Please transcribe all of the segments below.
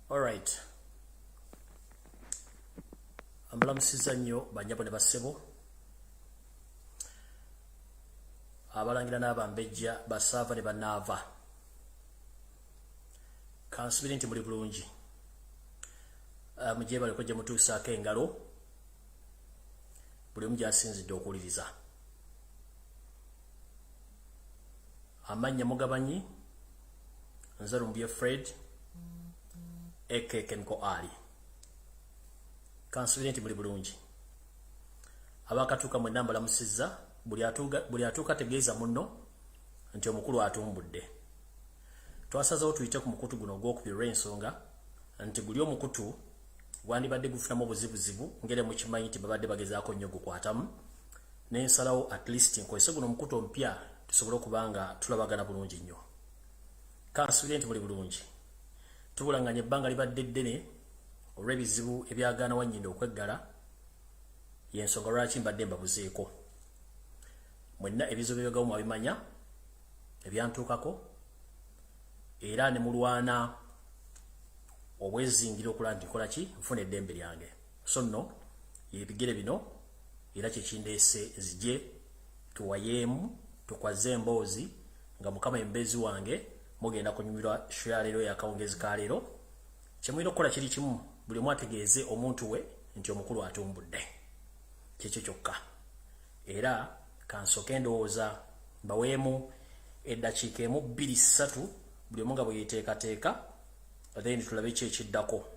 Alright. Ambulamusiza nnyo banyabo ne basebo. Abalangira n'abambejja basaava ne banaava. Kansubiri nti muli bulungi. Mujje bali kujja mutuusaako engalo. Buli omu gy'asinzidde okuwuliriza. Amannya mugabanyi. Nze Lumbuye Fred. Chemical Ali. Kansubiri nti muli bulungi. Abakatuuka mwe namba lamusizza buli atuuka tegeeza munno nti omukulu atumbudde. Twasazeewo tuyite ku mukutu guno ogwokubiri olw'ensonga nti guli omukutu gwandibadde gufunamu obuzibuzibu ngere mukimanyi nti babadde bagezaako nnyo gukwatamu n'ensalawo at least nkozese guno omukutu omupya tusobole okuba nga tulabagana bulungi nnyo. Kansubiri nti muli bulungi. Tubulanganya ebbanga libadde ddene olw'ebizibu ebyagaana Wanyinda okweggala y'ensonga lwaki mbadde mbabuzeeko. Mwenna ebizibu by'ebyagawo mwabimanya ebyantuukako era ne mulwana obwezingira okulaba nti nkola ki nfuna eddembe lyange. So nno ebigere bino era kyekindeese nzije tuwayeemu tukwaze emboozi nga Mukama embezi wange mugenda kunyumirwa shya leero yakawungezi ka leero. Kyemulina okukola kiri kimu, buli omu ategeeze omuntu we nti omukulu atumbudde. Kyekyo kyokka. Era kansooke ndowooza mbaweemu eddakiika emu 2-3 buli omu nga bwe yeeteekateeka then tulabe ki ekiddako.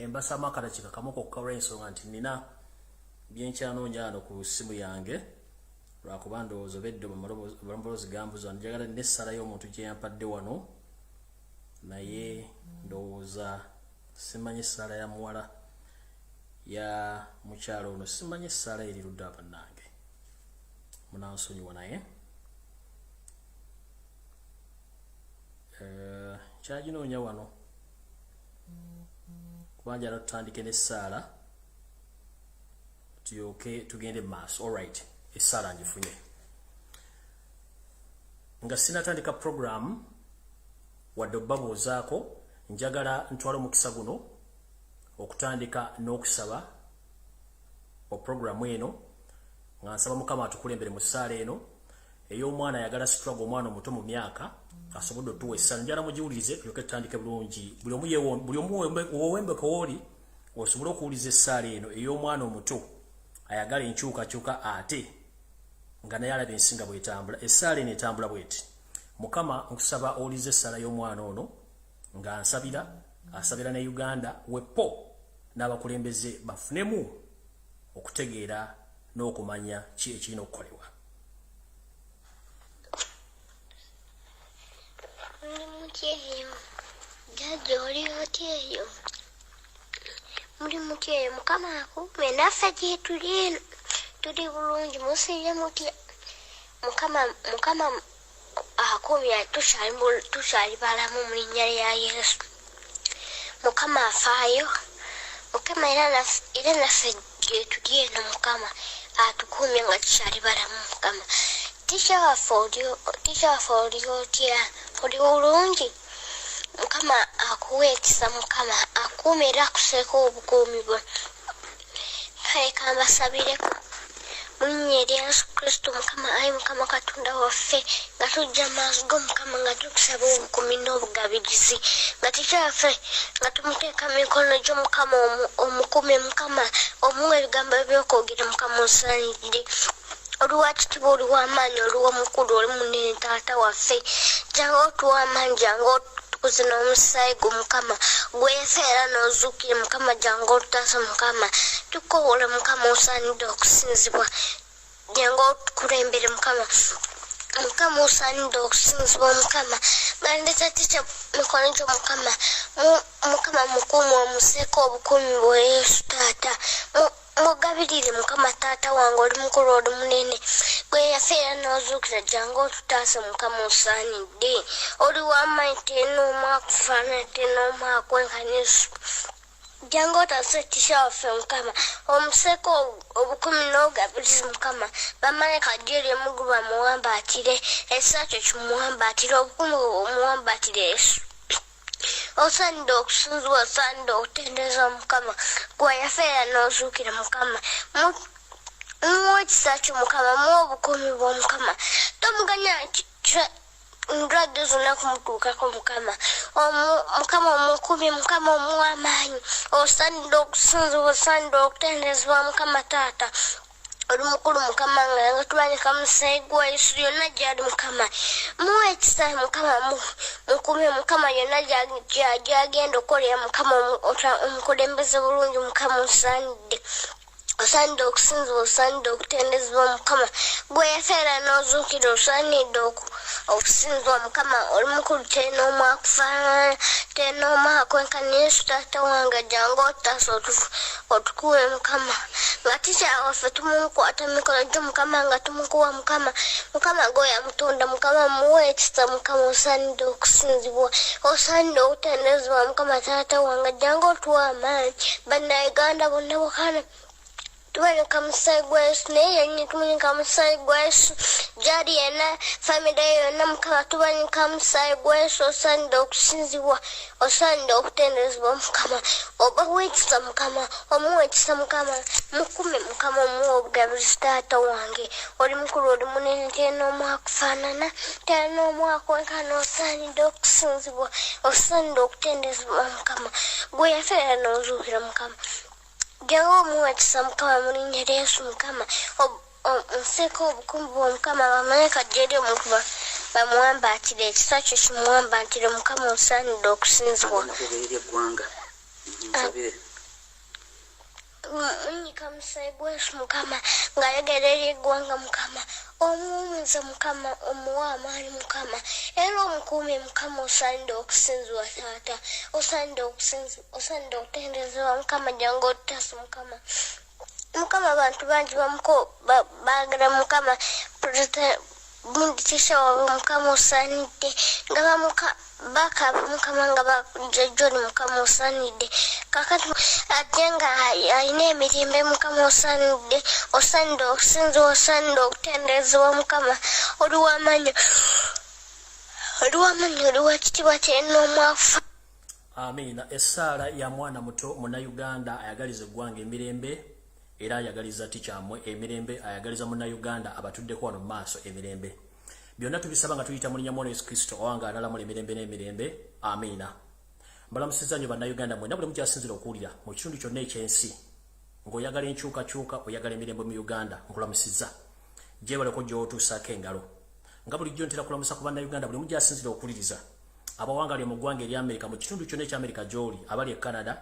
Embasa makala kika kamoko kokawula ensonga nti nina byenkyanoonya wano ku ssimu yange lwakuba ndowooza beddo balomboloozi gambuza njagala n'essala y'omuntu gye yampadde wano naye ndowooza simanyi essala ya muwala ya mukyalo ono simanyi essala eri ludda bannange munansonyiwa naye kyaginoonya wano kubanja tutandike n'essaala tuyoke tugende maaso. Alright, essala ngifunye nga sinatandika program wadde obbabuuzaako njagala ntwala omukisa guno okutandika n'okusaba oprogramu eno nga nsaba Mukama atukulembere mu ssaala eno ey'omwana ayagala struggle omwana omuto mu myaka asobodde otuwa essala njala mugiwulirize tulyoke tutandike bulungi buli omu wowembeka wooli osobole okuwuliza essaala eno ey'omwana omuto ayagala enkyukakyuka ate nga naye alaba ensinga bw'etambula. Essaala eno etambula bw'eti: Mukama nkusaba owulize essaala y'omwana ono nga asabira ne Uganda wepo n'abakulembeze bafunemu okutegeera n'okumanya ki ekirina okukolebwa. Muri mutyeyo Mukama akume naffe gye tuli bulungi musirye mutya Mukama akumya tukyali balamu mu linnya lya Yesu. Mukama afaayo Mukama era naffe gye tuli eno Mukama atukumye nga tukyali balamu Mukama. Tisha waffe oli otya oli bulungi Mukama akuwe ekisa Mukama akume era akuseeko obukuumi bwe. Kale kambasabireko mu linnya lya Yesu Kristo Mukama ayi Mukama Katonda waffe nga tujja maaso go Mukama nga tukusaba obukuumi n'obugabirizi nga tikyaffe nga tumuteeka mu mikono gyo Mukama omukume Mukama omuwa ebigambo ebyokwogera Mukama osaanidde oluwakitiibwa oluw'amaanyi oluw'omukulu oli munene taata waffe jangu otuwa amaanyi jangu uzina omusaayi gwo mukama gweyafeera n'ozuukire mukama jangu otutaasa mukama tukoowole mukama osaanidde okusinzibwa jangu otukulembere mukama mukama osaanidde okusinzibwa mukama gandeta tica mikono gyo mukama mukama mukuumi omuseeko obukuumi bwa yesu taata mugabirire mukama taata wange oli mukulu oli munene gwe yafeera n'ozuukira jangu otutaase mukama osaanidde oli w'amaanyi tenoomu akufaanana tenoomu akwenkana yesu jangu otaase tisha waffe mukama omuseeko obukumi n'obugabirizi mukama bamalayika gyeri emugulu bamuwambaatire ekisa kyo kimuwambaatire obukumi omuwambaatire yesu osaanidde okusinzibwa osaanidde okutendereza mukama gwe yafeera n'ozuukira mukama muwa ekisa kyo mukama muwa obukuumi bw'omukama tomuganya ndwadde zonna kumutuukako mukama mukama omukuumi mukama omuwa amaanyi osaanidde okusinzibwa osaanidde okutenderezebwa mukama taata oli mukulu mukama nga tulabika musaayi gwa yesu yonna gyali mukama muwa ekisa mukama mukuumi mukama yonna gyagenda okolera mukama omukulembeze bulungi mukama osaanidde okusinzibwa osaanidde okutendezebwa mukama gwe yafeera n'ozuukira osaanidde okusinzibwa mukama oli mukulu tenoomu akufaanana tenoomu akwenkana yesu taata wange jangu otutaasa otukuwe mukama nga tica waffe tumukwata mikono gyo mukama nga tumukuwa mukama gwe yamutunda mukama muwe ekisa mukama osaanidde okusinzibwa osaanidde okutendezebwa mukama taata wange jangu otuwa amaanyi bannayuganda bonna bukana tuboneka musaayi gwa yesu naye yennyini tuboneka musaayi gwa yesu gyali yenna famire yonna mukama tuboneka musaayi gwa yesu osaanidde okusinzibwa osaanidde okutenderezebwa mukama obawa ekisa mukama omuwa ekisa mukama mukume mukama omuwa obugabirizi taata wange oli mukulu oli munene tenoomu akufaanana tenoomu akwenkana osaanidde okusinzibwa osaanidde okutenderezebwa mukama gwe yafeera n'ozuukira mukama jangu omuwa ekisa mukama mu linnya lya yesu mukama omuseeko obukuumi bw'omukama bamalayika gyeri omukuba bamuwambaatire ekisa kyo kimuwambaatire mukama osaanidde okusinzibwa unyika musaayi gwa yesu mukama ng'ayogera eri eggwanga mukama omuwumuza mukama omuwa amaanyi mukama era omukuumi mukama osaanidde okusinzibwa taata osaanidde okutenderezebwa mukama jangu otutaasa mukama abantu bangi baagala mukama munditisha wawe mukama osaanidde nga bakaba mukama nga bajjoni mukama osaanidde kakati ate nga alina emirembe mukama osaanidde okusinzibwa osaanidde okutenderezebwa mukama oli w'amaanyi oli w'ekitiibwa tenoomu akufa. Amiina. Essaala ya mwana muto munnayuganda ayagaliza eggwanga emirembe era ayagaliza tikyamwe emirembe ayagaliza munnayuganda abatuddeko wano mu maaso emirembe byonna tubisaba nga tuyita mu linnya lya Yesu Kristo owanga alalamula emirembe n'emirembe. Amiina. Mbalamusizza nnyo bannayuganda mwenna buli mukyasinzira okuwulira mu kitundu kyonna ekyensi ng'oyagala enkyukakyuka oyagala emirembe mu Uganda nkulamusizza gyebaleko gy'otuusaako engalo nga bulijjo ntera kulamusa ku bannayuganda buli mukyasinzira okuwuliriza abawangali mu ggwanga erya Amerika mu kitundu kyonna ekya Amerika gy'oli abali e Canada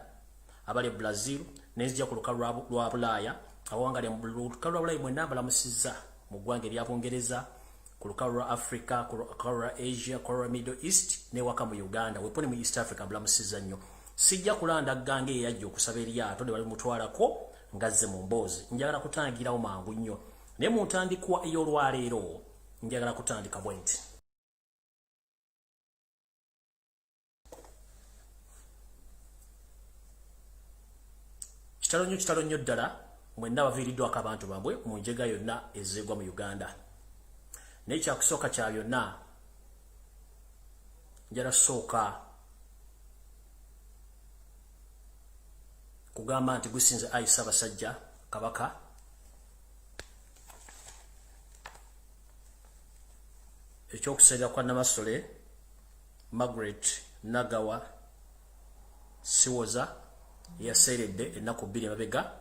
abali e Brazil n'enzija ku lukalu lwa Bulaaya abawangali mu lukalu lwa Bulaaya mwenna mbalamusizza mu ggwanga erya Bungereza ku lukalu lwa Africa ku lukalu lwa Asia ku lwa Middle East n'ewaka mu Uganda weponi mu East Africa mbalamusizza nnyo sijja kulanda ggange eyajja okusaba eryato ne bali mutwalako ngazze mu mboozi njagala kutangirawo mangu nnyo naye mu ntandikwa ey'olwaleero njagala kutandika bwenti. Kitalo nnyo ddala mwenna baviiriddwako abantu bambwe mu njega yonna ezeegwa mu Uganda. Naye kyakusooka kya byonna njala sooka kugamba nti gusinze Ayi Ssaabasajja Kabaka ekyokusalira kwa Namasole Margaret Nagawa Siwoza yaseeredde ennaku 2 emabega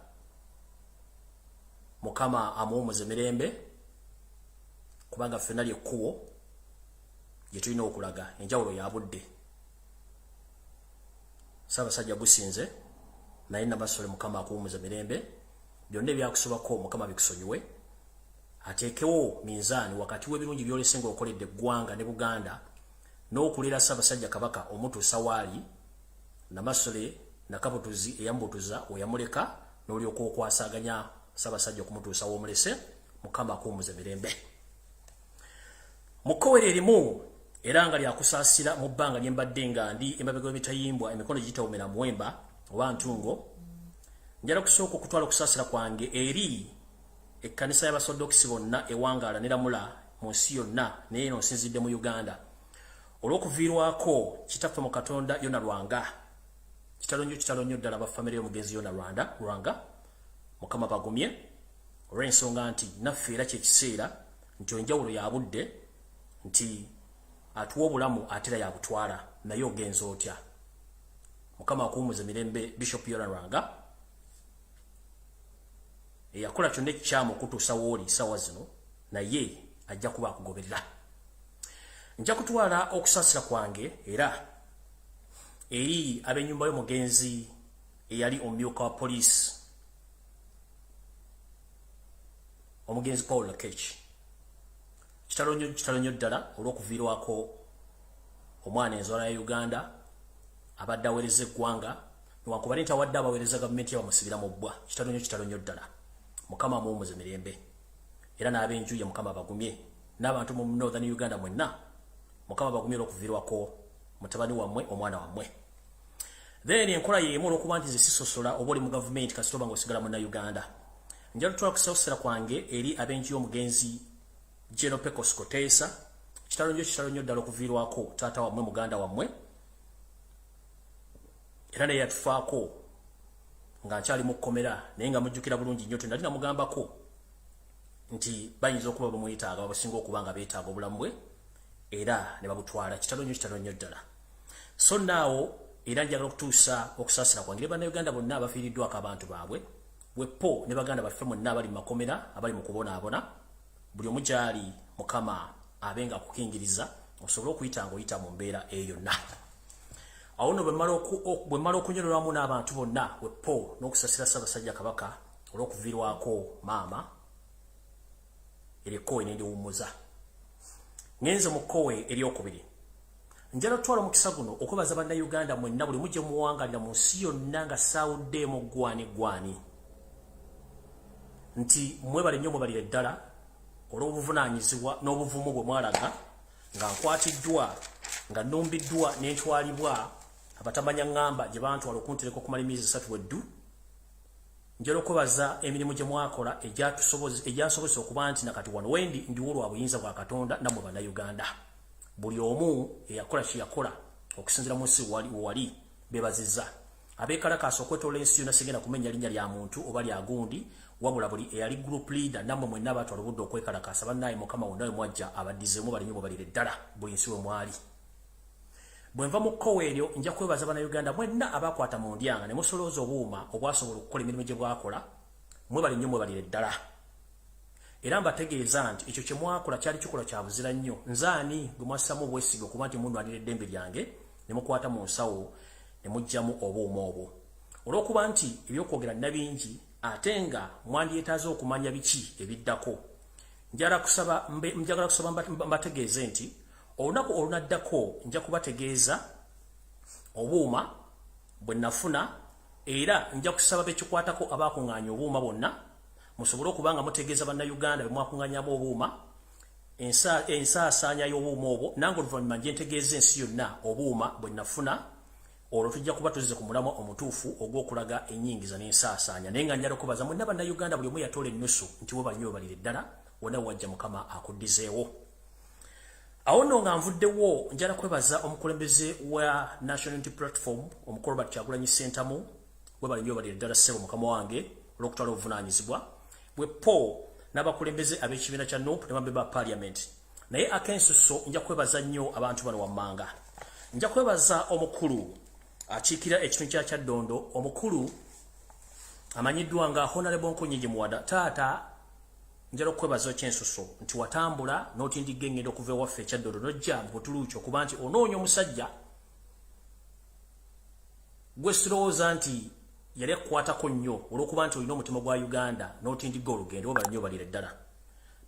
Mukama amuwumuze mirembe kubanga ffenna lyekkubo gye tulina okulaga enjawulo ya budde Ssaabasajja Businze naye Namasole Mukama akuwummuza mirembe byonna ebyakusobako Mukama bikusonyiwe ateekewo minzaani wakati w'ebirungi by'olesenga okoledde eggwanga ne Buganda n'okulera Ssaabasajja Kabaka omutuusa waali Namasole Nakabutuzi eyambutuza oyamuleka n'olyoka okwasaganya Ssaabasajja okumutuusa w'omulese Mukama akuwummuza mirembe. Mukowere erimu era nga lyakusaasira mu bbanga lye mbadde nga ndi emabega w'emitayimbwa emikono gitawumira muwemba oba ntungo njala kusooka okutwala okusaasira kwange eri ekkanisa y'Abasodokisi bonna ewangaala ne Lamula mu nsi yonna naye eno nsinzidde mu Uganda olw'okuviirwako kitaffe mu Katonda Yona Lwanga kitalonyo ddala bafamire y'omugenzi Yona Lwanga Mukama bagumye olw'ensonga nti naffe era kyekiseera nti enjawulo ya budde nti atuwa obulamu atera yabutwala naye ogenza otya. Mukama akuwummuza mirembe Bishop Yona Lwanga eyakola kyonna ekikyamu okutuusa w'oli ssaawa zino naye ajja kuba akugoberera. Nja kutwala okusaasira kwange era eri ab'ennyumba y'omugenzi eyali omumyuka wa poliisi omugenzi Paul Lakech kitalonyo ddala olw'okuviirwako omwana enzwala ya Uganda abadde aweereza eggwanga newankubadde nti awadde abaweereza gavumenti yabamusibira mu bbwa kitalonyo ddala. Mukama amuwummuze mirembe era n'ab'enju ye Mukama bagumye n'abantu mu Northern Uganda mwenna Mukama bagumye olw'okuviirwako mutabani wammwe omwana wammwe. Then enkola y'emu olw'okuba nti nze sisosola oba oli mu gavumenti kasita oba ng'osigala munna Uganda njala tutwala kusaasira kwange eri ab'enju y'omugenzi General Pecos Koteesa kitalonyo ddala okuviirwako taata wammwe muganda wammwe era naye yatufaako nga nkyali mu kkomera naye nga mujjukira bulungi nnyo nali namugambako nti bayinza okuba bamwetaaga babasinga okuba nga beetaaga obulamu bwe era ne babutwala kitalonyo ddala. So naawo era njagala okutuusa okusaasira kwange ne bannayuganda bonna abafiiriddwako abantu baabwe bwepo ne baganda baffe mwenna abali mu makomera abali mu kubonaabona buli omu gyali Mukama abenga akukingiriza osobole okuyita ng'oyita mu mbeera eyo yonna. Awo nno bwe mmala okunywererwamu n'abantu bonna bwepo n'okusasira Ssaabasajja Kabaka olw'okuviirwako maama eryekowe n'endiwummuza. Ngenze mu kkowe eryokubiri njala tutwala omukisa guno okwebaza bannayuganda mwenna buli mujje muwangalira mu nsi yonna nga saawuddeemu gwani nti mwebale nnyo mwebalire ddala olw'obuvunaanyizibwa n'obuvumu bwe mwalaga nga nkwatiddwa nga nnumbiddwa n'entwalibwa abatamanya ŋŋamba gye bantwala okuntereka okumala emyezi 3 weddu. Njala okwebaza emirimu gye mwakola egyansobozesa okuba nti nakati wano wendi ndiwo lwa buyinza bwa Katonda nammwe bannayuganda. Buli omu eyakola kye yakola okusinziira mu nsi wali beebazizza. Abeekalakaasa okwetoola ensi yonna sigenda kumenya linnya lya muntu oba lya gundi wabula buli eyali group leader nammwe mwenna abatwala obudde okwekalakaasa bannaye Mukama wonna we mwajja abaddizeemu bali nnyo mubalire ddala buli nsi we mwali. Bwe nva mu kkowe eryo nja kwebaza bannayuganda mwenna abakwata mu ndyanga ne musolooza obuuma obwasobola okukola emirimu gye bwakola mwebali nnyo mwebalire ddala. Era mbategeeza nti ekyo kye mwakola kyali kikola kya buzira nnyo. Nzaani gwe mwassamu obwesige okuba nti munnwanira eddembe lyange ne mukwata mu nsawo ne muggyamu obuuma obwo olw'okuba nti ebyokwogera nna bingi ate nga mwandyetaaze okumanya biki ebiddako. Njagala kusaba mbategeeze nti olunaku olunaddako nja kubategeeza obuuma bwe nafuna era nja kusaba bekikwatako abaakuŋŋaanya obuuma bonna musobole okuba nga mutegeeza bannayuganda be mwakuŋŋaanyamu obuuma ensaasaanya y'obuuma obwo nange oluvannyuma nje ntegeeza ensi yonna obuuma bwe nafuna olwo tujja kuba tuzze ku mulamwa omutuufu ogw'okulaga ennyingiza n'ensaasaanya naye nga njala okubaza mwenna bannayuganda buli omu yatoola ennusu nti we banywe balire ddala wonna wajja Mukama akuddizeewo. Awo nno nga nvuddewo njala kwebaza omukulembeze wa National Unity Platform omukulu Robert Kyagulanyi Ssentamu we bali nnyo balire ddala ssebo Mukama wange olw'okutwala obuvunaanyizibwa bwepo n'abakulembeze ab'ekibiina kya NUP ne bamemba ba Parliament. Naye akensuso nja kwebaza nnyo abantu bano wammanga. Nja kwebaza omukulu akiikira ekitundu kya Kyaddondo omukulu amanyiddwa nga Honorable Nkunyingi Muwada taata njala okwebaza ekyensuso nti watambula n'otindigga engendo okuva ewaffe Kyaddondo n'ojja mu Butuluuki okuba nti onoonya omusajja gwe sirowooza nti yali akukwatako nnyo olw'okuba nti olina omutima gwa Uganda n'otindiga olugendo bala nnyo balira ddala.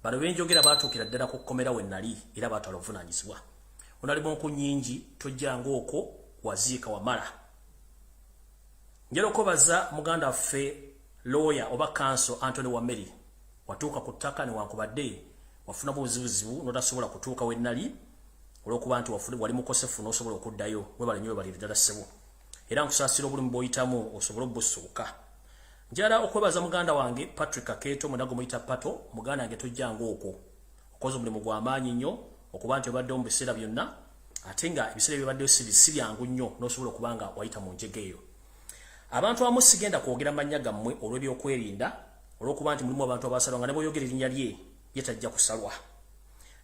Bano benjogera baatuukira ddala ku kkomera we nali era baatwala obuvunaanyizibwa. Onali bonku nnyingi tojjanga okwo waziika wamala. Njala okubaza muganda waffe lawyer oba counsel Anthony Wameri watuuka ku ttaka newankubadde wafuna buzibuzibu n'otasobola kutuuka we nali olw'okuba nti wali mukosefu n'osobola okuddayo webale nnyo webalira ddala ssebo. Era nkusaasira obulimu bw'oyitamu osobola obusuuka. Njala okwebaza muganda wange Patrick Aketo munago muyita Pato muganda wange tojjanga okwo okoze omulimu gw'amaanyi nnyo okuba nti obadde mu biseera byonna ate nga ebiseera byobaddeyo si byangu nnyo n'osobola okuba nga wayita mu njege eyo. Abantu abamu sigenda kwogera mannya gammwe olw'ebyokwerinda olw'okuba nti mulimu abantu abasalwa nga ne bw'oyogera erinnya lye tajja kusalwa.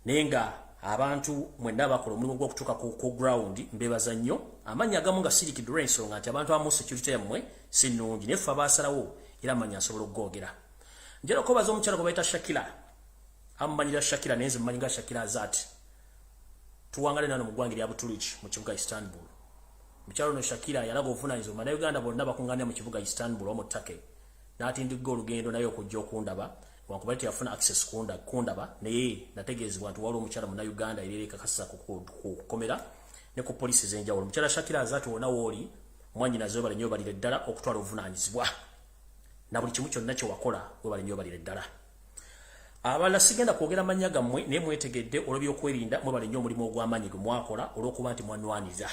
Naye nga abantu mwenna bakola omulimu gw'okutuuka ku ground mbebaza nnyo. Amannya agamu nga sirikidde ensonga nti abantu abamu security yammwe si nnungi naye ffe abaasalawo era amannya asobola okugogera. Njala okubaza omukyala gwe bayita Shakira. Amumanyira Shakira naye nze mmanyi nga Shakira Azati. Tuwangale nano mu ggwanga erya Butuluki mu kibuga Istanbul. Mukyalo no Shakira yalaga obuvunaanyizibwa Bannayuganda bonna bakungaanya mu kibuga Istanbul omu ttake. N'atindigga olugendo naye okujja okundaba wankubadde teyafuna access kundaba naye nategeezebwa nti waliwo omukyala Munnayuganda era ekakasa ku kkomera ne ku poliisi ez'enjawulo. Omukyala Shakira Azati wonna wooli mwannyinaze webale nnyo balire ddala okutwala obuvunaanyizibwa na buli kimu kyonna kye wakola webale nnyo balire ddala. Abalala sigenda kwogera mannya gammwe naye mwetegedde olw'ebyokwerinda mwebale nnyo omulimu ogw'amaanyi gwe mwakola olw'okuba nti mwanwaniza.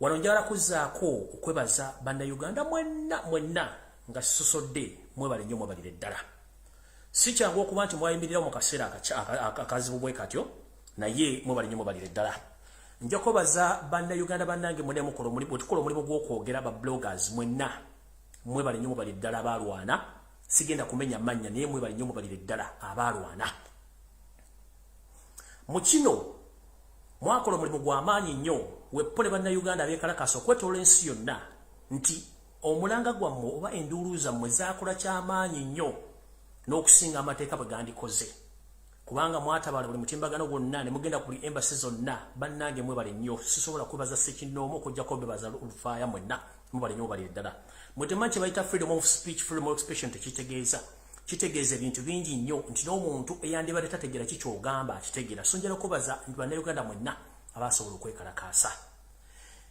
Wano njala kuzzaako okwebaza Bannayuganda mwenna nga sisosodde mwebale nnyo mwebalire ddala. Si kyangu okuba nti mwayimirirawo mu kaseera akazibu bwe katyo naye mwebale nnyo mwebalire ddala. Nja kwebaza Bannayuganda bannange mwenna mukola omulimu tukola omulimu gw'okwogera ba bloggers mwenna mwebale nnyo mwebalire ddala abaalwana. Sigenda kumenya mannya naye mwebale nnyo mwebalire ddala abaalwana. Mu kino mwakola omulimu gw'amaanyi nnyo weppole Bannayuganda abeekalakaasa okwetoola ensi yonna nti omulanga gwammwe oba enduulu zammwe zaakola ky'amaanyi nnyo n'okusinga amateeka bwe gandikoze. Kubanga mwatabala buli mutimbagano gwonna ne mugenda ku embassy zonna bannange mwebale nnyo. Sisobola kwebaza Ssekinnoomu okujjako bebaza Lufaaya mwenna mwebale nnyo mwebalire ddala. Mwetemanyi kye bayita freedom of speech, freedom of expression tekitegeeza. Kitegeeza ebintu bingi nnyo nti n'omuntu eyandibadde tategeera ki ky'ogamba akitegeera. So njala okwebaza nti Bannayuganda mwenna abaasobola okwekalakaasa.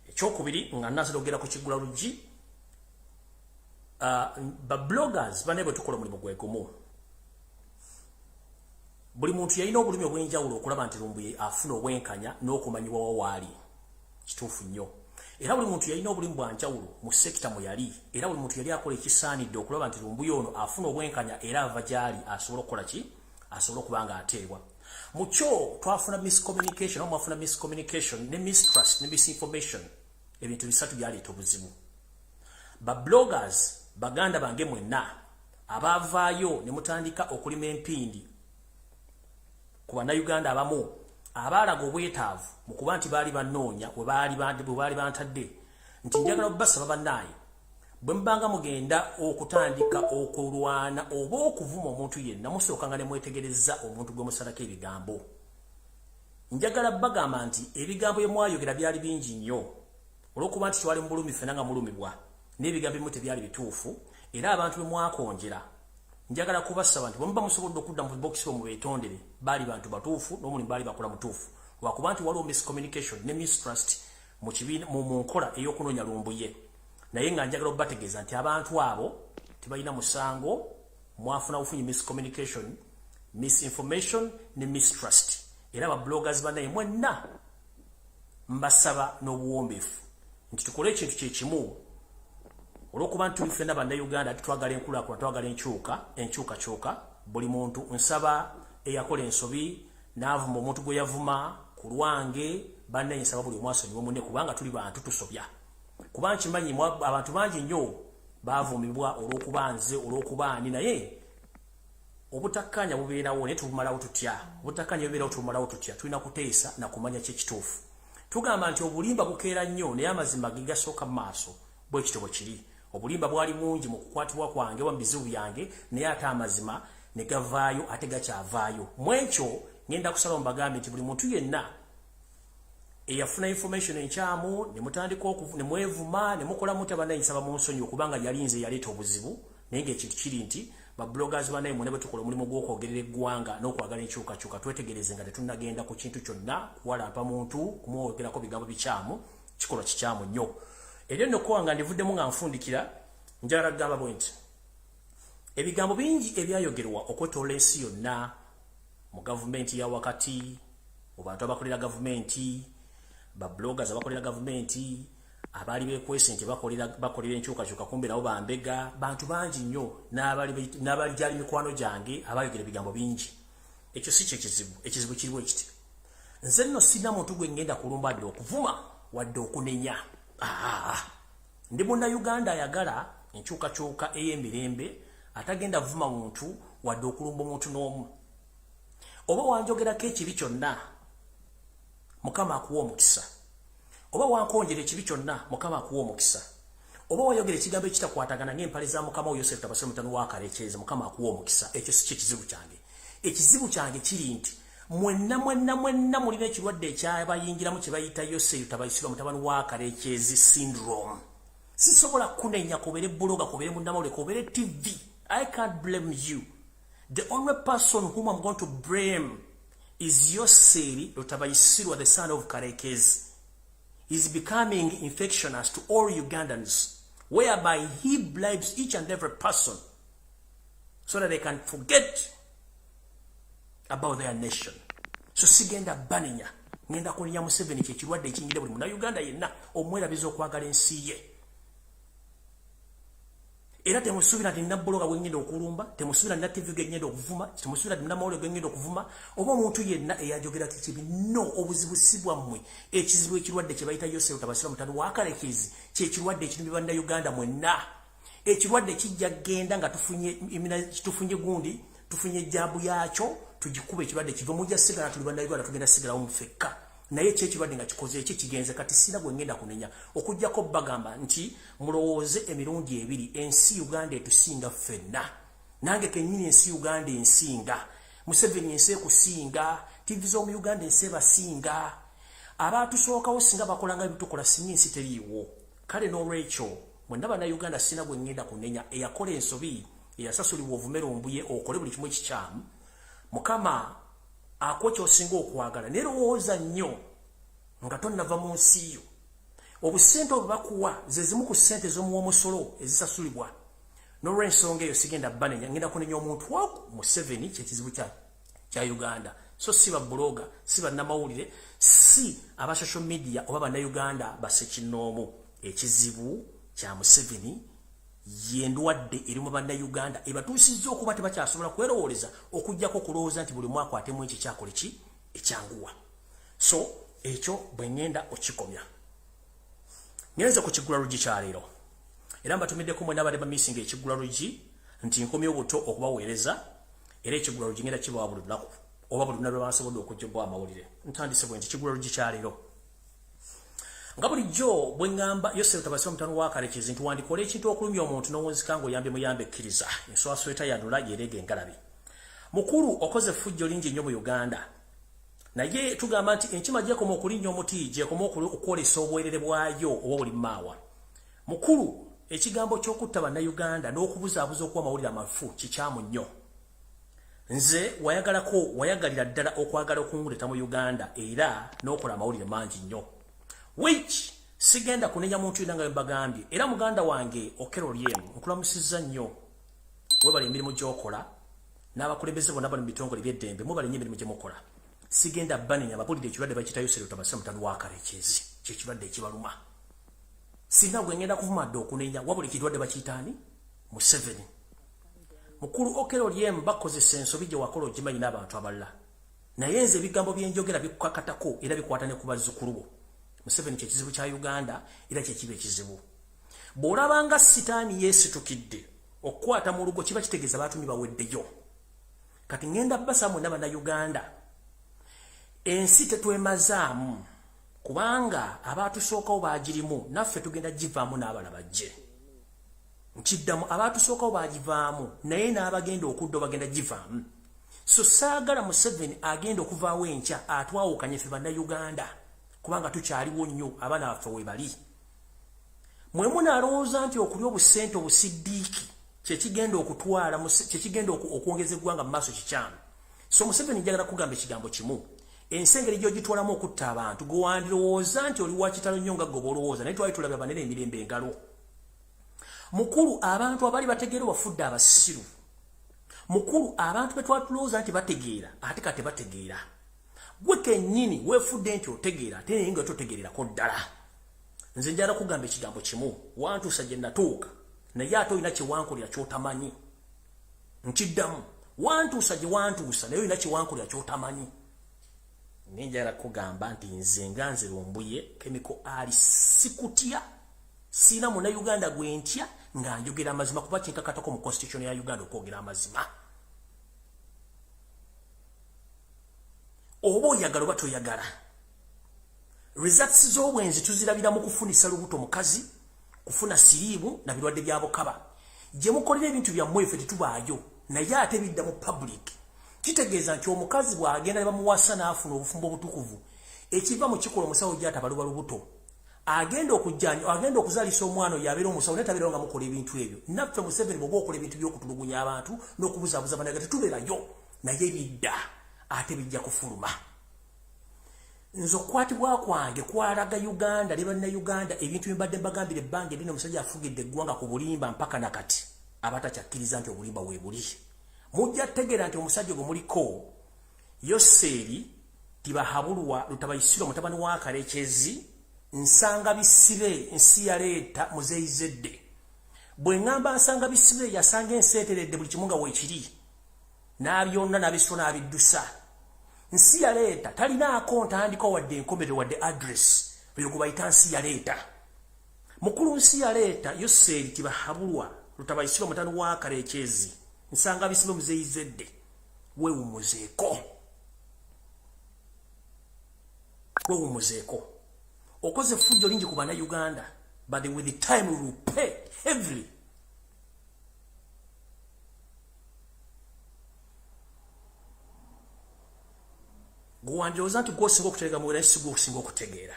Ekyokubiri nga nasobola okugera ku kiggula luggi ba bloggers banne bwe tukola omulimu gwe gumu. Buli muntu yalina obulumi obw'enjawulo okulaba nti Lumbuye afuna obwenkanya n'okumanyibwa waali. Kituufu nnyo. Era buli muntu yalina obulimu bwa njawulo mu sekita mwe yali. Era buli muntu yali akola ekisaanidde okulaba nti Lumbuye ono afuna obwenkanya era ava gy'ali asobola okukola ki? Asobola okuba nga ateebwa. Mu kyo twafuna miscommunication, mwafuna miscommunication ne mistrust ne misinformation. Ebintu bisatu byaleeta obuzibu. Ba bloggers baganda bange mwenna abaavaayo ne mutandika okulima empindi ku Bannayuganda abamu abaalaga obwetaavu mu kuba nti baali bannoonya bwe baali bantadde nti njagala obbasaba bannaaye bwe mubanga mugenda okutandika okulwana oba okuvuma omuntu yenna musookanga ne mwetegereza omuntu gwe musalako ebigambo. Njagala bagamba nti ebigambo bye mwayogera byali bingi nnyo olw'okuba nti twali mu bulumi ffenna nga mulumibwa n'ebigambo ebimu tebyali bituufu era abantu be mwakonjera. Njagala kubasaba nti bwe muba musobodde okudda mu bokisi omwo beetondere baali bantu batuufu n'omulimu baali bakola mutuufu lwakuba nti waliwo miscommunication ne mistrust mu nkola ey'okunoonya Lumbuye. Naye nga njagala obbategeeza nti abantu abo tebalina musango. Mwafuna bufunyi miscommunication, misinformation ne mistrust. Era ba bloggers bannaye mwenna mbasaba n'obuwombeefu nti tukole ekintu kye kimu olw'okuba nti tuli ffenna Bannayuganda twagala enkulaakulana twagala enkyukakyuka. Buli muntu nsaba eyakola ensobi n'avuma omuntu gwe yavuma ku lwange bannaye nsaba buli omu asonyiwe munne kubanga tuli bantu tusobya. Kuba nkimanyi abantu bangi nnyo baavumibwa olw'okuba nze olw'okuba ani naye obutakkanya bubeerawo naye tubumalawo tutya. Obutakkanya bubeerawo tubumalawo tutya. Tulina kuteesa na kumanya kyekituufu. Tugamba nti obulimba bukeera nnyo naye amazima ge gasooka mu maaso bwe kityo bwe kiri. Obulimba bwali mungi mu kukwatibwa kwange wa bizibu byange naye ate amazima ne gavaayo ate gakyavaayo. Mu ekyo ngenda kusala mbagambe nti buli muntu yenna eyafuna information enchamu nemutandika nemwevuma nemukola muti abanayisaba mu nsonyi okubanga yalinze yaleeta obuzibu naye ng'ekintu kiri nti bloggers banaye mwene bwetukola omulimu gw'okwogerera eggwanga n'okwagala enkyukakyuka twetegereze nga tetunnagenda ku kintu kyonna kuwalampa muntu kumwogerako bigambo bikyamu kikolwa kikyamu nnyo eryo nno kowanga ndivuddemu nga nfundikira njagala kugamba bwe nti ebigambo bingi ebyayogerwa okwetoola ensi yonna mu gavumenti ya wakati mu bantu abakolera gavumenti bloggers abakolera gavumenti abali bekwese nti bakolera enkyukakyuka kumbe nabo bambega bantu bangi nnyo n'abali gyali mikwano gyange abayogera ebigambo bingi ekyo si kyekizibu ekizibu kiriwo ekiti nze nno sina muntu gwe ngenda kulumba adde okuvuma wadde okunenya ndi munnayuganda ayagala enkyukakyuka ey'emirembe atagenda vuma muntu wadde okulumba omuntu n'omu oba wanjogerako ekibi kyonna mukama akuwa omukisa oba wankonjera ekibi kyonna mukama akuwa omukisa oba wayogera ekigambo ekitakwatagana ng'empale za mukama wo Yosefu tabasire mutano wa Kalekyezi mukama akuwa omukisa ekyo si kizibu kyange ekizibu kyange kiri nti mwenna mulina ekirwadde ekyabayingiramu kye bayita Yosefu tabasire mutano wa Kalekyezi syndrome sisobola kunenya kobere bloga kobere munnamawulire kobere TV I can't blame you. The only person whom I'm going to blame is Yoseri Lutabayisirwa, the son of Karekezi. He's becoming infectious to all Ugandans, whereby he bribes each and every person so that they can forget about their nation. So sigenda baninya, ngenda kunya Museveni kyekirwadde ekingire buli muna Uganda yenna omwerabiza okwagala ensi ye. Era temusubira nti nabbuloga bwengenda okulumba, temusubira nti TV gengenda okuvuma, temusubira nti namawulire gengenda okuvuma, oba omuntu yenna eyajogera kibi no obuzibusibwa mmwe ekizibu ekirwadde kye bayita Yosefu tabasira mutano wa Kalekyezi kyekirwadde ekirumbi banda Uganda mwenna ekirwadde kijja genda nga tufunye gundi tufunye jabu yakyo tujikuba ekirwadde kiva mujja sigala tuli banda Uganda tugenda sigala omufekka naye kyekirwadde nga kikoze ekigenze kati sina gwe ngenda kunenya okujjako bagamba nti mulowooze emirundi ebiri ensi Uganda etusinga ffenna nange kennyini ensi Uganda ensinga Museveni ensi ekusinga TV z'omu Uganda ensi ebasinga abaatusookawo singa bakolanga ebitukola singa ensi teriiwo kale n'olwekyo mwenna bannayuganda sina gwe ngenda kunenya eyakola ensobi eyasasulibwa Kajjubi Fred Lumbuye okole buli kimu ekikyamu Mukama ako ky'osinga okwagala nerowooza nnyo nga tonnava mu nsi yo obusente obwo bakuwa ze zimu ku ssente z'omuwomusolo ezisasulibwa n'olw'ensonga eyo sigenda banenya ngenda kunenya omuntu waku Museveni kyekizibu kya Uganda so si babbuloga si bannamawulire si aba social media oba bannayuganda basekinnoomu ekizibu kya Museveni yendwadde eri mu bannayuganda ebatuusizza okuba tebakyasobola kwerowooleza okujjako okulowooza nti buli mwaka atemu eki kyakola ki ekyanguwa so ekyo bwe ngenda okikomya ngenze ku kiggula lugi kyaleero era mbatumiddeko mwenna abadde bamisinga ekiggula lugi nti nkomya obuto okubaweereza era ekiggula lugi ngenda kibawa buli lunaku oba buli lunaku lwebansobodde okujjibwa amawulire ntandise bwe nti ekiggula lugi kyaleero nga bulijjo bwe ngamba Yosefu tabasira mutano wa Kalekyezi nti wandikola ekintu okulumya omuntu n'owunzika ng'oyambye muyambe ekkiriza enswasweta yanula yerega engalabi mukulu okoze fujjo lingi nnyo mu Uganda naye tugamba nti enkima gyekoma okulinnya omuti gyekoma okwolesa obwerere bwayo oba buli maawa mukulu ekigambo ky'okutta bannayuganda n'okubuzaabuza okuwa amawulire amafu kikyamu nnyo nze wayagalira ddala okwagala okunguleta mu Uganda era n'okola amawulire mangi nnyo which sigenda kunenya muntu yina nga mbagambye era muganda wange okero lyemu nkulamusizza nnyo webali emirimu gy'okola n'abakulembeze bonna bali mu bitongole by'eddembe mubali nnyo emirimu gye mukola sigenda banenya ababulire ekirwadde bakiyita Yosefu tabasira mutano wa Kalekyezi kyekirwadde ekibaluma singa gwe ngenda kuvuma dde okunenya wabula ekirwadde bakiyitaani Museveni mukulu okero lyemu bakozesa ensobi gye wakola ogimanyi n'abantu abalala naye nze ebigambo byenjogera bikukakatako era bikwata ne ku bazzukulu bo Museveni kyekizibu kya Uganda era kyekiba ekizibu bw'olabanga sitaani yeesitukidde okukwata mu lugo kiba kitegeeza baatumi baweddeyo kati ngenda basa mwenna bannayuganda ensi tetwemazaamu kubanga abaatusookawo baagirimu naffe tugenda givaamu n'abala bajje nkiddamu abaatusookawo baagivaamu naye n'abagenda okudda bagenda givaamu so saagala Museveni agenda okuvaawo enkya atwawukanye ffe bannayuganda kubanga tukyaliwo nnyo abaana baffe we bali. Mwe munalowooza nti okulya obusente obusiddiiki kyekigenda okutwala kyekigenda okwongeza eggwanga mu maaso kikyamu. So Museveni njagala kugamba ekigambo kimu. Ensengeri gy'ogitwalamu okutta abantu gwe wandirowooza nti oli wa kitalo nnyo nga gwe olowooza naye twali tulabye abanene emirembe engalo. Mukulu abantu abali bategeera bafudde abasiru. Mukulu abantu be twatulowooza nti bategeera ate kati bategeera. Gwe kennyini weefudde nti otegeera ate naye nga totegeererako ddala. Nze njagala kugamba ekigambo kimu. Wantuusa gye natuuka naye ate olina kye wankolera ky'otamanyi. Nkiddamu. Wantuusa gye wantuusa naye olina kye wankolera ky'otamanyi. Njagala kugamba nti nze nga nze Lumbuye Chemical ali sikutya. Sina Munnayuganda gwe ntya nga njogera amazima kuba kinkakatako mu constitution ya Uganda okwogera amazima. Oba oyagala oba toyagala. Results z'obwenzi tuzirabira mu kufunisa lubuto mukazi, kufuna siriimu na birwadde bya bukaba. Gye mukolera ebintu byammwe ffe tetubaayo naye ate bidda mu public. Kitegeeza nti omukazi bw'agenda ne bamuwasa n'afuna obufumbo obutukuvu ekiva mu kikola omusawo gy'atabaluba lubuto. Agenda okuzaalisa omwana oyo abeera omusawo naye tabeera nga mukola ebintu ebyo. Naffe Museveni bw'oba okola ebintu by'okutulugunya abantu n'okubuzaabuza banaga tetubeerayo naye bidda ate bijja kufuluma. Nze okukwatibwa kwange kwalaga Uganda ne bannayuganda ebintu bye mbadde mbagambira ebbanga eddene omusajja afugidde eggwanga ku bulimba mpaka nakati abatakyakkiriza nti obulimba we buli. Mujja tegeera nti omusajja gwe muliko Yoseeri Tibahabulwa Lutabayisirwa mutabani wa Kalekezi nsanga bisibe nsi yaleeta muzeyizedde. Bwe ngamba nsanga bisibe yasanga enseeteredde buli kimu nga weekiri n'abyonna n'abisiro n'abiddusa. Nsi yaleeta talinaako ntandiko wadde enkomero wadde address oyo gwe bayita nsi yaleeta. Mukulu nsi yaleeta Yoseeri Tibahabulwa Lutabayisirwa mutabani wa Kalekezi nsanga bisibe muzeyizedde. Weewumuzeeko. Weewumuzeeko. Okoze fujjo lingi ku Bannayuganda but with the time we will pay heavily. Gwandirowooza nti gwosinga okutegeera mu naye si gwosinga okutegeera.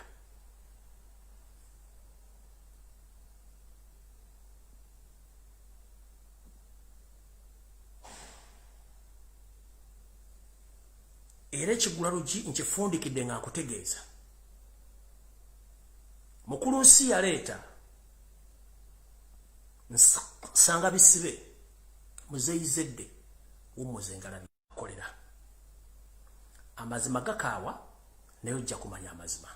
Era ekigula lugi nkifundikidde nga nkutegeeza. Mukulu nsi yaleeta nsanga bisibe muzeyizedde wumuzengala byakolera. Amazima gakaawa naye ojja kumanya amazima.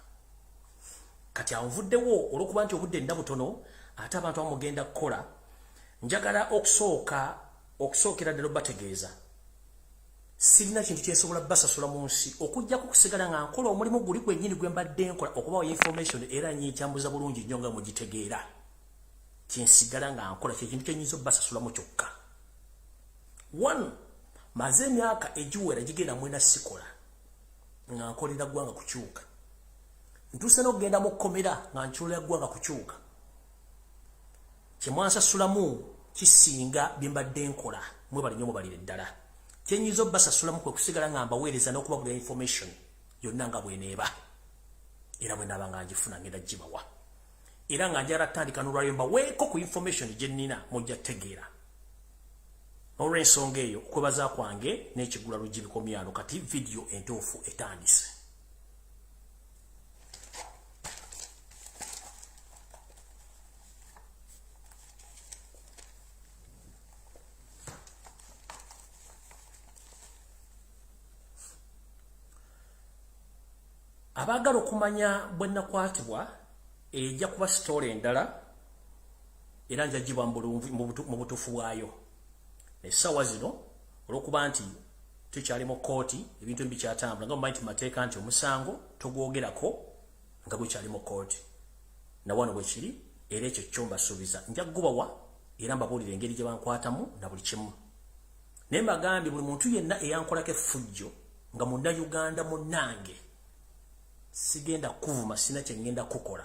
Kati anvuddewo olw'okuba nti obudde nda butono ate abantu bamugenda kukola. Njagala okusookera ddala bategeeza. Sirina kintu kyensobola basasula mu nsi okujjako kusigala nga nkola omulimu guli gwennyini gwe mbadde nkola okubawa information era nyikyambuza bulungi nnyo nga mugitegeera. Kyensigala nga nkola kyekintu kyenyinza obbasasula mu kyokka. One, maze emyaka egiwera gigenda mwena sikola nga nkolera ggwanga kukyuka. Ntuuse n'okugenda mu kkomera nga nkyolera ggwanga kukyuka. Kye mwansasulamu kisinga bye mbadde nkola mwe bali nnyo mubalire ddala. Kyenyizo basasulamu kwe kusigala nga mbaweereza n'okubagula information yonna nga bweneeba. Era bwe naaba nga ngifuna ngenda gibawa. Era nga njagala tandika n'olwaliro mbaweeko ku information gye nnina mujja tegeera. Olw'ensonga eyo okwebaza kwange n'ekigula lugi bikomyano kati video entuufu etandise. Abagala okumanya bwe nakwatibwa ejja kuba story endala era njagibwa mu butuufu bwayo. Essaawa zino olw'okuba nti tukyali mu kooti ebintu ebikyatambula nga mumanyi nti mateeka nti omusango togwogerako nga gukyali mu kooti. Na wano bwe kiri era ekyo kyo mbasuubiza nja kugubawa era mbabuulira engeri gye bankwatamu na buli kimu. Naye mbagambye buli muntu yenna eyankolako effujjo nga Munnayuganda munnange sigenda kuvuma sina kye ngenda kukola.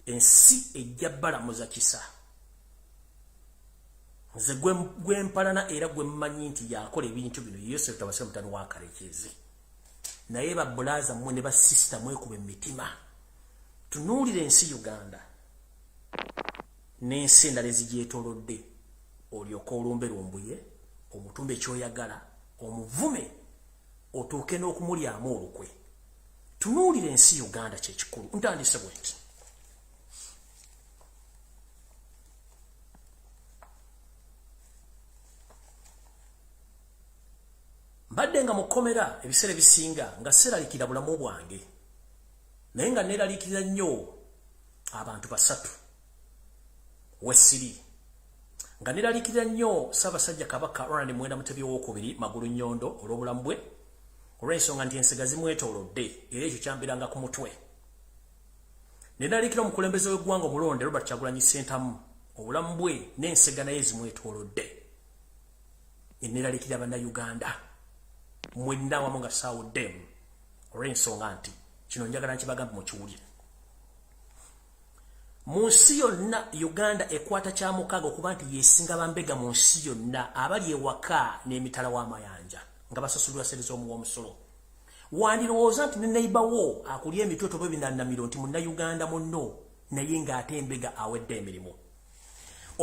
Ensi ejja balamuza kisa. Nze gwe mpalana era gwe mmanyi nti yakola ebintu bino Yosef Tabasira mutani wa Kalekezi. naye ba bulaza mmwe ne ba sister mwekube mitima tunuulire ensi Uganda n'ensi endala ezigyetoolodde olyoka olumbe Lumbuye omutumbe kyoyagala omuvume otuuke n'okumulyamu olukwe tunuulire ensi Uganda kyekikulu ntandise bwenti mbadde nga mukomera ebiseera bisinga nga seralikira bulamu bwange naye nga neralikira nnyo abantu basatu wesiri nga neralikira nnyo Ssaabasajja Kabaka Rant Mwenda Mutebi owookubiri Magulu Nnyondo olw'obulamu bwe olw'ensonga nti ensiga zimwetoolodde era ekyo kyambiranga ku mutwe neralikira omukulembeze w'eggwanga omulonde Robert Kyagulanyi Ssentamu obulamu bwe n'ensiga naye zimwetoolodde neralikira bannayuganda mwenna wamu nga saawuddemu olw'ensonga nti kino njagala nkibagambe mukiwulire mu nsi yonna Uganda ekwata kya mukaaga okuba nti yeesinga bambega mu nsi yonna abali ewaka n'emitala w'amayanja nga basasulirwa sente z'omuw'omusolo wandirowooza nti ne neighbour akulya emitooto bwe binannamiro nti munnayuganda munno naye ng'ate embega awedde emirimu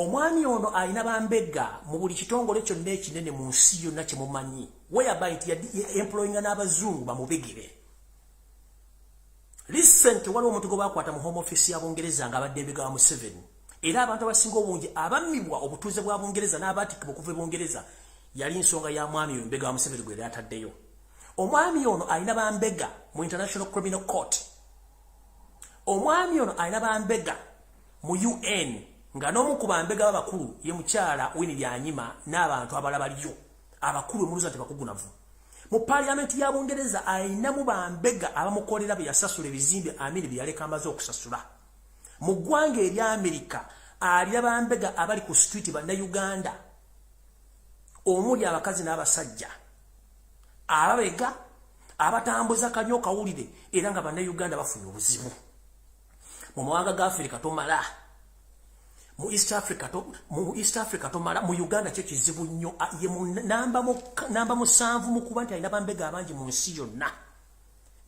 omwami ono alina bambega mu buli kitongole kyonna ekinene mu nsi yonna kye mumanyi whereby nti employinga n'abazungu bamubegere recent waliwo omuntu gwe bakwata mu home office ya Bungereza ng'abadde embega wa Museveni era abantu abasinga obungi abamibwa obutuuze bwa Bungereza n'abatikibwa okuva e Bungereza yali nsonga ya mwami oyo embega wa Museveni gwe yali ataddeyo omwami ono alina bambega mu International Criminal Court omwami ono alina bambega mu UN nga n'omu ku bambega b'abakulu ye mukyala Winnie Byanyima n'abantu abalala baliyo abakulu emuluza nti bakugunavu mu parliament ya Bungereza alinamu bambega abamukolera bye yasasula ebizimbe amini bye yaleka amaze okusasula mu ggwanga erya Amerika alina bambega abali ku street bannayuganda omuli abakazi n'abasajja ababega abatambuza kanyo kawulire era nga bannayuganda bafunye obuzibu mu mawanga ga Afrika tomala mu East Africa tomala mu Uganda kye kizibu nnyo ye namba 7 mu kuba nti alina bambega abangi mu nsi yonna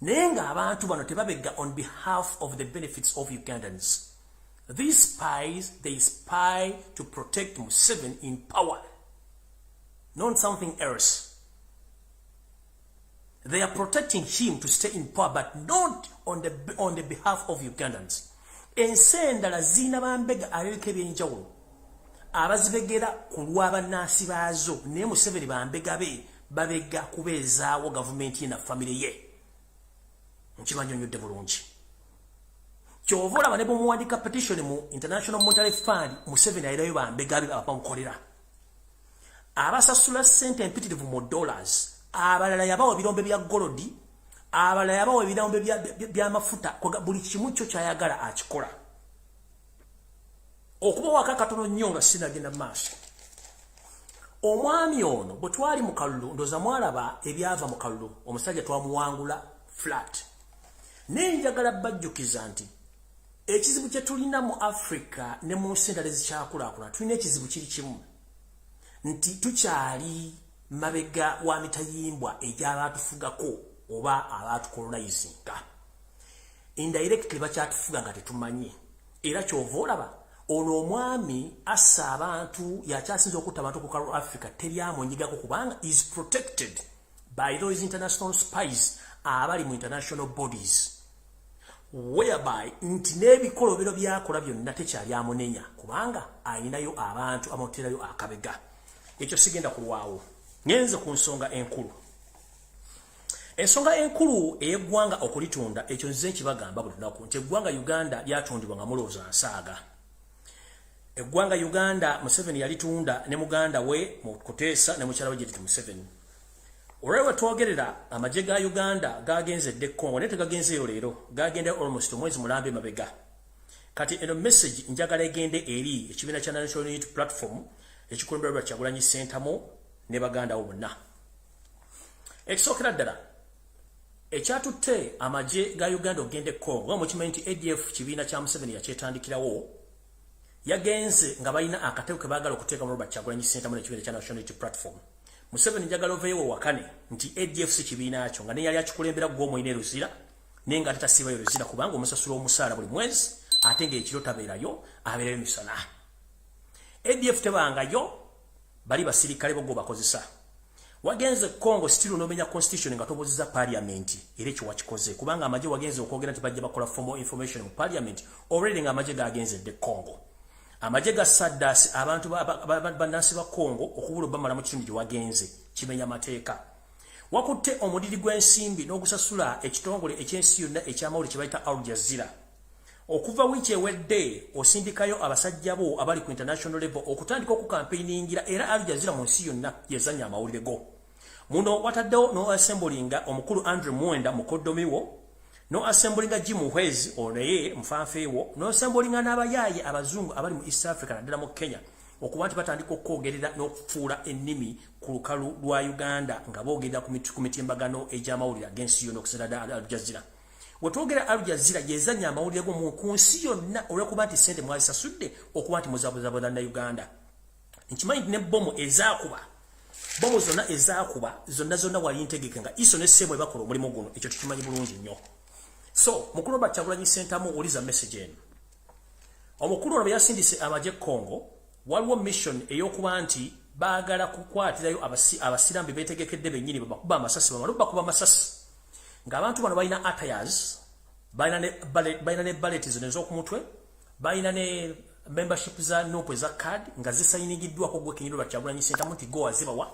naye nga abantu bano tebabega on behalf of the benefits of Ugandans. These spies, they spy to protect Museveni in power, not something else. They are protecting him to stay in power, but not on the behalf of Ugandans. Ensendala zina bambega aleke byenjawulo abazibegera ku lw'abannansi baazo naye Museveni bambega be babega kubeezaawo gavumenti ye na famire ye nkibanyonyodde bulungi kyova olaba ne bumuwandika petition mu International Monetary Fund Museveni ayirayo bambega be abamukolera abasasula ssente empitirivu mu dollars abalala yabawa birombe bya golodi abalala yabawa ebirombe by'amafuta buli kimu kyo kyayagala akikola okuba waka katono nnyo nga sinagenda mu maaso omwami ono bwe twali mu kalulu ndoza mwalaba ebyava mu kalulu omusajja twamuwangula flat naye njagala bajjukiza nti ekizibu kye tulina mu Africa ne mu nsi endala ezikyakulaakulana tulina ekizibu kiri kimu nti tukyali mabega wa mitayimbwa egy'abaatufugako oba abaatukolonizinga indirectly bakyatufuga nga tetumanyi era kyova olaba ono omwami assa abantu yakyasinza okutta abantu ku kalu Africa teryamunyigako kubanga is protected by those international spies abali mu international bodies whereby nti n'ebikolobero byakola byonna tekyali amunenya kubanga ayinayo abantu amuterayo akabega ekyo sigenda kulwawo ngenze ku nsonga enkulu ensonga enkulu ey'eggwanga okulitunda ekyo nze nkibagamba buli lunaku nti eggwanga Uganda lyatundibwa nga mulowooza nsaaga eggwanga Uganda Museveni yalitunda ne muganda we mu Kuteesa ne mukyala we Judith Museveni olwewe twogerera amagye ga Uganda gagenzedde Congo naye tegagenzeeyo leero gagenda almost omwezi mulambe mabega kati eno message njagala egende eri ekibiina kya National Unity Platform ekikulemberwa Kyagulanyi Ssentamu ne baganda wo bonna ekisookera ddala ekyatutte amagye ga Uganda ogende Congo nga mukimanyi nti ADF kibiina kya Museveni yakyetandikirawo yagenze nga balina akatego ke baagala okuteeka mu Robert Kyagulanyi Ssentamu n'ekibiina kya National Unity Platform Museveni njagala oveewo wakane nti ADF si kibiina kyo nga ne yali akikulembera gwomo ine Ruzira nenga atasiba Ruzira kubanga omusasula omusaala buli mwezi ate ng'ekiro tabeerayo abeerayo misana. ADF tebangayo bali basirikale bogo bakozesa. Wagenze Congo still nomenya constitution nga toboziza parliament era ekyo wakikoze kubanga amaje wagenze okwogera nti bajja bakola formal information mu parliament already nga amaje gagenze de Congo. Amaje ga SADC abantu banansi ba Congo okubula bamala mu kitundu gye wagenze kimenya mateeka. Wakutte omudiri gw'ensimbi n'ogusasula ekitongole ekyensi yonna ekyamawulire kye bayita Al Jazeera. Okuva wiki ewedde osindikayo abasajja bo abali ku international level okutandika okukampeiningira era Al Jazeera mu nsi yonna yezanya amawulire go. Muno wataddewo no assemblinga omukulu Andrew Mwenda mukoddomiwo, no assemblinga Jim Hwezi oneye mfanfeewo, no assemblinga n'abayaye abazungu abali mu East Africa naddala mu Kenya okuba nti batandika okwogerera n'okufuula ennimi ku lukalu lwa Uganda nga boogera ku mitimbagano egy'amawulire ag'ensi yonna okusinda Al Jazeera. Wetwogera Al Jazeera yezanya amawulire go mu nsi yonna olw'okuba nti ssente mwazisasudde okuba nti muzabuzabuza na Uganda. Nkimanyi ne bomu ezaakuba bomu zonna ezaakuba zonna wali ntegeke nga iso ne ssebo bakola omulimu guno ekyo tukimanyi bulungi nnyo. So mukulu Kyagulanyi Ssentamu uliza message eno. Omukulu ono yasindise amaje Congo waliwo mission ey'okuba nti baagala kukwatirayo abasirambi beetegekedde bennyini babakuba amasasi bamaluba kuba amasasi. Ng'abantu bano balina attires, balina ne ballet zino ez'okumutwe, balina ne membership za NUP eza card nga zisayinigiddwako gwe Kajjubi Kyagulanyi Ssentamu nti go azibawa.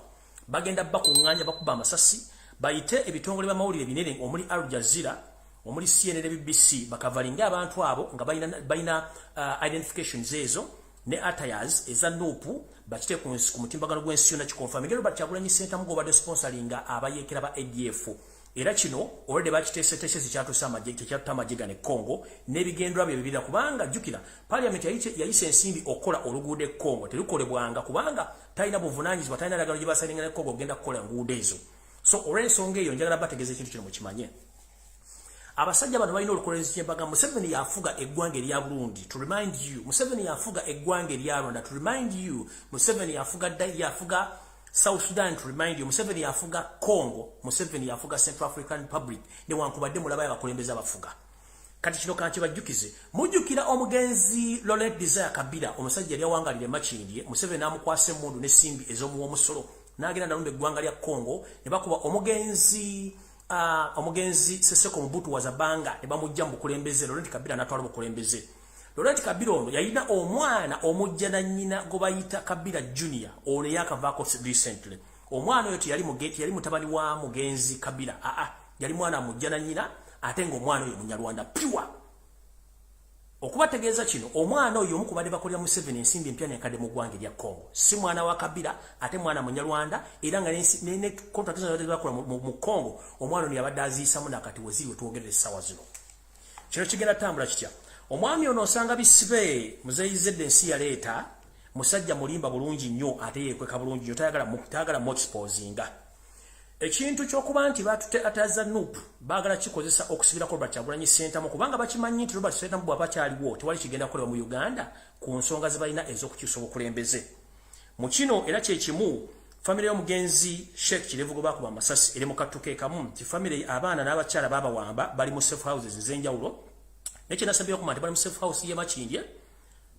Bagenda bakuŋŋaanya bakuba amasasi bayite ebitongole by'amawulire binene omuli Al Jazeera omuli CNN BBC bakavalinga abantu abo nga balina identifications ezo ne attires eza NUP bakite ku mutimbagano gw'ensi yonna kikonfirm Kajjubi Kyagulanyi Ssentamu gobadde sponsoringa abayeekera ba ADF. Era kino already bakiteeseteese zikyatuusa amagye tekyatuta amagye gane Congo n'ebigendwa bye bibira kubanga jjukira parliament yayise ensimbi okola oluguudo e Congo terukolebwanga kubanga talina buvunaanyizibwa talina ndagano gye basalinga ne Congo ogenda kukola nguudo ezo. So olw'ensonga ensonga eyo njagala bategeeza ekintu kino mukimanye. Abasajja bano balina olukolezi ky'embaga Museveni yafuga eggwanga erya Burundi to remind you. Museveni yafuga eggwanga erya Rwanda to remind you. Museveni yafuga South Sudan to remind you. Museveni yafuga Congo, Museveni yafuga Central African Republic ne wankubadde mulaba abakulembeze abafuga. Kati kino kanki bajjukize mujjukira omugenzi Laurent Desire Kabila omusajja yali awangalire makindye Museveni amukwase mundu ne simbi ez'omuwa omusolo n'agenda nalumba eggwanga lya Congo ne bakuba omugenzi Seseko Mobutu Wazabanga ne bamujja mu bukulembeze Laurent Kabila n'atwala bukulembeze. Laurent Kabila ono yalina omwana omujja na nnyina go bayita Kabila Junior ono yakavaako recently. Omwana oyo yali mutabani wa mugenzi Kabila yali mwana amujja na nnyina ate ng'omwana oyo munyarwanda pure. Okubategeeza kino omwana oyo omu ku badde bakolera Museveni ensimbi empya n'enkadde mu ggwanga erya Congo si mwana wa Kabila ate mwana munyarwanda era nga ne contract zino bakola mu Congo omwana ono yabadde aziyisamu nakati weziri wetwogerera essaawa zino. Kino kigenda tambula kitya. Omwami ono osanga bisibe muzeyizedde ensi yaleeta musajja mulimba bulungi nnyo ate yeekweka bulungi nnyo tayagala mu exposinga. Ekintu ky'okuba nti batute ataza NUP baagala kikozesa okusibirako Robert Kyagulanyi Ssentamu kubanga bakimanyi nti Robert Ssentamu bw'aba kyaliwo tewali kigenda kukolebwa mu Uganda ku nsonga ze balina ez'okukyusa obukulembeze. Mu kino era kye kimu famire y'omugenzi Sheikh Kirevu gwe bakuba amasasi eri mu kattuke kamu nti famire abaana n'abakyala baabawamba bali mu safe houses ez'enjawulo. Nekinasabye okuma nti bali mu safe house ye Makindye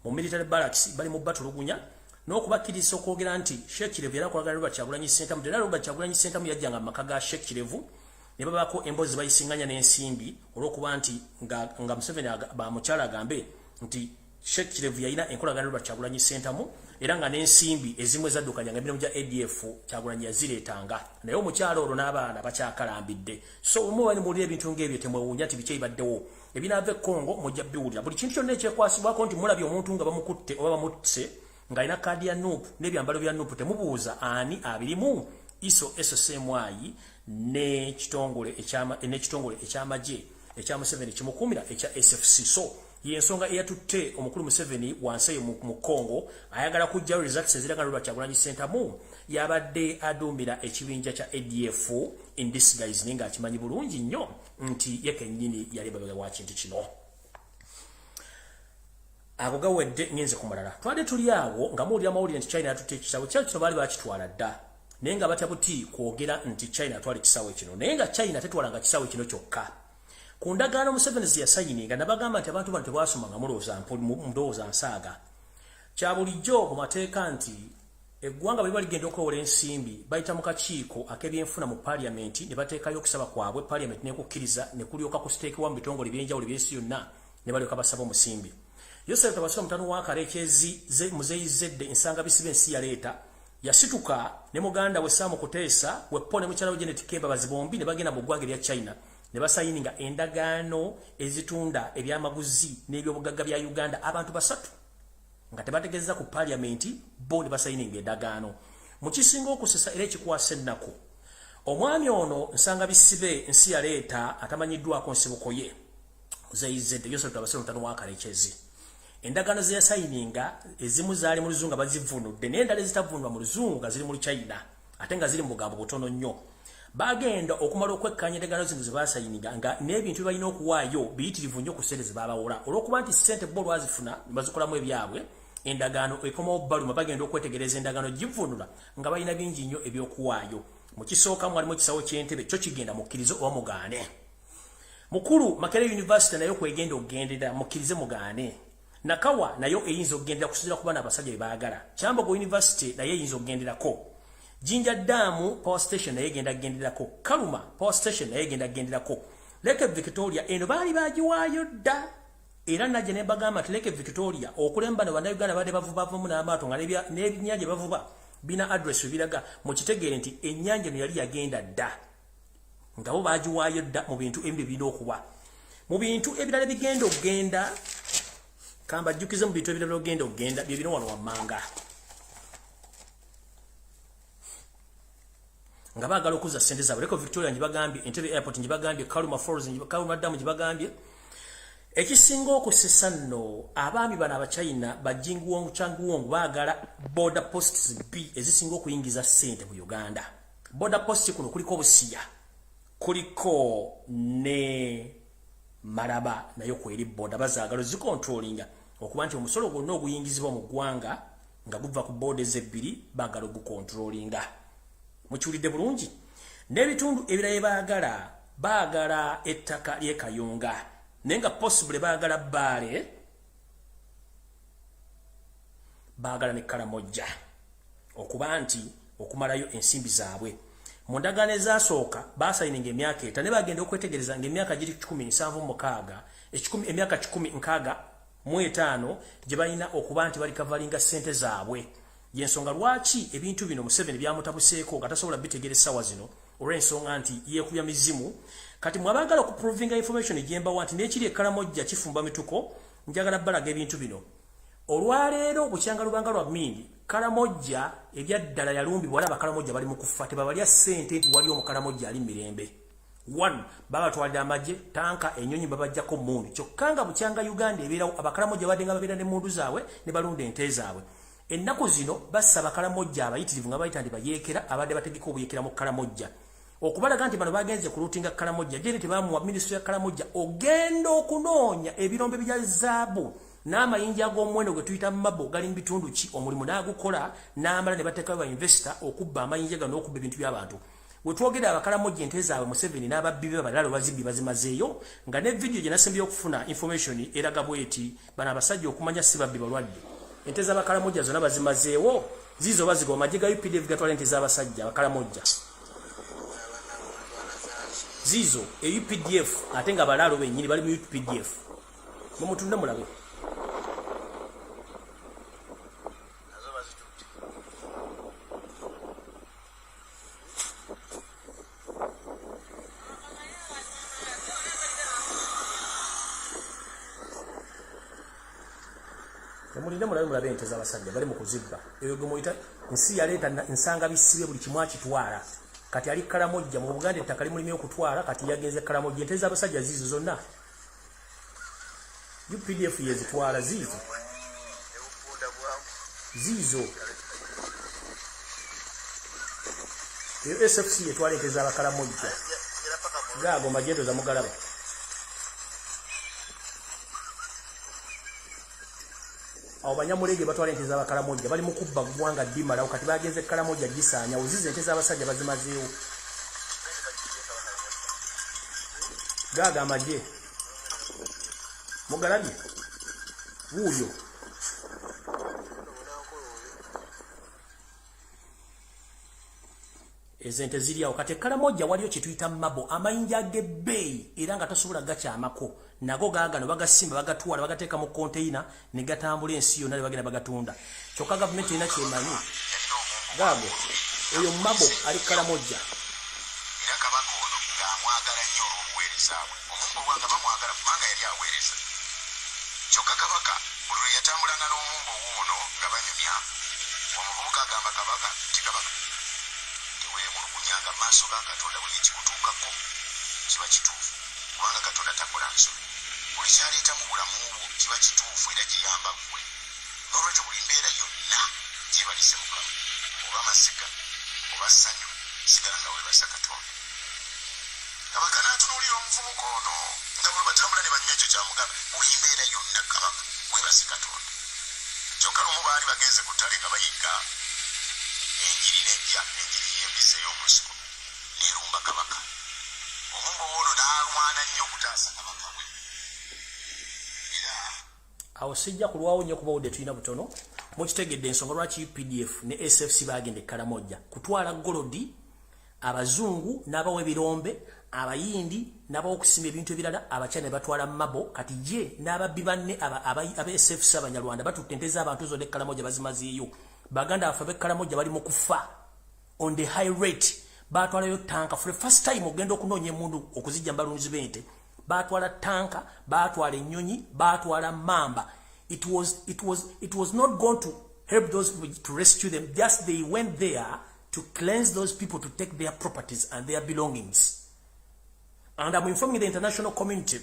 mu military barracks bali mu batulugunya n'okubakkiriza okwogera nti Sheikh Kirevu era akolagana Robert Kyagulanyi Ssentamu era Robert Kyagulanyi Ssentamu yajjanga mu maka ga Sheikh Kirevu ne babaako emboozi bayisinganya n'ensimbi olw'okuba nti nga Museveni bamukyala agambe nti Sheikh Kirevu yalina enkolagana Robert Kyagulanyi Ssentamu era nga n'ensimbi ezimu ezaddukanya nga emirimu gya ADF Kyagulanyi yazireetanga naye omukyalo olwo n'abaana bakyakalambidde. So omuba ne muwulira ebintu ng'ebyo temwewuunya nti biki ebibaddewo ebinaava e Congo mujja biwulira buli kintu kyonna ekyekwasibwako nti mulabye omuntu nga bamukutte oba bamuttise ng'alina kaadi ya NUP n'ebyambalo bya NUP temubuuza ani abirimu iso SSMY n'ekitongole eky'amagye ekya Museveni kimukuumira ekya SFC. So yensonga eyatutte omukulu Museveni wansi eyo mu Congo ayagala kujjayo results eziraga Robert Kyagulanyi Ssentamu yabadde adumbira ekibinja kya ADF in disguise ninga akimanyi bulungi nnyo nti yekennyini yali babaga wa kintu kino. Ago gawedde ngenze kumalala twade tuli awo nga muwulira amawulire nti China yatutte ekitabo kino baali bakitwala dda naye nga batya buti kwogera nti China atwala ekisaawe kino naye nga China tetwalanga kisaawe kino kyokka ku ndagaano Museveni yasayininga nabagamba nti abantu bano tebasomanga mulowooza nsaaga kya bulijjo mu mateeka nti eggwanga bwe baligenda okwewola ensimbi bayita mu kakiiko ak'ebyenfuna mu paaliyamenti ne bateekayo okusaba kwabwe paaliyamenti n'ekukkiriza ne kulyoka kusiteekebwa mu bitongole by'enjawulo by'ensi yonna ne balyoka basaba omusimbi Yosef Tabasula mutano wa Karekezi muzeyi zedde ensanga bisibe ensi yaleeta yasituka ne muganda we Samu Kuteesa wepone mukyala we Janet Kemba bazibombi ne bagenda mu ggwanga lya China ne basayininga endagaano ezitunda ebyamaguzi n'ebyobugagga bya Uganda abantu basatu nga tebategeeza ku paaliyamenti bo ne basayininga endagaano mu kisinga okusesa era ekikwasa ennaku omwami ono nsanga bisibe ensi yaleeta atamanyiddwako nsibuko ye zeyizedde Yosef Tabasula mutano wa Karekezi endagaano ze yasayininga ezimu zaali mu luzungu bazivunudde n'endala ezitavunulwa mu luzungu nga ziri mu China ate nga ziri mu bugambo butono nnyo bagenda okumala okwekkanya endagaano zino ze basayininga nga n'ebintu balina okuwaayo biyitirivu nnyo ku ssente ze babawola olw'okuba nti ssente bo lwazifuna ne bazikolamu ebyabwe endagaano ekomawo baluma bagenda okwetegereza endagaano givunula nga balina bingi nnyo ebyokuwaayo mu kisooka mwalimu ekisawo ky'entebe kyo kigenda mukkirize oba mugaane mukulu Makerere University nayo kwegenda okugendera mukkirize mugaane Nakawa nayo eyinza okugendera kusinziira ku baana abasajja bebaagala Kyambogo University naye eyinza okugenderako Jinja Dam Power Station naye egenda kugenderako Kaluma Power Station naye egenda kugenderako Lake Victoria eno baali bagiwaayo dda era najje ne bagamba nti Lake Victoria okulemba ne bannayuganda badde bavubavumu n'amaato nga n'ebinnyanja bavuba bina address biraga mu kitegeere nti ennyanja eno yali yagenda dda nga bo bagiwaayo dda mu bintu ebyo birina okuba mu bintu ebirala bigenda okugenda kamba jjukize mu bintu ebirala ogenda okugenda bye bino wano wammanga nga baagala okuza ssente zaabwe Lake Victoria njibagambye Entebbe Airport njibagambye Kaluma Falls Kaluma Dam njibagambye ekisinga okusesa nno abaami bano abachina bajinguwongu changuwongu baagala border posts B ezisinga okuyingiza ssente mu Uganda border post kuno kuliko Busia kuliko ne Maraba nayo kweri border bazaagala zikontrolinga okuba nti omusolo gwonna oguyingizibwa mu ggwanga nga guva ku borders ebbiri baagala ogukontrolinga mukiwulidde bulungi n'ebitundu ebirala baagala ettaka ly'ekayunga naye nga possible baagala Bbaale baagala ne Karamojja okuba nti okumalayo ensimbi zaabwe mu ndagaano ezasooka baasayininga emyaka eta ne bagenda okwetegereza ng'emyaka giri 17 emyaka 15 gye balina okuba nti bali kavalinga ssente zaabwe yensonga lwaki ebintu bino Museveni byamutabuseeko nga tasobola bitegera essaawa zino olw'ensonga nti yeekubya mizimu kati mwabagala okuprovinga information egyembawa nti n'ekiri Karamojja kifumba mituko njagala balaga ebintu bino olwaleero bukyanga lubanga lwa mmindi Karamojja ebyaddala yalumbibwa wala Karamojja bali mu kufa tebabalya ssente nti wali omukaramojja ali mirembe 1 babatwalira amagye tanka enyonyi babajjako mundu kyokka nga bukyanga Uganda ebeerawo abakaramojja badenga babeera ne mundu zaabwe ne balunda ente zaabwe ennaku zino bassa abakaramojja abayitirivu nga bayita ndi bayeekera abadde bategeka obuyeekera mu Karamojja okubalaga nti bano bagenze ku luutinga Karamojja jene tebamuwa minisitule ya Karamojja ogenda okunoonya ebirombe bya zaabu n'amayinja ag'omuwendo gwe tuyita mabo gali mu bitundu ki omulimu n'agukola n'amala ne bateekayo ba investor okubba amayinja gano n'okubba ebintu by'abantu we twogera abakaramojja ente zaabwe Museveni n'ababbi be balala bazibbi bazimazeeyo nga ne video gye nasembye okufuna information eraga bweti bano abasajja okumanya si babbi balwadde ente z'abakaramojja zonna bazimazeewo zizo baziga amagye ga UPDF gatwala ente z'abasajja abakaramojja zizo UPDF ate nga balaalo bennyini bali mu UPDF mumutunde mulabe mulinde mulabe ente z'abasajja bali mu kuzibba eyo gwe muyita nsi yaleeta nsanga bisibe buli kimu akitwala kati ali Karamojja mu Buganda ettaka limulimye okutwala kati yagenze Karamojja ente z'abasajja zizo zonna UPDF yezitwala zizo eyo SFC yetwala ente z'abakaramojja gaago magendo za mugalaba abo banyamulenge batwala ente z'abakalamoja bali mu kubba gwanga ddimalawo kati bagenze kalamoja gisaanya uzize ente z'abasajja bazimazeewo gaaga amagye mugalabye wuuyo ezente ziri awo kati kalamoja waliyo kituyita mabo amayinja g'ebbeeyi era nga tasobola gakyamako nago gaagano bagasimba bagatwala bagateeka mu container ne gatambula ensi yonna ne bagenda bagatunda kyokka gavumenti erina kyemanyi gaago oyo mabo ali kalamoja era kabaka ono ng'amwagala nnyo olw'obuweereza bwe omuntu obwanga bamwagala kubanga yali aweereza kyokka kabaka buli lwe yatambulanga n'omumbo wuuno nga banyumya omuvubuka agamba kabaka ti kabaka teweemulugunyanga maaso ga katonda buli ekikutuukako kiba kituufu kubanga katonda takola nsobi buli kyaleeta mu bulamu bwo kiba kituufu era kiyamba ggwe n'olwekyo buli mbeera yonna gyebalise mukama oba masiga oba ssanyu sigala nga weebasa katonda kabaka n'atunuulira omuvubuka ono nga bwe batambula ne banywa ekyo kyamugabe buli mbeera yonna kabaka weebase katonda kyokka lumu baali bagenze ku ttale nga bayiga enjiri nejja enjiri yembise y'omusiko neerumba kabaka omumbo ono n'alwana nnyo okutaasa kabaka we era awo sijja kulwawo nnyo kuba wudde tulina butono mukitegedde ensonga lwaki UPDF ne SFC bagenda kalamoja kutwala golodi abazungu n'abawa ebirombe abayindi n'abawa okusimba ebintu ebirala abakyala ne batwala mabo kati ye n'ababbi banne aba SFC abanyarwanda batutte ente z'abantu zonna ekalamoja bazimazeeyo baganda baffe ab'ekalamoja bali mu kufa on the high rate batwalayo tanka for the first time ogenda okunoonya emundu okuzijja mbalunzi b'ente batwala tanka batwala ennyonyi batwala mamba it was not going to help those people to rescue them just they went there to cleanse those people to take their properties and their belongings and I'm informing the international community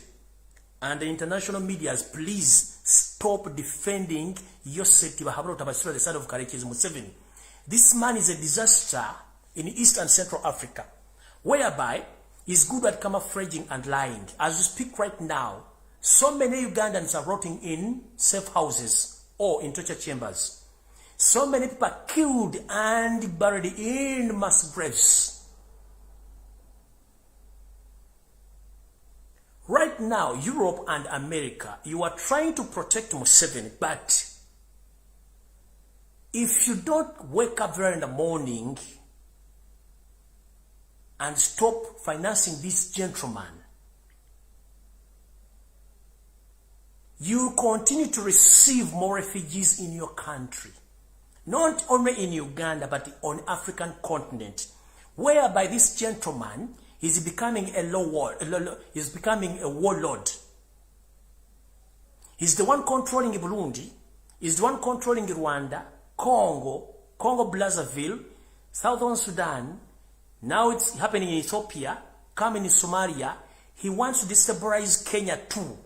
and the international medias, please stop defending Yosef Tibahabro Tabasura, the side of Karekiz Museveni. This man is a disaster in East and Central Africa, whereby he's good at camouflaging and lying. As we speak right now, so many Ugandans are rotting in safe houses or in torture chambers. So many people are killed and buried in mass graves. Right now, Europe and America, you are trying to protect Museveni, but if you don't wake up early in the morning and stop financing this gentleman, you continue to receive more refugees in your country. Not only in Uganda, but on African continent, whereby this gentleman is becoming is becoming a warlord. He's the one controlling Burundi, he's the one controlling Rwanda, Congo Brazzaville, Southern Sudan. Now it's happening in Ethiopia, coming in Somalia. He wants to destabilize Kenya too.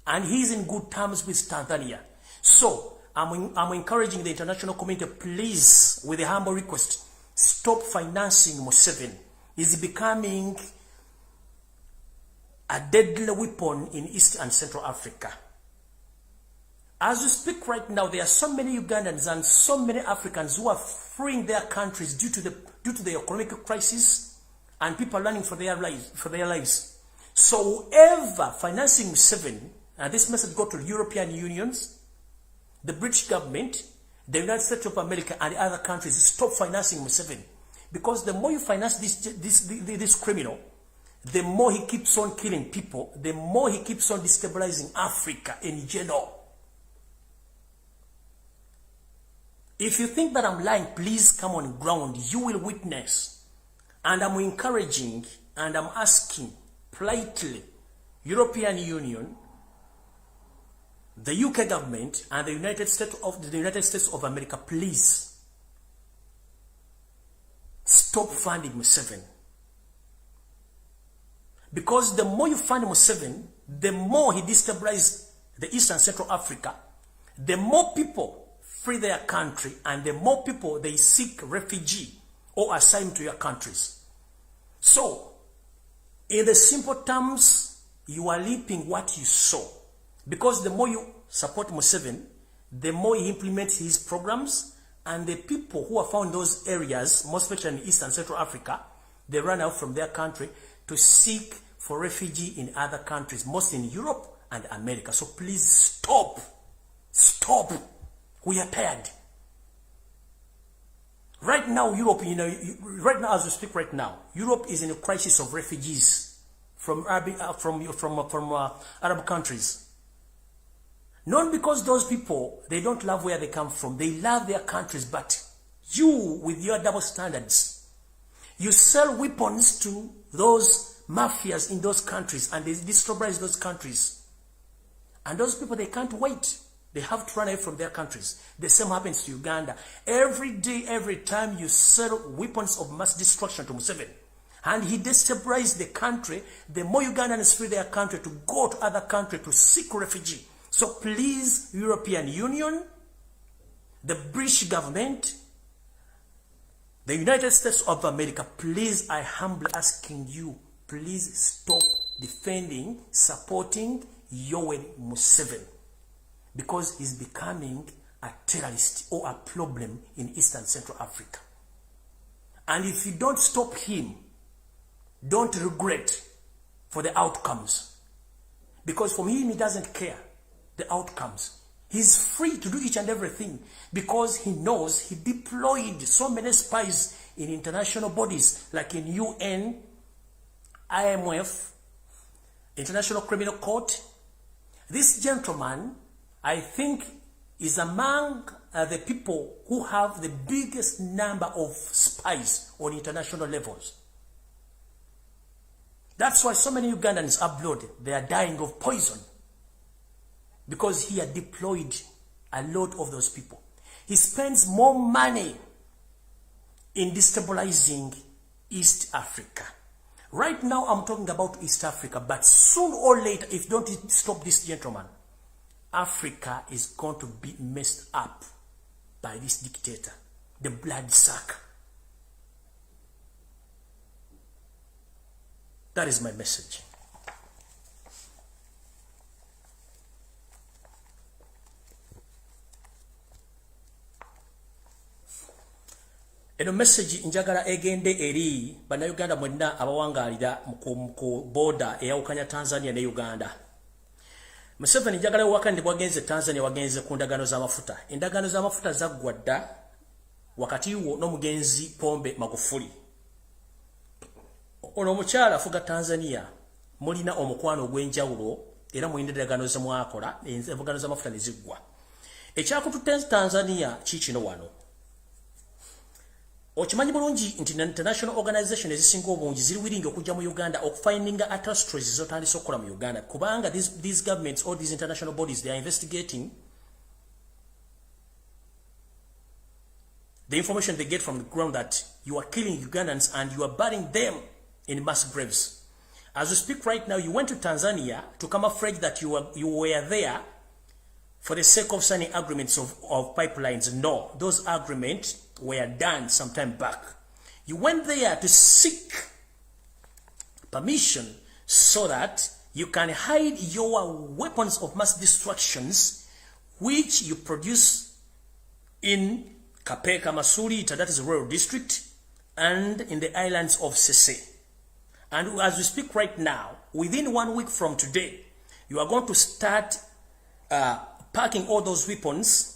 And he's in good terms with Tanzania. So, I'm encouraging the international community, please, with a humble request, stop financing Museveni. He's becoming a deadly weapon in East and Central Africa. As we speak right now, there are so many Ugandans and so many Africans who are fleeing their countries due to the economic crisis, and people are running for their lives. So whoever financing Museveni, and this message go to European unions, the British government, the United States of America, and the other countries, stop financing Museveni. Because the more you finance this criminal, the more he keeps on killing people, the more he keeps on destabilizing Africa in general. If you think that I'm lying, please come on ground. You will witness. And I'm encouraging and I'm asking politely, European Union, the UK government, and the United States of America, please stop funding Museveni. Because the more you fund Museveni, the more he destabilizes the East and Central Africa, the more people flee their country, and the more people they seek refugee or asylum to your countries. So, in the simple terms, you are reaping what you sow. Because the more you support Museveni, the more he implements his programs, and the people who are found in those areas, most especially in East and Central Africa, they run out from their country to seek for refugee in other countries, mostly in Europe and America. So please stop. Stop. We are tired. Right now, Europe, right now as we speak right now, Europe is in a crisis of refugees from Arab countries. Not because those people, they don't love where they come from. They love their countries, but you, with your double standards, you sell weapons to those mafias in those countries, and they destabilize those countries. And those people, they can't wait. They have to run away from their countries. The same happens to Uganda. Every day, every time you sell weapons of mass destruction to Museveni, and he destabilizes the country, the more Ugandans flee their country to go to other countries to seek refugee. So please, European Union, the British government, the United States of America, please, I humbly asking you, please stop defending, supporting Yoweri Museveni, because he's becoming a terrorist or a problem in East and Central Africa. And if you don't stop him, don't regret for the outcomes. Because for him, he doesn't care the outcomes. He's free to do each and everything because he knows he deployed so many spies in international bodies like in UN, IMF, International Criminal Court. This gentleman, I think, is among the people who have the biggest number of spies on international levels. That's why so many Ugandans abroad, they are dying of poison, because he had deployed a lot of those people. He spends more money in destabilizing East Africa. Right now, I'm talking about East Africa, but soon or later, if don't stop this gentleman, Africa is going to be messed up by this dictator, the bloodsucker. That is my message. Eno message njagala egende eri bana Uganda mwenna abawangalira mu border eyawukanya Tanzania ne Uganda. Museveni njagala wakandi bwagenze Tanzania wagenze ku ndagano z'amafuta. Endagano z'amafuta zaggwadda wakati wo n'omugenzi Pombe Magufuli. Ono omukyala afuga Tanzania mulina omukwano ogw'enjawulo era mu endagano ze mwakola endagano z'amafuta ne ziggwa. Ekyakututte Tanzania kikino wano. Okimanyi bulungi nti international organization ezisinga obungi ziri willing okujja mu Uganda okufindinga atrocities zotandise okukola mu Uganda kubanga these governments or these international bodies, they are investigating the information they get from the ground that you are killing Ugandans and you are burying them in mass graves. As we speak right now, you went to Tanzania to camouflage that you were there for the sake of signing agreements of pipelines. No, those agreements were done some time back. You went there to seek permission so that you can hide your weapons of mass destructions which you produce in Kapeka Masulita, that is the Royal District, and in the islands of Sese. And as we speak right now, within 1 week from today, you are going to start packing all those weapons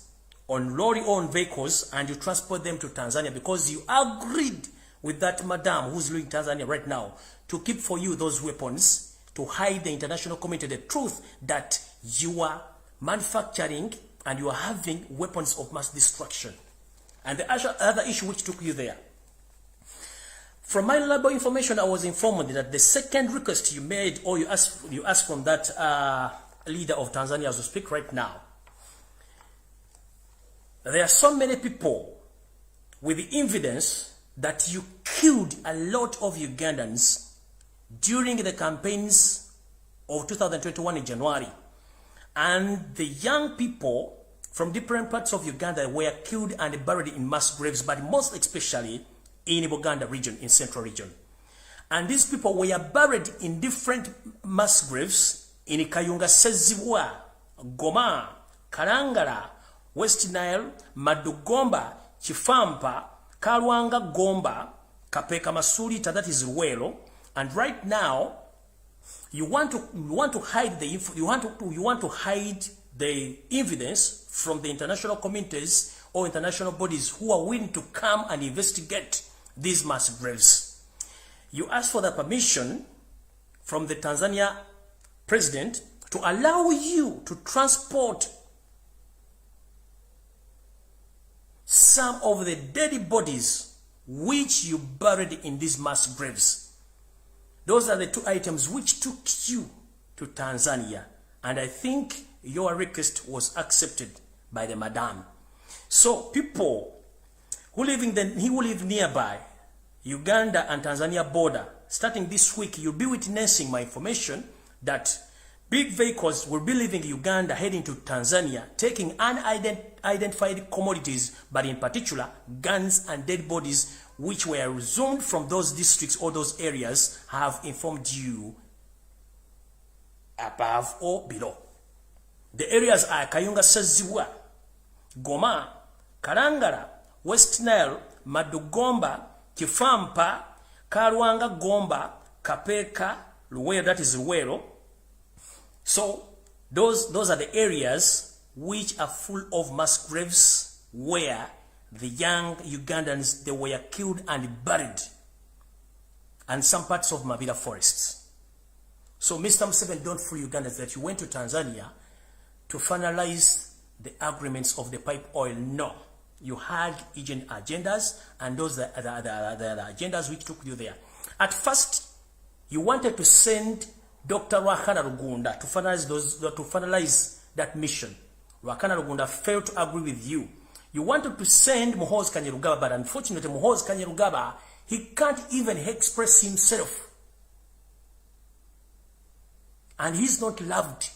on lorry-owned vehicles and you transport them to Tanzania because you agreed with that madam who's living in Tanzania right now to keep for you those weapons to hide the international community the truth that you are manufacturing and you are having weapons of mass destruction. And the other issue which took you there. From my reliable information, I was informed that the second request you made or you asked from that leader of Tanzania as we speak right now, there are so many people with the evidence that you killed a lot of Ugandans during the campaigns of 2021 in January. And the young people from different parts of Uganda were killed and buried in mass graves, but most especially in Buganda region, in central region. And these people were buried in different mass graves in Kayunga Sezibwa, Goma, Karangala, West Nile, Madugomba, Chifampa, Kalwanga Gomba, Kapeka Masulita, that is Ruelo. And right now, you want to hide the evidence from the international communities or international bodies who are willing to come and investigate these mass graves. You ask for the permission from the Tanzania president to allow you to transport some of the dead bodies which you buried in these mass graves. Those are the two items which took you to Tanzania. And I think your request was accepted by the madam. So people who live nearby, Uganda and Tanzania border, starting this week, you'll be witnessing my information that big vehicles will be leaving Uganda, heading to Tanzania, taking unidentified commodities, but in particular, guns and dead bodies, which were resumed from those districts or those areas, have informed you above or below. The areas are Kayunga Saziwa, Goma, Karangara, West Nile, Madugomba, Kifampa, Kalwanga Gomba, Kapeka, Luwero, that is Luwero. So those are the areas which are full of mass graves where the young Ugandans, they were killed and buried, and some parts of Mabila forests. So Mr. Museveni, don't fool Ugandans that you went to Tanzania to finalize the agreements of the pipe oil. No. You had agent agendas, and those are the agendas which took you there. At first, you wanted to send Dr. Rwakana Rugunda to finalize that mission. Rwakana Rugunda failed to agree with you. You wanted to send Muhoozi Kainerugaba, but unfortunately, Muhoozi Kainerugaba, he can't even express himself. And he's not loved,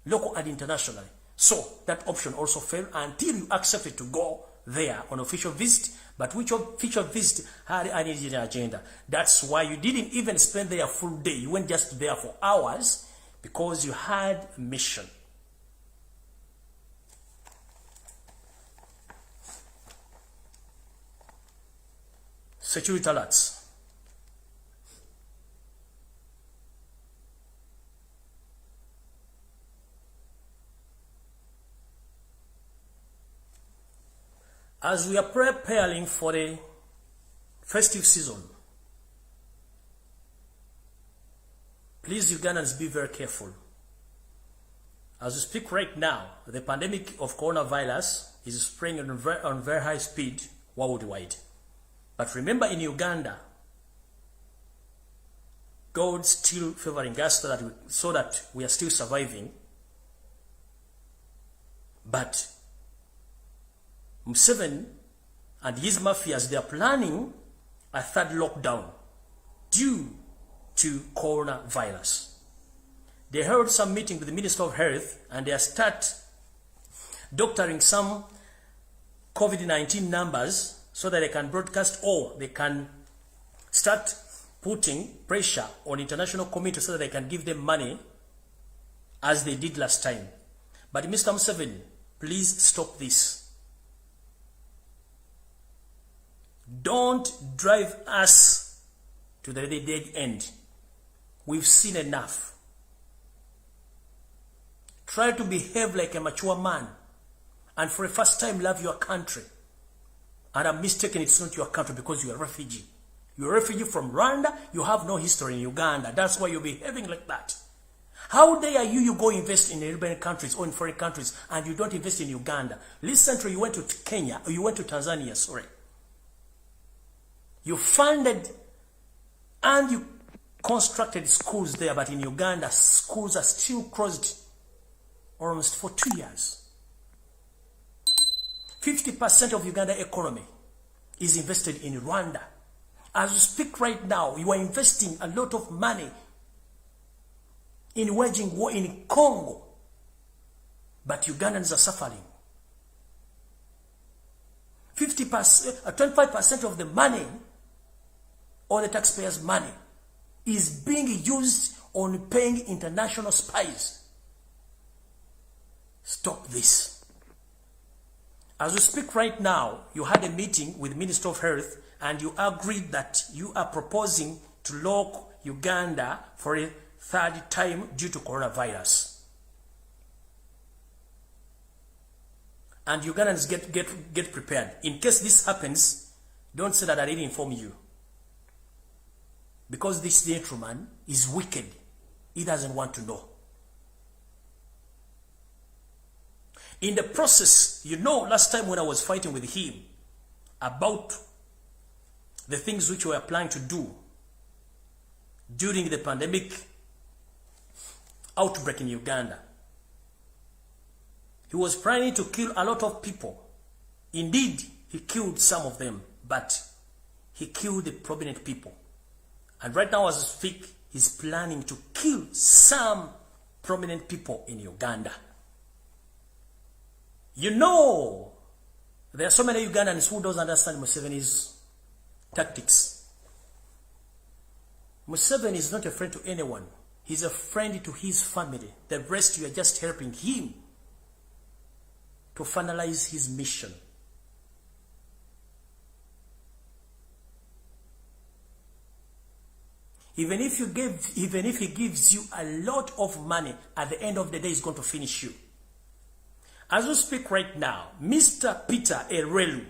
local and internationally. So that option also failed until you accepted to go there on official visit, but which official visit had an agenda. That's why you didn't even spend there a full day. You went just there for hours because you had a mission. Security alerts. As we are preparing for the festive season, please, Ugandans, be very careful. As we speak right now, the pandemic of coronavirus is spreading on very high speed worldwide. But remember, in Uganda, God's still favoring us so that we are still surviving. But Museveni and his mafias, they are planning a third lockdown due to coronavirus. They held some meeting with the Minister of Health, and they start doctoring some COVID-19 numbers so that they can broadcast, or they can start putting pressure on international community so that they can give them money as they did last time. But Mr. Museveni, please stop this. Don't drive us to the dead end. We've seen enough. Try to behave like a mature man, and for the first time love your country. And I'm mistaken, it's not your country because you're a refugee. You're a refugee from Rwanda. You have no history in Uganda. That's why you're behaving like that. How dare you go invest in European countries or in foreign countries and you don't invest in Uganda? Recently, you went to Kenya, or you went to Tanzania, sorry. You funded and you constructed schools there, but in Uganda, schools are still closed almost for 2 years. 50% of Uganda economy is invested in Rwanda. As we speak right now, you are investing a lot of money in waging war in Congo, but Ugandans are suffering. 25% of the money, or the taxpayers' money, is being used on paying international spies. Stop this. As we speak right now, you had a meeting with the Minister of Health and you agreed that you are proposing to lock Uganda for a third time due to coronavirus. And Ugandans get prepared. In case this happens, don't say that I didn't inform you. Because this gentleman is wicked. He doesn't want to know. In the process, you know, last time when I was fighting with him about the things which we were planning to do during the pandemic outbreak in Uganda, he was planning to kill a lot of people. Indeed, he killed some of them, but he killed the prominent people. And right now as I speak, he's planning to kill some prominent people in Uganda. You know, there are so many Ugandans who don't understand Museveni's tactics. Museveni is not a friend to anyone. He's a friend to his family. The rest, you are just helping him to finalize his mission. Even if he gives you a lot of money, at the end of the day, he's going to finish you. As we speak right now, Mr. Peter Elrelu,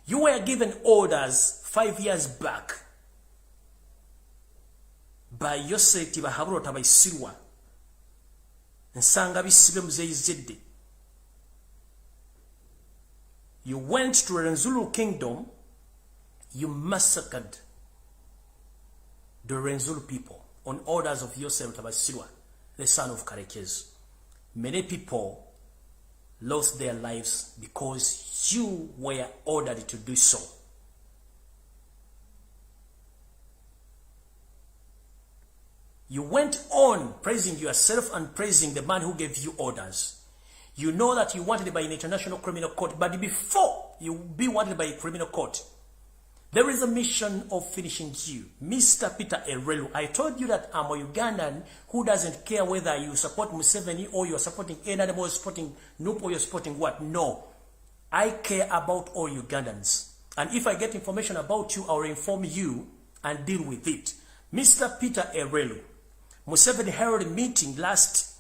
you were given orders 5 years back by Yosef Tibahaburo Tabaisirwa Nsanga bisibe muzeyizedde. You went to Renzulu kingdom, you massacred the Renzulu people on orders of Yosef Tabaisirwa, the son of Karekezi. Many people lost their lives because you were ordered to do so. You went on praising yourself and praising the man who gave you orders. You know that you wanted by an international criminal court, but before you be wanted by a criminal court, there is a mission of finishing you. Mr. Peter Elrelu, I told you that I'm a Ugandan who doesn't care whether you support Museveni or you're supporting any animal, you're supporting Nup or you're supporting what. No. I care about all Ugandans. And if I get information about you, I'll inform you and deal with it. Mr. Peter Elrelu, Museveni held a meeting last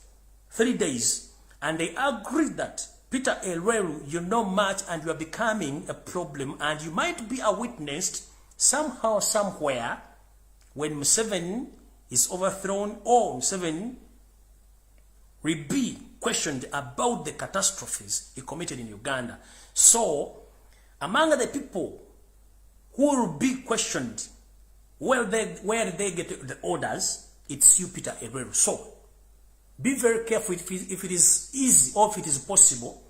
3 days and they agreed that Peter Elrelu, you know much and you are becoming a problem and you might be a witness somehow, somewhere when Museveni is overthrown or Museveni will be questioned about the catastrophes he committed in Uganda. So, among the people who will be questioned where did they get the orders, it's you, Peter Elrelu. So, be very careful if it is easy or if it is possible.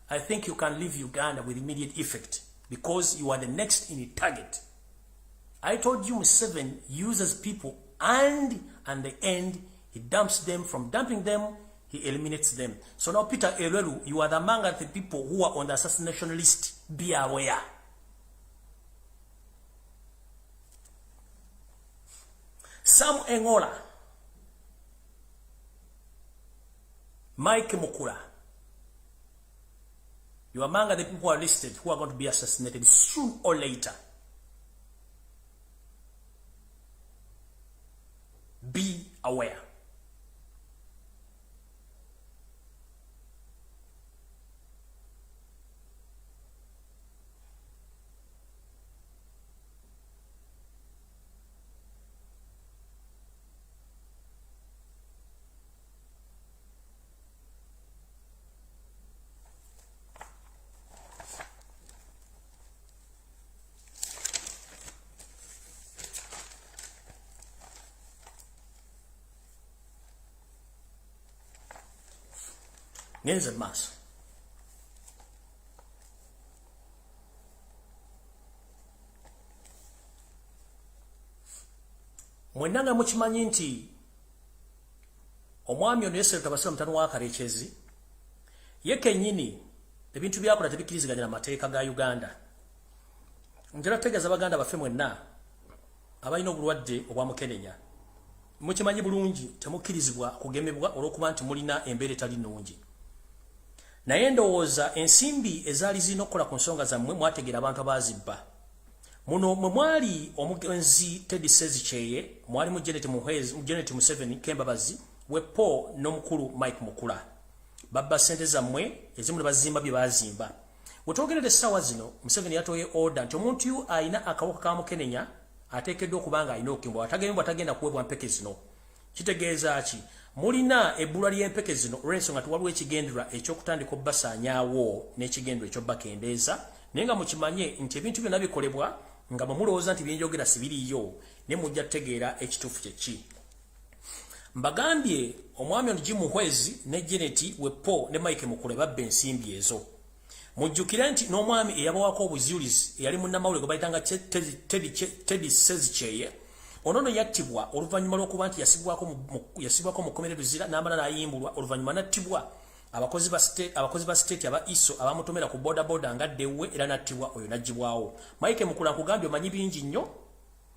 I think you can leave Uganda with immediate effect because you are the next in the target. I told you Museveni uses people and at the end he dumps them. From dumping them, he eliminates them. So now Peter Elrelu, you are among the people who are on the assassination list. Be aware. Sam Engola, Mike Mukula, you are among the people who are listed who are going to be assassinated soon or later. Be aware. Ngenze maso. Mwenanga mukimanyi nti omwami ono Yosef Tabasira mutano wa Karekezi yeke nyini ebintu byakola tebikiriziganya na mateeka ga Uganda. Njala tegeza baganda bafe mwenna abalina obulwadde obwa mukenenya. Mukimanyi bulungi temukirizibwa kugemebwa olwokuba nti mulina embeera etali nnungi. naye ndowooza ensimbi ezaali zirina okukola ku nsonga zammwe mwategeera abantu abazibba. Muno mwe mwali omugenzi Teddy Sezikyeye, mwalimu Janet Museveni Kembabazi, Wepo n'omukulu Mike Mukula. Babba ssente zammwe ezimu ne bazimba bye bazimba. Wetwogerera essaawa zino Museveni yatoye order nti omuntu yu ayina akawuka ka mukenenya ateekeddwa okubanga alina okukimbwa atagenda kuweebwa mpeke zino. Kitegeeza ki? Mulina ebbulwa ly'empeke zino olw'ensonga nti waliwo ekigendera eky'okutandika obbasaanyaawo n'ekigendera eky'obbakendeeza, naye nga mukimanye nti ebintu byonna bikolebwa nga bwe mulowooza nti byenjogera si biriyo ne mujja kutegeera ekituufu kye ki. Mbagambye omwami ono Muhwezi ne Janet Wepo ne Mike Mukule babba ensimbi ezo. Mujjukire nti n'omwami eyabawako obuzuulizi eyali munnamawulire gwe bayitanga Teddy Sezikyeye, ono yattibwa oluvannyuma lw'okuba nti yasibwako mu kkomera Luzira n'amala n'ayimbulwa, oluvannyuma n'attibwa abakozi ba state aba ISO abamutomera ku boda nga ddewe era n'attibwa oyo n'aggyibwawo. Mike Mukula nkugambye omanyi bingi nnyo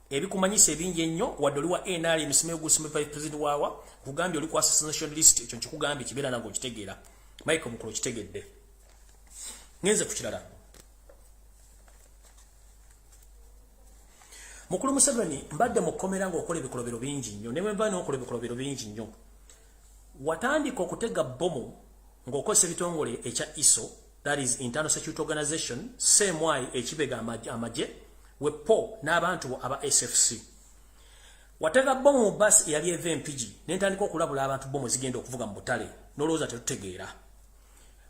ebikumanyisa ebingi ennyo wadde oli wa NRM Misimeyo Gusime Vice President waawa nkugambye oli ku assassination list, ekyo nkikugambye kibeera nange okitegeera. Mike Mukula okitegedde. Ngenze ku kirala. Mukulu Museveni mbadde mukomera ng'okola ebikolobero bingi nnyo, ne bwe mba n'okola ebikolobero bingi nnyo. Watandika okutega bbomu ng'okozesa ebitongole ekya ISO, that is Internal Security Organization, CMY ekibega amagye, Wepo n'abantu aba SFC. Watega bbomu mu basi eyali eva empigi n'entandika okulabula abantu bbomu zigenda okuvuga mu butale, n'olowooza tetutegeera.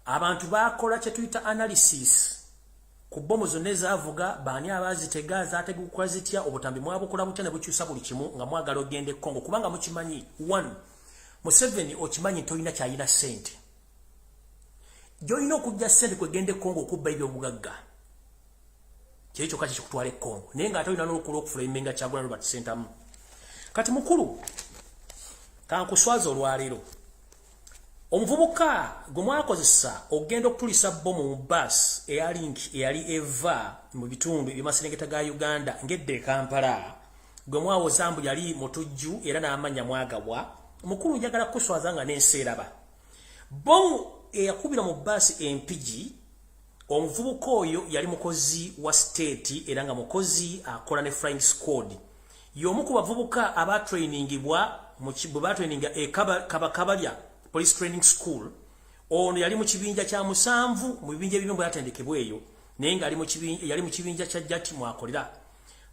Abantu bakola kye tuyita analysis ku bbomu zonna ezaavuga, baani abaazitega, zaateguka zitya, obutambi mwabukola butya ne bukyusa buli kimu nga mwagala ogenda e Congo kubanga mukimanyi. 1 Museveni okimanyi tolina kyayina ssente. Gy'olina okujja ssente kwegenda e Congo okubba ebyobugagga. Kyekyo kati kikutwala e Congo. Naye nga ate olina n'olukulu okufulayimenga Kyagulanyi Robert Ssentamu. Kati mukulu, kankuswaza olwaleero. Omuvubuka gwe mwakozesa ogenda okutulisa bbomu mu bus eyali eva mu bitundu eby'amaserengeta ga Uganda ng'edda e Kampala, gwe mwawoza mbu yali mutujju era n'amanya mwagabwa, mukulu njagala kuswaza nga n'enseeraba. Bbomu eyakubira mu bus empigi, omuvubuka oyo yali mukozi wa state era nga mukozi akola ne flying squad. Y'omu ku bavubuka abatrainingibwa bwe batraininga Kabakabalya Police Training School. Ono yali mu kibinja kya 7 mu bibinja ebimu bwe yatendekebwa eyo, naye nga yali mu kibinja kya Jati mwakolera.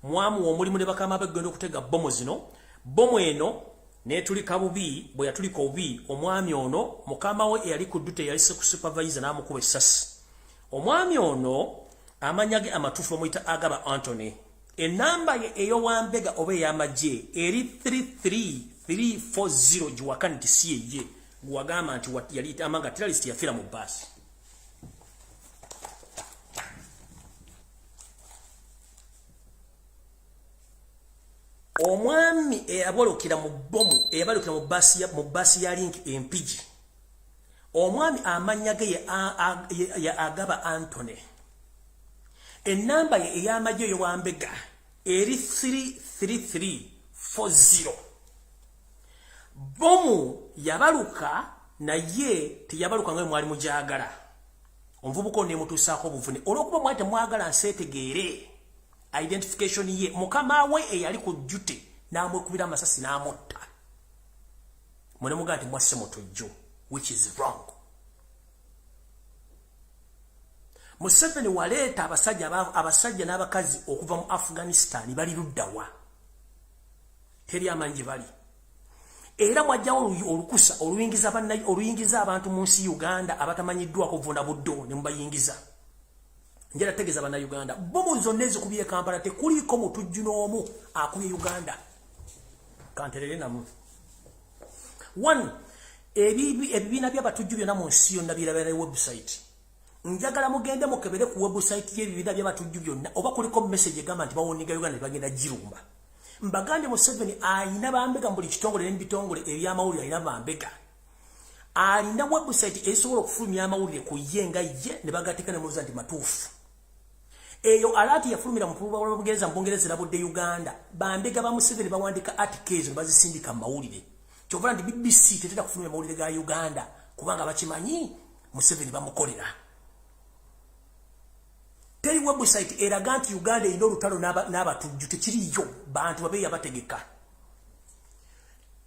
Mwamu omulimu ne bakama bagenda okutega bbomu zino. Bbomu eno n'etulika bubi, bwe yatulika obubi, omwami ono mukama we eyali ku ddute yali supervisor n'amukuba essasi. Omwami ono amanya ge amatuufu bamuyita Agaba Anthony. Enamba ye ey'owambega oba ey'amagye eri 33340 giwakani nti si ye gwagamba nti yali amanga terrorist yafira mu basi. Omwami eyabalukira mu bbomu eyabalukira mu basi ya link empigi, omwami amanya ge ya Agaba Anthony. Enamba ye ey'amagye ey'owambega eri 33340. Bomu yabaluka naye teyabaluka nga mwali mujagala. Omuvubuka ne mutusaako obuvune olwokuba mwate mwagala nsetegeere identification ye. Mukama we eyali ku jute n'amwekubira amasasi n'amutta. Mune mugati mwasse mutujjo, which is wrong. Museveni waleeta abasajja n'abakazi okuva mu Afghanistan bali luddawa. Teri amanyi bali. Era mwajjawo olukusa oluyingiza abantu mu nsi Uganda abatamanyiddwa kuvunda buddo ne mubayingiza. Njala tegeza bana Uganda. Bomu zonna ezikubye Kampala tekuliko mutujju n'omu akubye Uganda. Kanterere namu. 1 ebibiina by'abatujju byonna mu nsi yonna birabera website. Njagala mugende mukebere ku website y'ebibiina by'abatujju byonna oba kuliko message egamba nti bawoniga Uganda bagenda jirumba. Mbagande Museveni ayina bambega mbuli kitongole n'ebitongole eby'amawulire ayina bambega. Alina website esobola okufulumya amawulire ku yenga ye ne bagatika ne muza nti matuufu. Eyo alati yafulumira mu Bungereza labudde Uganda. Bambega ba Museveni bawandika articles bazisindika mawulire. Kyovula nti BBC tetera kufulumya mawulire ga Uganda kubanga bakimanyi Museveni bamukolera. Teri website eraga nti Uganda ino olutalo n'abatujju tekiriyo bantu babe yabategeka.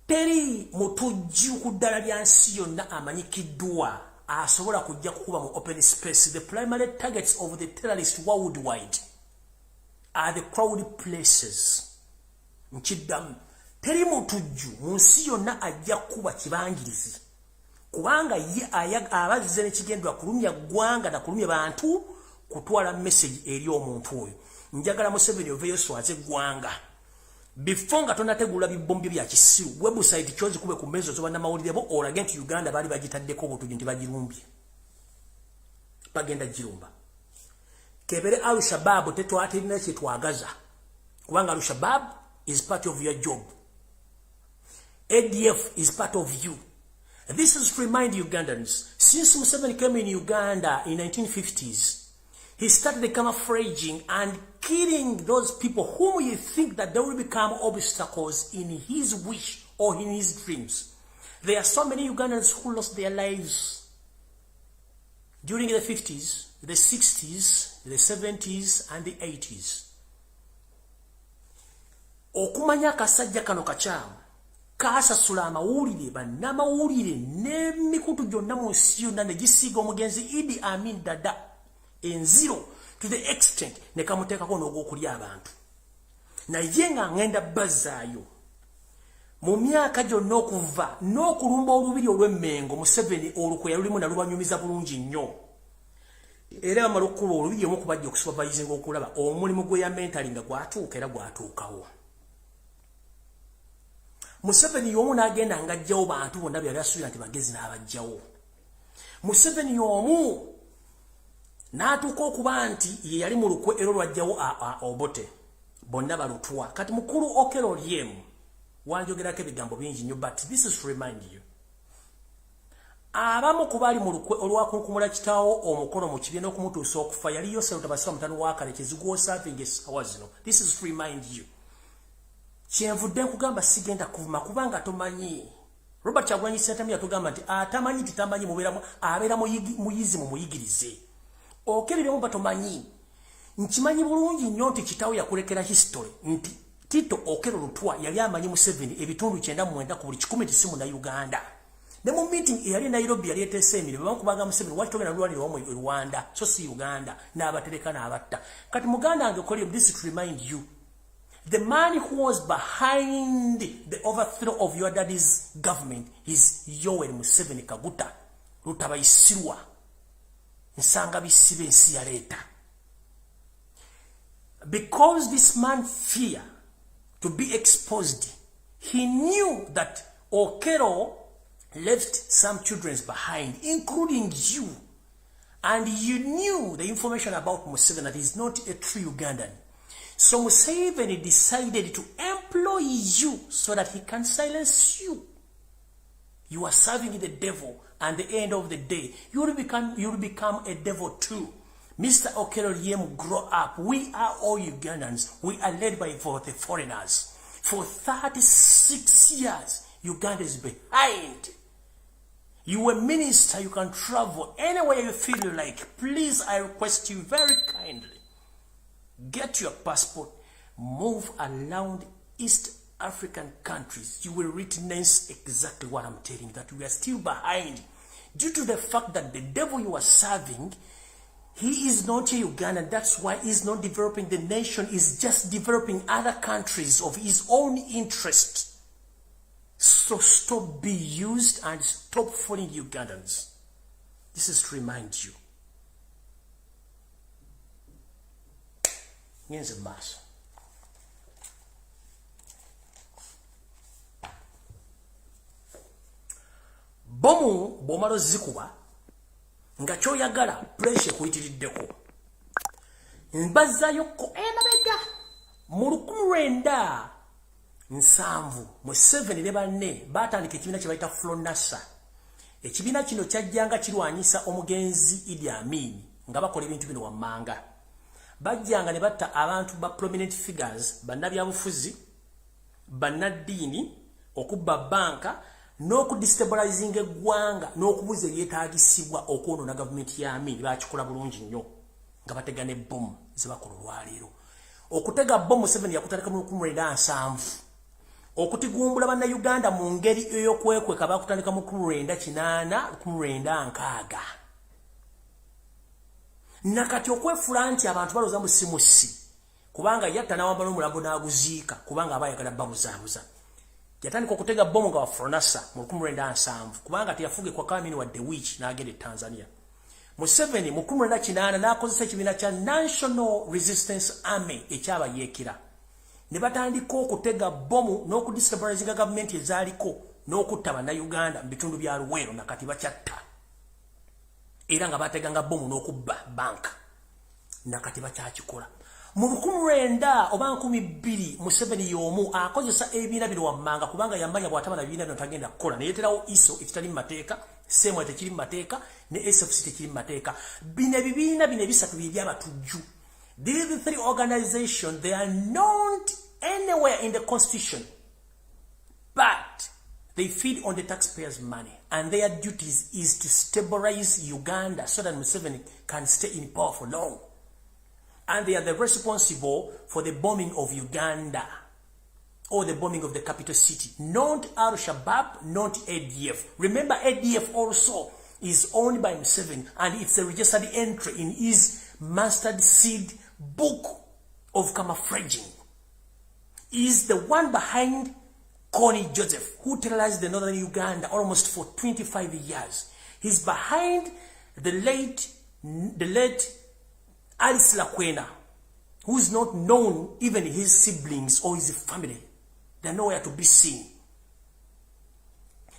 Teri mutujju ku ddala lya nsi yonna amanyikiddwa asobola kujja kukuba mu open space. The primary targets of the terrorists worldwide are the crowded places. Mchiddamu teri mutujju mu nsi yonna ajja kuba kibangirizi. Kubanga ye abazze n'ekigendwa kulumya ggwanga na kulumya bantu kutwala message eri omuntu oyo. Njagala Museveni oveyo swaze ggwanga. Before nga tonategula bibombi bya kisiru website chozi kube ku mezo zoba na mawulire bo olage nti Uganda bali bagitaddeko obutuju nti bagirumbye. Bagenda jirumba. Kebere Al-Shabaab tetwatirina kye twagaza. Kubanga Al-Shabaab is part of your job. ADF is part of you. This is to remind Ugandans, since Museveni came in Uganda in 1950s, he started camouflaging and killing those people whom you think that they will become obstacles in his wish or in his dreams. There are so many Ugandans who lost their lives during the 50s, the 60s, the 70s, and the 80s. Okumanya kasajja kano kachamu. Kasasula amawulire bannamawulire n'emikutu gyonna mu nsi yonna ne gisiiga omugenzi Idi Amin Dada enziro to the extent ne kamuteekako n'ogw'okulya abantu. Naye nga ngenda bazzaayo mu myaka gyonna okuva n'okulumba olubiri olw'emmengo Museveni olukwe lulimu nalubanyumiza bulungi nnyo. Era bamala okukuba olubiri omu kubajja okusupervisinga okulaba omulimu gwe ya mentali nga gwatuuka era gwatuukawo. Museveni yomu n'agenda ng'ajjawo bantu bonna byali asuubira nti bagezi n'abajjawo. Museveni yomu n'atuuka okuba nti ye yali mu lukwe era lwajjawo Obote bonna balutwa. Kati mukulu Okelo Oryem wanjogerako ebigambo bingi nnyo, but this is to remind you. Abamu ku baali mu lukwe olwakunkumula kitaawo omukono mu kibiina okumutuusa okufa yali Yosef Tabasira mutano wa Kalekezi gw'osavinga essaawa zino. This is to remind you. Kyenvudde nkugamba sigenda kuvuma kubanga tomanyi. Robert Kyagulanyi Ssentamu yatugamba nti atamanyi titamanyi mubeeramu abeera muyizi mu muyigirize. Okereremu batomanyi. Nkimanyi bulungi nnyo nti kitaawo yakulekera history nti Tito Okelo Lutwa yali amanyi Museveni ebitundu 99 ku buli 10 nti si Munnayuganda. Ne mu meeting eyali Nairobi yali eteese emirimu bamukubanga Museveni wali togenda lwalira wamu e Rwanda so si Uganda n'abatereka n'abatta. Kati muganda wange Okolye, this to remind you. The man who was behind the overthrow of your daddy's government is Yoweri Museveni Kaguta. Lutabayisirwa. Nsanga bisibe nsi ya leta. Because this man feared to be exposed, he knew that Okelo left some children behind, including you. And you knew the information about Museveni that he's not a true Ugandan. So Museveni decided to employ you so that he can silence you. You are serving the devil, and at the end of the day, you will become a devil too. Mr. Okelo Oryem, grow up. We are all Ugandans. We are led by the foreigners. For 36 years, Uganda is behind. You are a minister, you can travel anywhere you feel like. Please, I request you very kindly. Get your passport, move around East African countries. You will witness exactly what I'm telling you, that we are still behind due to the fact that the devil you are serving, he is not a Ugandan. That's why he's not developing the nation. He's just developing other countries of his own interest. So stop being used and stop fooling Ugandans. This is to remind you. Ngenze maaso. Bomu bomalo zikuba nga kyoyagala pressure kuyitiriddeko. Mbazayo ko emabega mu 1970 Museveni ne banne batandika ekibiina kye bayita Flonasa. Ekibiina kino kyajjanga kirwanyisa omugenzi Idi Amin nga bakola ebintu bino wammanga. Bajjanga ne batta abantu ba prominent figures, bannabyabufuzi, bannaddiini, okubba banka, n'okudestabilizing eggwanga n'okubuza ebyetaagisibwa okwonoona gavumenti ya Amin bakikola bulungi nnyo nga batega ne bbomu zibakola olwaleero. Okutega bbomu 7 yakutandika mu 1970. Okutigumbula bannayuganda mu ngeri ey'okwekweka bakutandika mu 1980 1960. Nakati okwefuula nti abantu balooza musimusi kubanga yatta n'awamba n'omulambo n'aguziika kubanga abayagala babuzaabuza. Yatandika okutega bbomu nga wafronasa mu 1970 kubanga teyafuge kwa Kamini wadde Wich n'agenda e Tanzania. Museveni mu 1980 n'akozesa ekibiina kya National Resistance Army ekyabayeekera. Ne batandika okutega bbomu n'okudestabilizinga gavumenti ezaaliko n'okutta bannayuganda mu bitundu bya Luweero nakati bakyatta. Era nga bateganga bbomu n'okubba banka nakati bakyakikola. Mu 1900 oba 2000 Museveni y'omu akozesa ebibiina bino wammanga kubanga yamanya bw'ataba na bibiina bino tagenda kukola ne yeeterawo ISO ekitali mu mateeka, SEMO tekiri mu mateeka ne SFC tekiri mu mateeka. Bino ebibiina bino ebisatu by'abatujju. These three organizations, they are not anywhere in the constitution, but they feed on the taxpayers' money, and their duties is to stabilize Uganda so that Museveni can stay in power for long. And they are the responsible for the bombing of Uganda or the bombing of the capital city. Not Al-Shabaab, not ADF. Remember, ADF also is owned by Museveni, and it's a registered entry in his mustard seed book of camouflaging. He is the one behind Connie Joseph, who terrorized the northern Uganda almost for 25 years. He's behind the late Alice Lakwena, who is not known, even his siblings or his family. They're nowhere to be seen.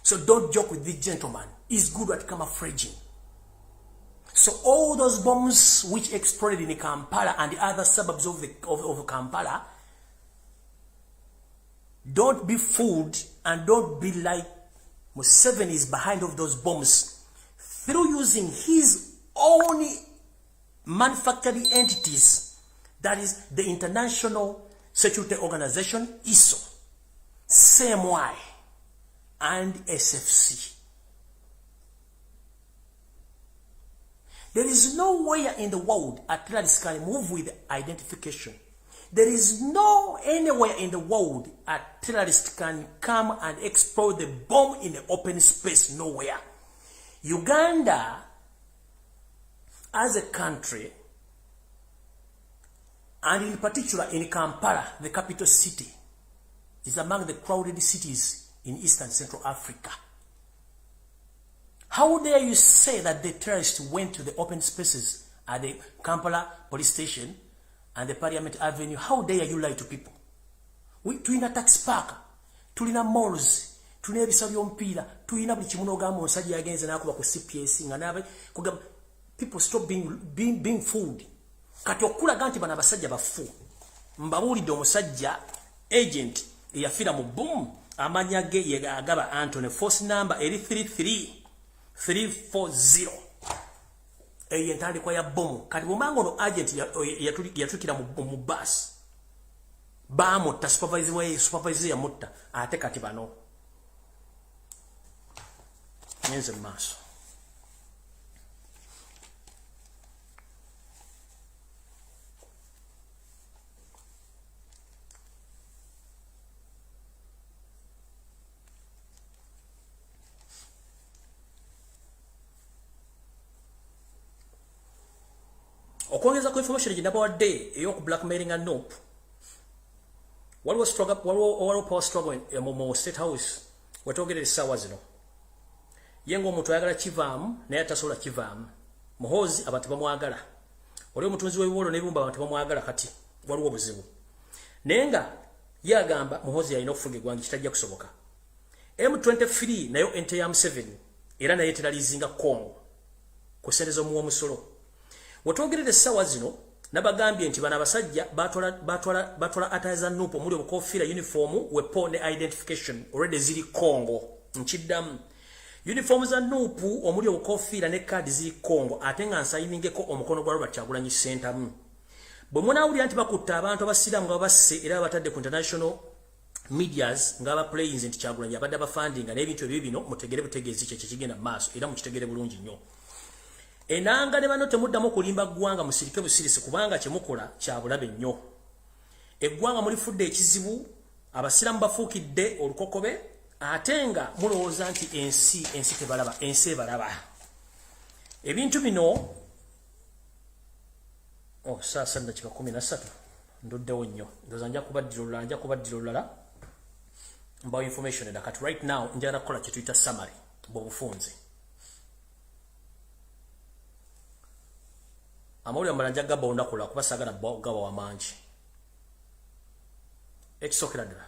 So don't joke with this gentleman. He's good at camouflaging. So all those bombs which exploded in Kampala and the other suburbs of Kampala, don't be fooled and don't be like Museveni is behind of those bombs through using his own manufacturing entities, that is the International Security Organization, ISO, CMY, and SFC. There is nowhere in the world a terrorist can move with identification. There is no anywhere in the world a terrorist can come and explode the bomb in the open space. Nowhere. Uganda, as a country, and in particular in Kampala, the capital city, is among the crowded cities in Eastern Central Africa. How dare you say that the terrorists went to the open spaces at the Kampala police station and the Parliament Avenue? How dare you lie to people? Tulina tax park, tulina malls, tulina ebisalo by'omupiira, tulina buli kimu n'ogamba omusajja yagenze n'akuba ku CPS nga n'abe kugamba. People stop being fooled. Kati okulaga nti bano abasajja bafu. Mbabuulidde omusajja agent eyafiira mu boom amanya ge yagaba Anthony, force number eri 33340. Eyo entandikwa ya bomu. Kati bwomanga ono agent yatukira mu bus. Bamutta supervisor yamutta. Ate kati bano. Nyenze maaso. Okwongeza ku information ginabawadde ey'oku blackmailing and nope. Waliwo power struggle mu State House wetwogerera essaawa zino. Ye ng'omuntu ayagala kivaamu naye atasobola kivaamu. Muhoozi abantu bamwagala. Oli omutunzi w'ebiwolo n'ebibumba abantu bamwagala kati waliwo obuzibu. Naye nga ye agamba Muhoozi alina okufuga eggwanga kitajja kusoboka. M23 nayo ente ya Museveni era naye teralizinga Congo ku ssente z'omuwa omusolo. Wetwogerera essaawa zino nabagambye nti bano abasajja batwala ataza nupo omuli obukofiira uniform weapon ne identification already ziri Congo. Nkiddamu uniform za nupu omuli obukofiira ne card ziri Congo ate nga nsayiningeko omukono gwa Robert Kyagulanyi Center. Bwe munaawulira nti bakutta abantu abasiraamu nga basse era batadde ku international medias ngaba plays nti Kyagulanyi abadde abafunding n'ebintu ebyo bino mutegere butegeezi kye kigenda maaso era mukitegere bulungi nnyo. Enanga ne bano temuddamu kulimba ggwanga musirike busirisi kubanga kyemukola kya bulabe nnyo. Eggwanga mulifudde ekizibu, abasiramu bafuukidde olukokobe, ate nga mulowooza nti ensi tebalaba, ensi ebalaba. Ebintu bino sasa dakika 13 ndoddewo nnyo. Ndoza nja kubaddira olulala mbawo information edda kati right now njagala kukola kye tuyita summary bw'obufunze. Amawulire amala nja gabba olunaku lwa kuba saagala gaba wamangi. Ekisookera ddala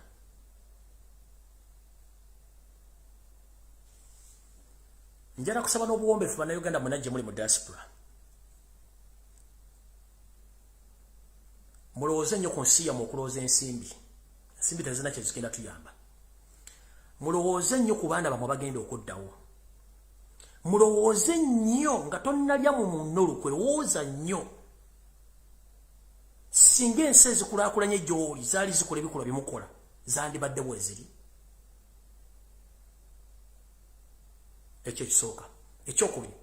njala kusaba n'obuwombeefu bannayuganda mwenna gye muli mu diaspora. Mulowooze nnyo ku nsi yammwe okulowooza ensimbi. Ensimbi tezirina kye zigenda tuyamba. Mulowooze nnyo ku baana bammwe bagenda okuddawo. Mulowooze nnyo nga tonnalya mu munno olukwe, lowooza nnyo. Singa ensi ezikulaakulanye gy'oli zaali zikola ebikolwa byemukola, zandibadde bwe ziri. Ekyo ekisooka. Ekyokubiri,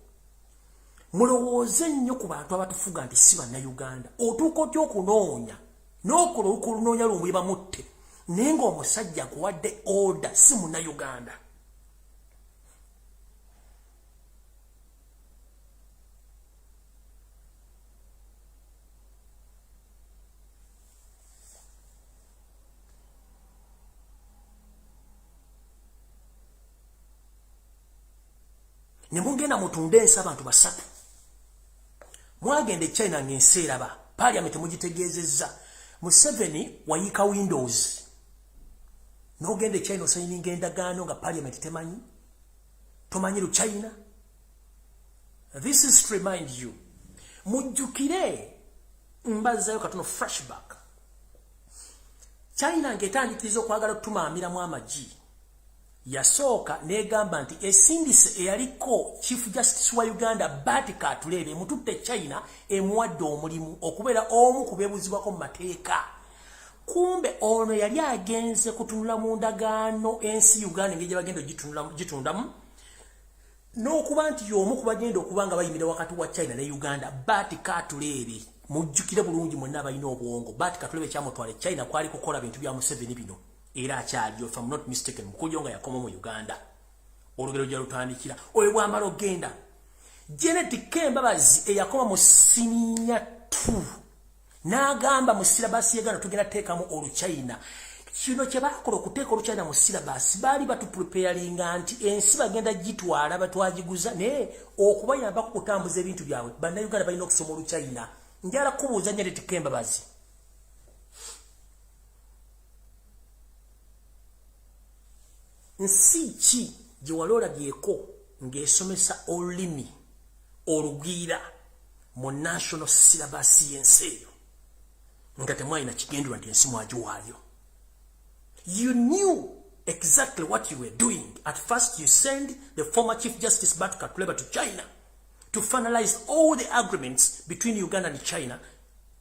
mulowooze nnyo ku bantu abatufuga nti si bannayuganda. Otuuka otya okunoonya n'okola olunoonya lumbuye bamutte naye ng'omusajja akuwadde order si munnayuganda. Ne mugenda mutunde ensi abantu basatu. Mwagenda China ng'ensi eraba. Parliament mugitegeezezza. Museveni wayiika Windows. N'ogenda China osayininga endagaano nga Parliament temanyi. Tomanyi lu China. This is to remind you. Mujjukire mbazzayo katono flashback. China ng'etandikiriza okwagala okutumaamiramu amagi. Yasooka negamba nti esindise eyaliko Chief Justice wa Uganda Bati Katulebe mututte China emuwadde omulimu okubeera omu ku beebuzibwako mu mateeka. Kumbe ono yali agenze kutunula mu ndagaano ensi Uganda ng'egye bagenda gitundamu n'okuba nti y'omu ku bagenda okuba nga bayimira wakati wa China ne Uganda. Bati Katulebe mujjukire bulungi mwenna abalina obwongo. Bati Katulebe kyamutwala China kwali kukola bintu bya Museveni bino. Era akyaliyo, if I'm not mistaken, mukujo nga yakoma mu Uganda. Olugero gya lutandikira. Oyo bwamala ogenda. Janet Kembabazi eyakoma mu sininya 2. N'agamba mu silabasi y'Uganda tugenda teekamu Oluchina. Kino kye baakola okuteeka Oluchina mu silabasi baali batupreparinga nti ensi bagenda gitwala batwagiguza naye okubayambako kutambuza ebintu byabwe. Bannayuganda balina okusoma Oluchina. Njala kubuuza Janet Kembabazi. Nsi ki gye walola gyeko ng'esomesa olulimi olugwira mu national syllabus y'ensi eyo nga temwalina kigendera nti ensi mwagiwaayo? You knew exactly what you were doing. At first you sent the former Chief Justice Bati Katulebe to China to finalize all the agreements between Uganda and China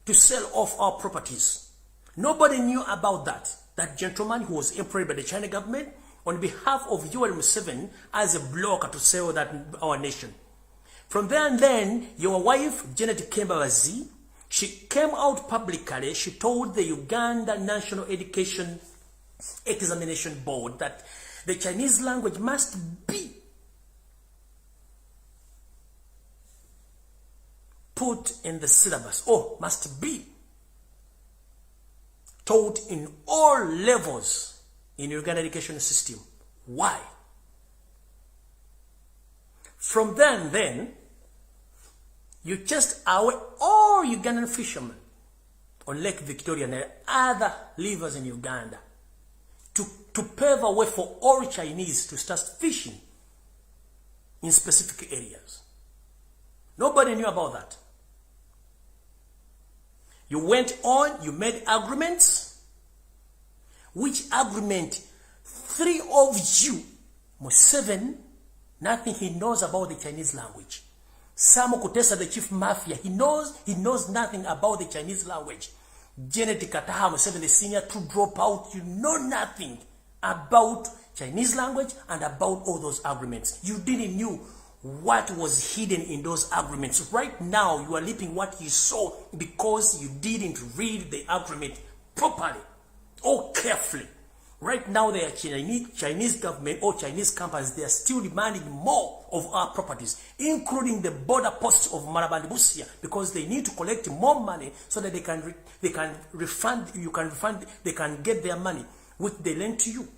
to sell off our properties. Nobody knew about that. That gentleman who was employed by the China government on behalf of Yoweri Museveni as a blocker to sell that our nation. From there and then, your wife, Janet Kembabazi, she came out publicly, she told the Uganda National Education Examination Board that the Chinese language must be put in the syllabus, or must be taught in all levels in Uganda education system. Why? From then, you just away all Ugandan fishermen on Lake Victoria and other rivers in Uganda to pave a way for all Chinese to start fishing in specific areas. Nobody knew about that. You went on, you made agreements. Which agreement? 3 of you, Museveni, nothing he knows about the Chinese language. Sam Kutesa, the chief mafia, he knows nothing about the Chinese language. Janet Kataha Museveni, the senior, to drop out. You know nothing about Chinese language and about all those agreements. You didn't know what was hidden in those agreements. Right now, you are leaping what you saw because you didn't read the agreement properly or carefully. Right now, the Chinese government or Chinese companies, they are still demanding more of our properties, including the border posts of Marabandi Busia, because they need to collect more money so that they can refund. They can get their money which they lend to you.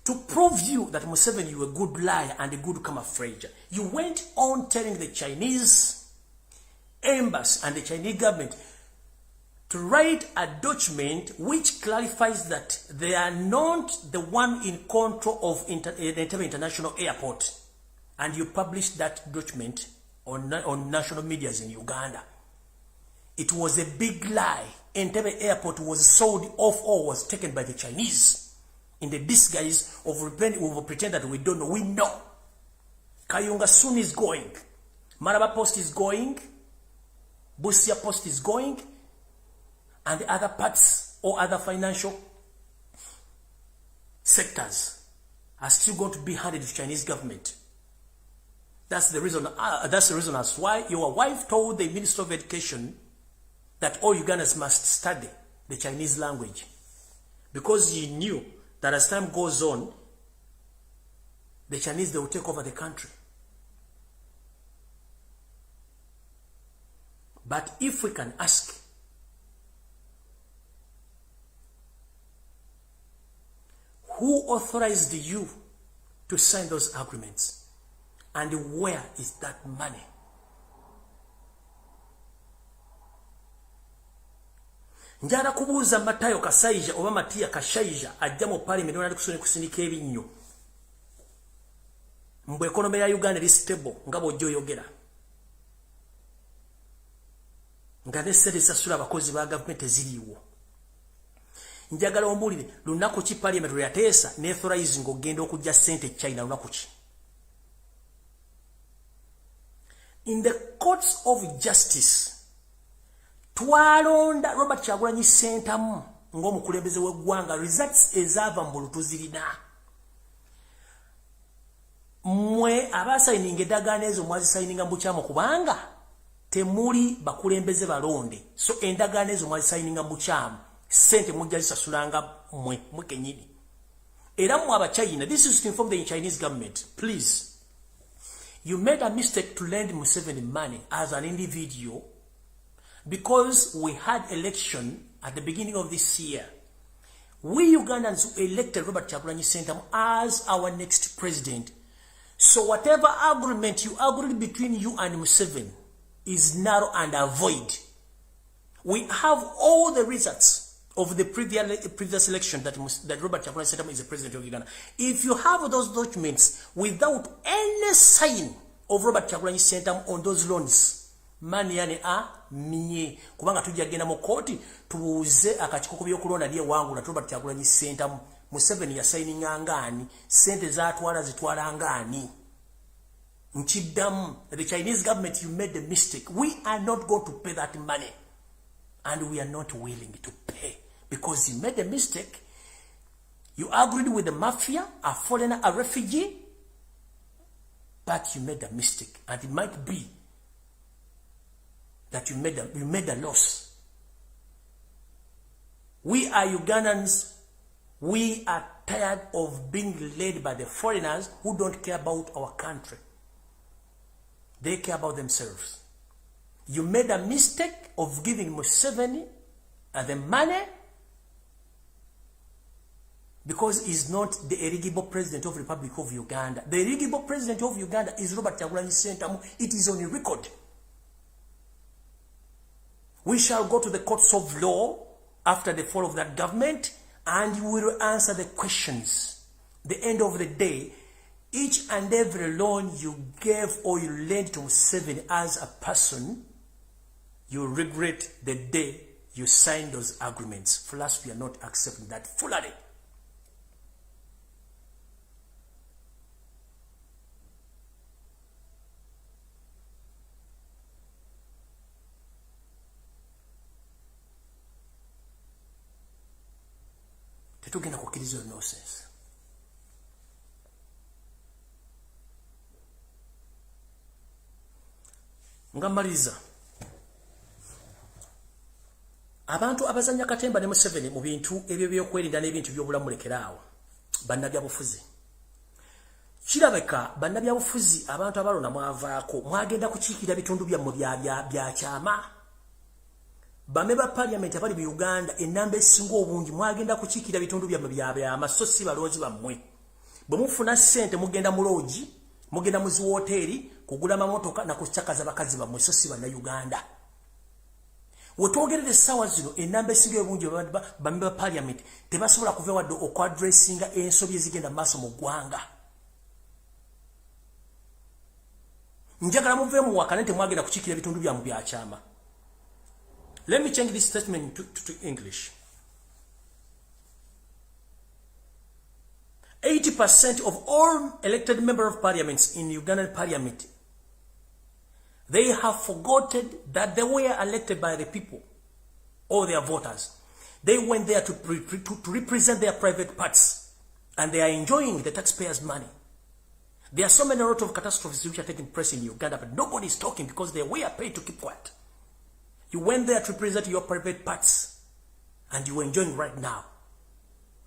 To prove you that Museveni, you were a good liar and a good camouflager, you went on telling the Chinese embassy and the Chinese government to write a document which clarifies that they are not the one in control of Entebbe International Airport. And you published that document on national medias in Uganda. It was a big lie. Entebbe Airport was sold off or was taken by the Chinese in the disguise of pretend that we don't know. We know. Kayunga soon is going. Maraba Post is going. Busia Post is going, and the other parts or other financial sectors are still going to be handed to the Chinese government. That's the reason. That's the reason as why your wife told the Minister of Education that all Ugandans must study the Chinese language, because you knew that as time goes on, the Chinese, they will take over the country. But if we can ask, who authorized you to sign those agreements? And where is that money? Njala kubuuza Matayo Kasaija oba Matia Kashaija ajja mu parliament onali kusindika ebinnyo. Mbu economy ya Uganda eri stable nga bw'ojja oyogera. Nga n'essente zisasula abakozi ba gavumenti eziriiwo. Njagala omuwulire lunaku ki parliament lwe yateesa n'authorize ng'ogenda okujja ssente China lunaku ki? In the courts of justice, twalonda Robert Kyagulanyi Ssentamu ng'omukulembeze w'eggwanga, results ezaava mu bulu tuzirina. Mmwe abaasayininga endagaano ezo mwazisayininga mu bukyamu kubanga temuli bakulembeze balonde. So endagaano ezo mwazisayininga mu bukyamu, ssente mujja zisasulanga mmwe kenyini. Era mmwe Abachina, this is to inform the Chinese government, please. You made a mistake to lend Museveni money as an individual because we had election at the beginning of this year. We Ugandans elected Robert Kyagulanyi Ssentamu as our next president. So whatever agreement you agreed between you and Museveni is narrow and void. We have all the results of the previous election that Robert Kyagulanyi Ssentamu is the president of Uganda. If you have those documents without any sign of Robert Kyagulanyi Ssentamu on those loans, mani yani minye kubanga tujja genda mu koti tubuuze akakiko by'okulonda lye wangula Robert Kyagulanyi Ssentamu Museveni ya signing ngani, sente zatwala zitwala ngani. Nchidam, the Chinese government, you made the mistake. We are not going to pay that money. And we are not willing to pay. Because you made a mistake. You agreed with the mafia, a foreigner, a refugee. But you made a mistake. And it might be that you made a loss. We are Ugandans. We are tired of being led by the foreigners who don't care about our country. They care about themselves. You made a mistake of giving Museveni the money because he's not the eligible president of the Republic of Uganda. The eligible president of Uganda is Robert Kyagulanyi Ssentamu. It is on record. We shall go to the courts of law after the fall of that government and you will answer the questions. The end of the day, each and every loan you gave or you lent to Museveni as a person, you regret the day you signed those agreements. For us, we are not accepting that fully. Kirizo nonsense. Ngamaliza. Abantu abazanya katemba ne Museveni mu bintu ebyo byokwerinda n'ebintu by'obulamu lekeraawo. Bannabyabufuzi. Kirabeka bannabyabufuzi abantu abalona mwavaako mwagenda kukiikira bitundu byammwe bya kyama. Bameba parliament abali mu Uganda enamba esinga obungi mwagenda kukiikira bitundu byammwe bya masosi baloozi bammwe. Bwe mufuna ssente mugenda mu lodge, mugenda mu zi hoteri kugula mamotoka na kuchakaza bakazi bammwe so si banna Uganda. Wetwogerere sawa zino enamba esinga obungi bameba parliament tebasobola kuva wadde okwadressinga ensobi ezigenda maaso mu ggwanga. Njagala muve mu wakane temwagenda kukiikira bitundu byammwe bya kyama. Let me change this statement to English. 80% of all elected members of parliaments in Ugandan parliament, they have forgotten that they were elected by the people or their voters. They went there to represent their private parts, and they are enjoying the taxpayers' money. There are so many lot of catastrophes which are taking place in Uganda, but nobody is talking because they were paid to keep quiet. You went there to represent your private parts, and you are enjoying right now.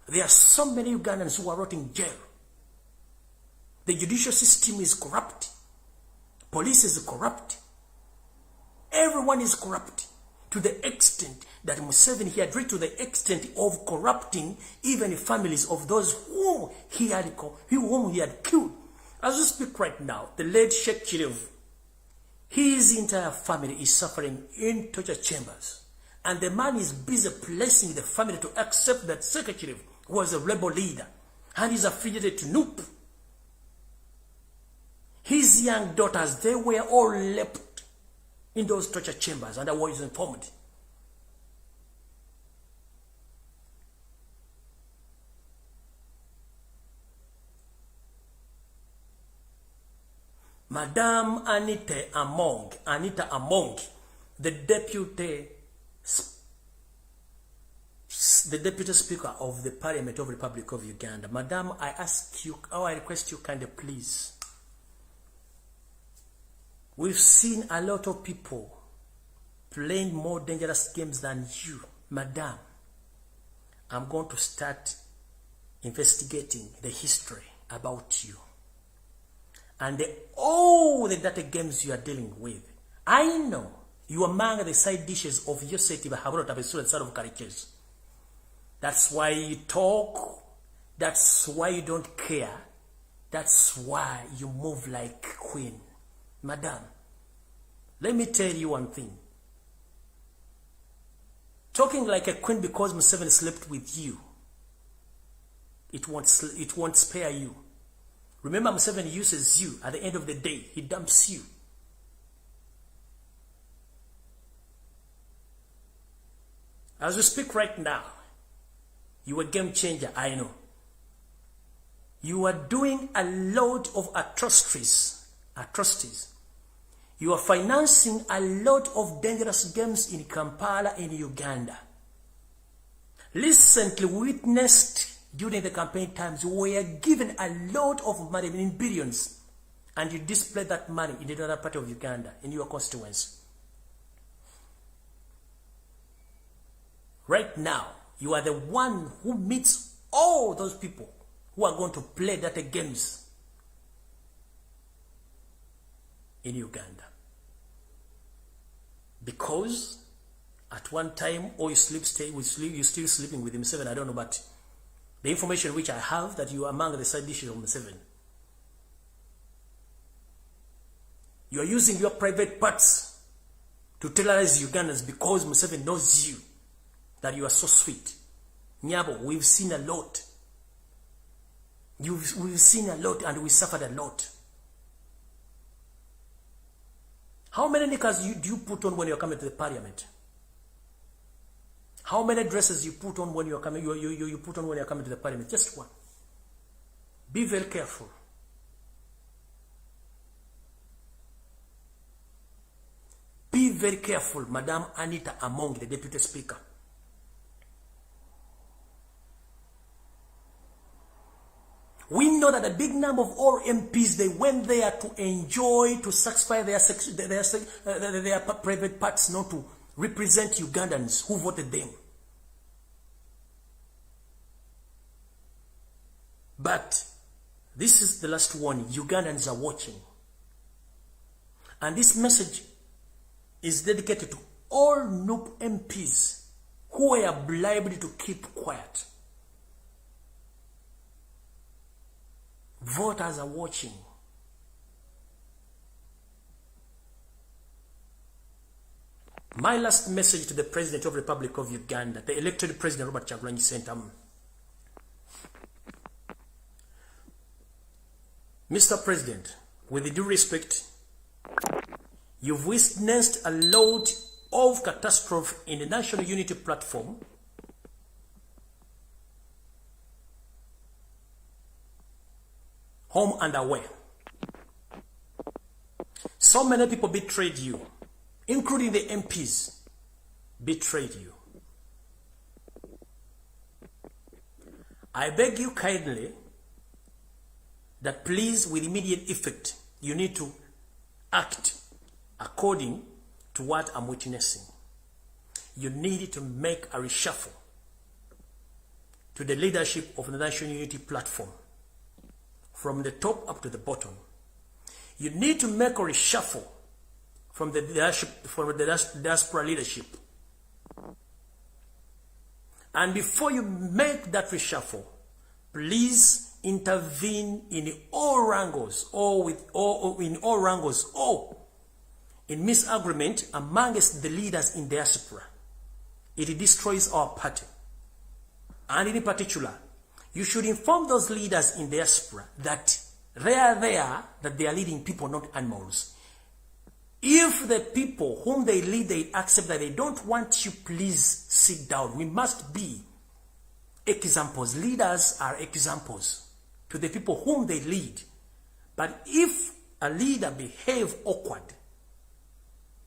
There are so many Ugandans who are rotting in jail. The judicial system is corrupt. Police is corrupt. Everyone is corrupt to the extent that Museveni he had reached to the extent of corrupting even families of those whom he had killed. As we speak right now, the late Sheikh Chiriv, his entire family is suffering in torture chambers. And the man is busy placing the family to accept that Sheikh Chiriv was a rebel leader and is affiliated to NUP. His young daughters, they were all left in those torture chambers, and I was informed. Madame Anita Among, the deputy speaker of the Parliament of the Republic of Uganda. Madame, I request you kindly, please. We've seen a lot of people playing more dangerous games than you. Madame, I'm going to start investigating the history about you. And all the data games you are dealing with. I know you are among the side dishes of your city, but have not a side of caricatures. That's why you talk. That's why you don't care. That's why you move like a queen. Madam, let me tell you one thing. Talking like a queen because Museveni slept with you, it won't spare you. Remember, Museveni uses you. At the end of the day, he dumps you. As we speak right now, you are a game changer, I know. You are doing a lot of atrocities. You are financing a lot of dangerous games in Kampala, in Uganda. Recently witnessed during the campaign times, we were given a lot of money, in billions, and you display that money in the other part of Uganda, in your constituency. Right now, you are the one who meets all those people who are going to play data games in Uganda. Because at one time, or you're still sleeping with him, I don't know, but the information which I have that you are among the side dishes of Museveni. You are using your private parts to terrorize Ugandans because Museveni knows you, that you are so sweet. Nyabo, we've seen a lot. We've seen a lot and we suffered a lot. How many knickers do you put on when you're coming to the parliament? How many dresses you put on when you're coming? You put on when you're coming to the parliament? Just one. Be very careful. Be very careful, Madame Anita Among, the Deputy Speaker. We know that a big number of all MPs, they went there to enjoy, to satisfy their private parts, not to represent Ugandans who voted them. But this is the last warning. Ugandans are watching. And this message is dedicated to all NUP MPs who were bribed to keep quiet. Voters are watching. My last message to the President of the Republic of Uganda, the elected President Robert Kyagulanyi Ssentamu. Mr. President, with due respect, you've witnessed a lot of catastrophe in the National Unity Platform. Home and away. So many people betrayed you, including the MPs, betrayed you. I beg you kindly that please, with immediate effect, you need to act according to what I'm witnessing. You need to make a reshuffle to the leadership of the National Unity Platform, from the top up to the bottom. You need to make a reshuffle from the diaspora leadership. And before you make that reshuffle, please intervene in all wrangles, or in misagreement amongst the leaders in diaspora. It destroys our party. And in particular, you should inform those leaders in diaspora that they are there, that they are leading people, not animals. If the people whom they lead, they accept that they don't want you, please sit down. We must be examples. Leaders are examples to the people whom they lead. But if a leader behaves awkward,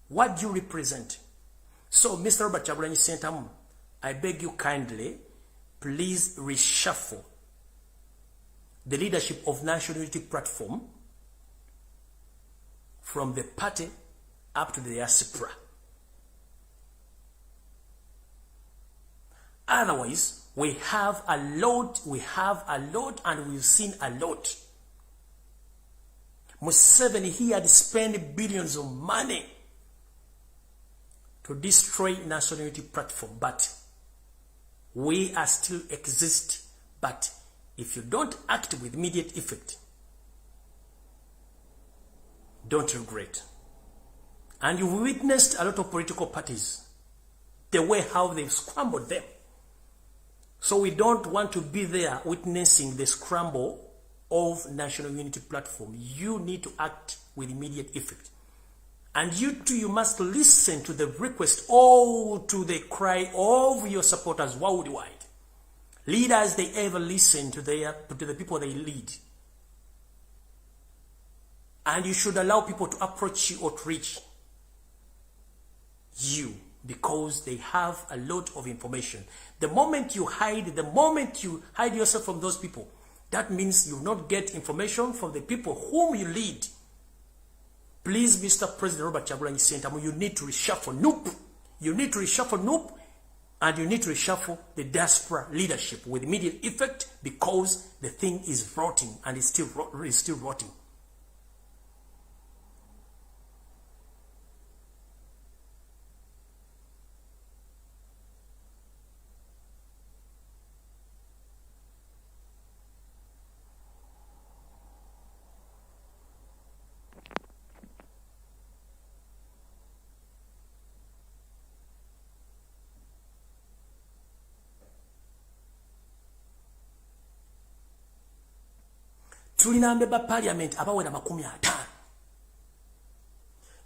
what do you represent? So, Mr. Robert Kyagulanyi Ssentamu, I beg you kindly, please reshuffle the leadership of National Unity Platform from the party up to the diaspora. Otherwise, we have a lot, and we've seen a lot. Museveni, he had spent billions of money to destroy National Unity Platform, but we are still exist. But if you don't act with immediate effect, don't regret. And you've witnessed a lot of political parties, the way how they've scrambled them. So we don't want to be there witnessing the scramble of National Unity Platform. You need to act with immediate effect. And you too, you must listen to the request, to the cry of your supporters worldwide. Leaders, they ever listen to the people they lead. And you should allow people to approach you or to reach you, because they have a lot of information. The moment you hide yourself from those people, that means you will not get information from the people whom you lead. Please, Mr. President Robert Kyagulanyi Ssentamu, you need to reshuffle NUP. You need to reshuffle NUP, and you need to reshuffle the diaspora leadership with immediate effect, because the thing is rotting, and it's still rotting. Tulina mbeba parliament abawera 50.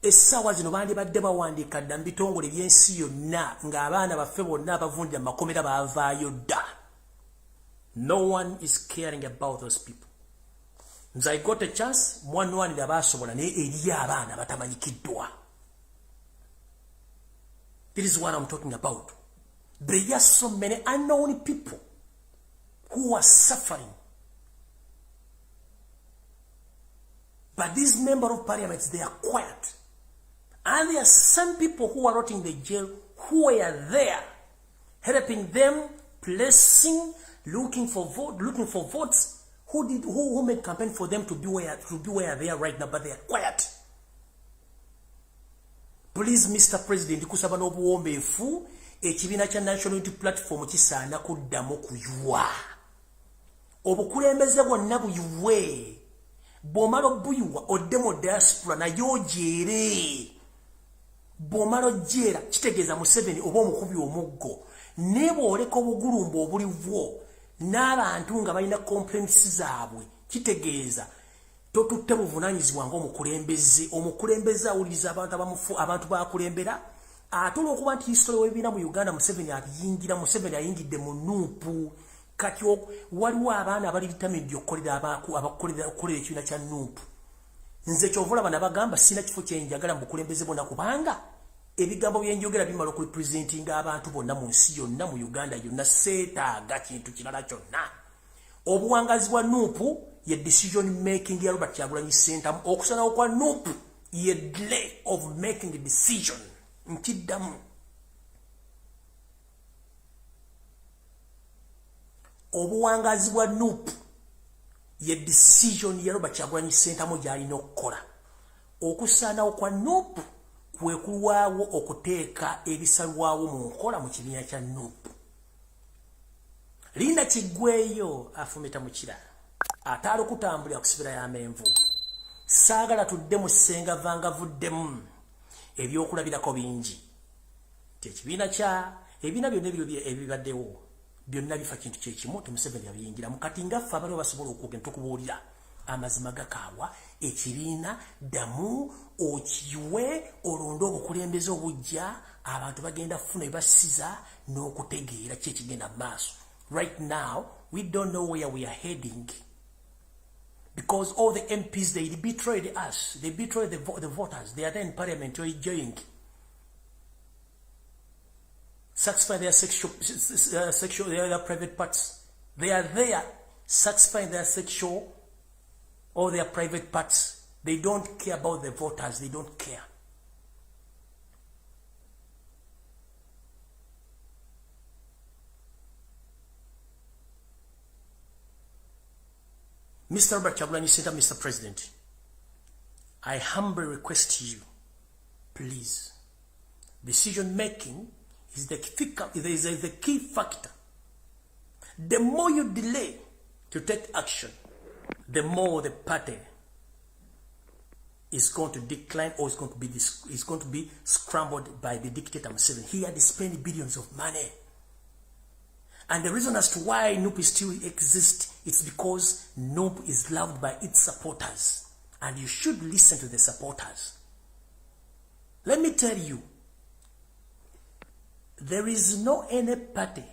Essaawa zino bandibadde bawandiika dda mu bitongole by'ensi yonna ng'abaana baffe bonna abavundira mu makomera baavaayo dda. No one is caring about those people. Nze I got a chance, mwanwanira baasobola naye eri abaana batamanyikiddwa. This is what I'm talking about. There are so many unknown people who are suffering But these members of parliament, they are quiet. And there are some people who are not in the jail who are there, helping them, blessing, looking for votes. Who made campaign for them to be where they are right now, but they are quiet. Please, Mr. President, kusaba n'obuwombeefu ekibiina kya National Unity Platform kisaana kuddamu kuyuwa. Obukulembeze bwonna buyuwe. Bw'omala obuyuwa odde mu diaspora nayo ojeere. Bw'omala ojjeera kitegeeza Museveni oba omukubi omuggo. Ne bw'oleka obugulumba obuliwo n'abantu nga balina complaints zaabwe kitegeeza totutte buvunaanyizibwa ng'omukulembeze awuliriza abantu bakulembera ate olw'okuba nti history w'ebibiina mu Uganda Museveni ayingidde mu nuupu kati waliwo abaana abali determined okukolera ekibiina kya nuupu. Nze kyova olaba nabagamba sina kifo kye njagala mu bukulembeze bonna kubanga ebigambo bye njogera bimala okurepresentinga abantu bonna mu nsi yonna mu Uganda yonna seetaaga kintu kirala kyonna. Obuwangazi bwa nuupu ye decision making ya Robert Kyagulanyi Ssentamu. Okusalawo kwa nuupu ye delay of making a decision. Nkiddamu. Obuwangazi bwa nuupu ye decision ya Robert Kyagulanyi Ssentamu gy'alina okukola. Okusaanawo kwa nuupu kwe kulwawo okuteeka ebisalwawo mu nkola mu kibiina kya nuupu. Linda Kiggweeyo afumita mu kira. Ataali okutambulira kusibira y'amenvu. Saagala tudde mu ssenga vangavuddemu. Ebyokulabirako bingi. Ekibiina byonna ebibaddewo byonna bifa kintu kyekimu Museveni yabiyingiramu. Kati ngaffe abaliwo basobola okwogera tukubuulira amazima gakaawa ekibiina ddamu okiwe olonde obukulembeze obujja abantu bagenda kufuna ebasiza n'okutegeera ki ekigenda maaso. Right now we don't know where we are heading because all the MPs they betrayed us, they betrayed the voters. They are there in parliament enjoying satisfying their sexual their private parts. They are there satisfying their sexual or their private parts. They don't care about the voters. They don't care. Mr. Robert Kyagulanyi Ssentamu, Mr. President, I humbly request you, please, decision making is the key factor. The more you delay to take action, the more the party is going to decline or is going to be scrambled by the dictator Museveni. He had spent billions of money. And the reason as to why NUP still exists, it's because NUP is loved by its supporters. And you should listen to the supporters. Let me tell you, there is no any party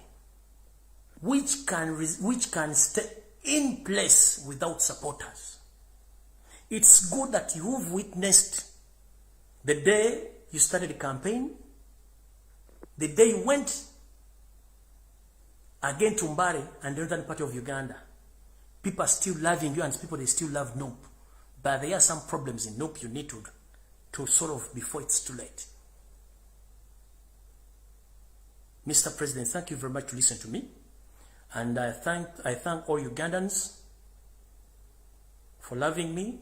which can stay in place without supporters. It's good that you've witnessed the day you started the campaign, the day you went again to Mbale and the northern part of Uganda. People are still loving you and people they still love NUP. But there are some problems in NUP you need to solve before it's too late. Mr. President, thank you very much to listen to me. And I thank all Ugandans for loving me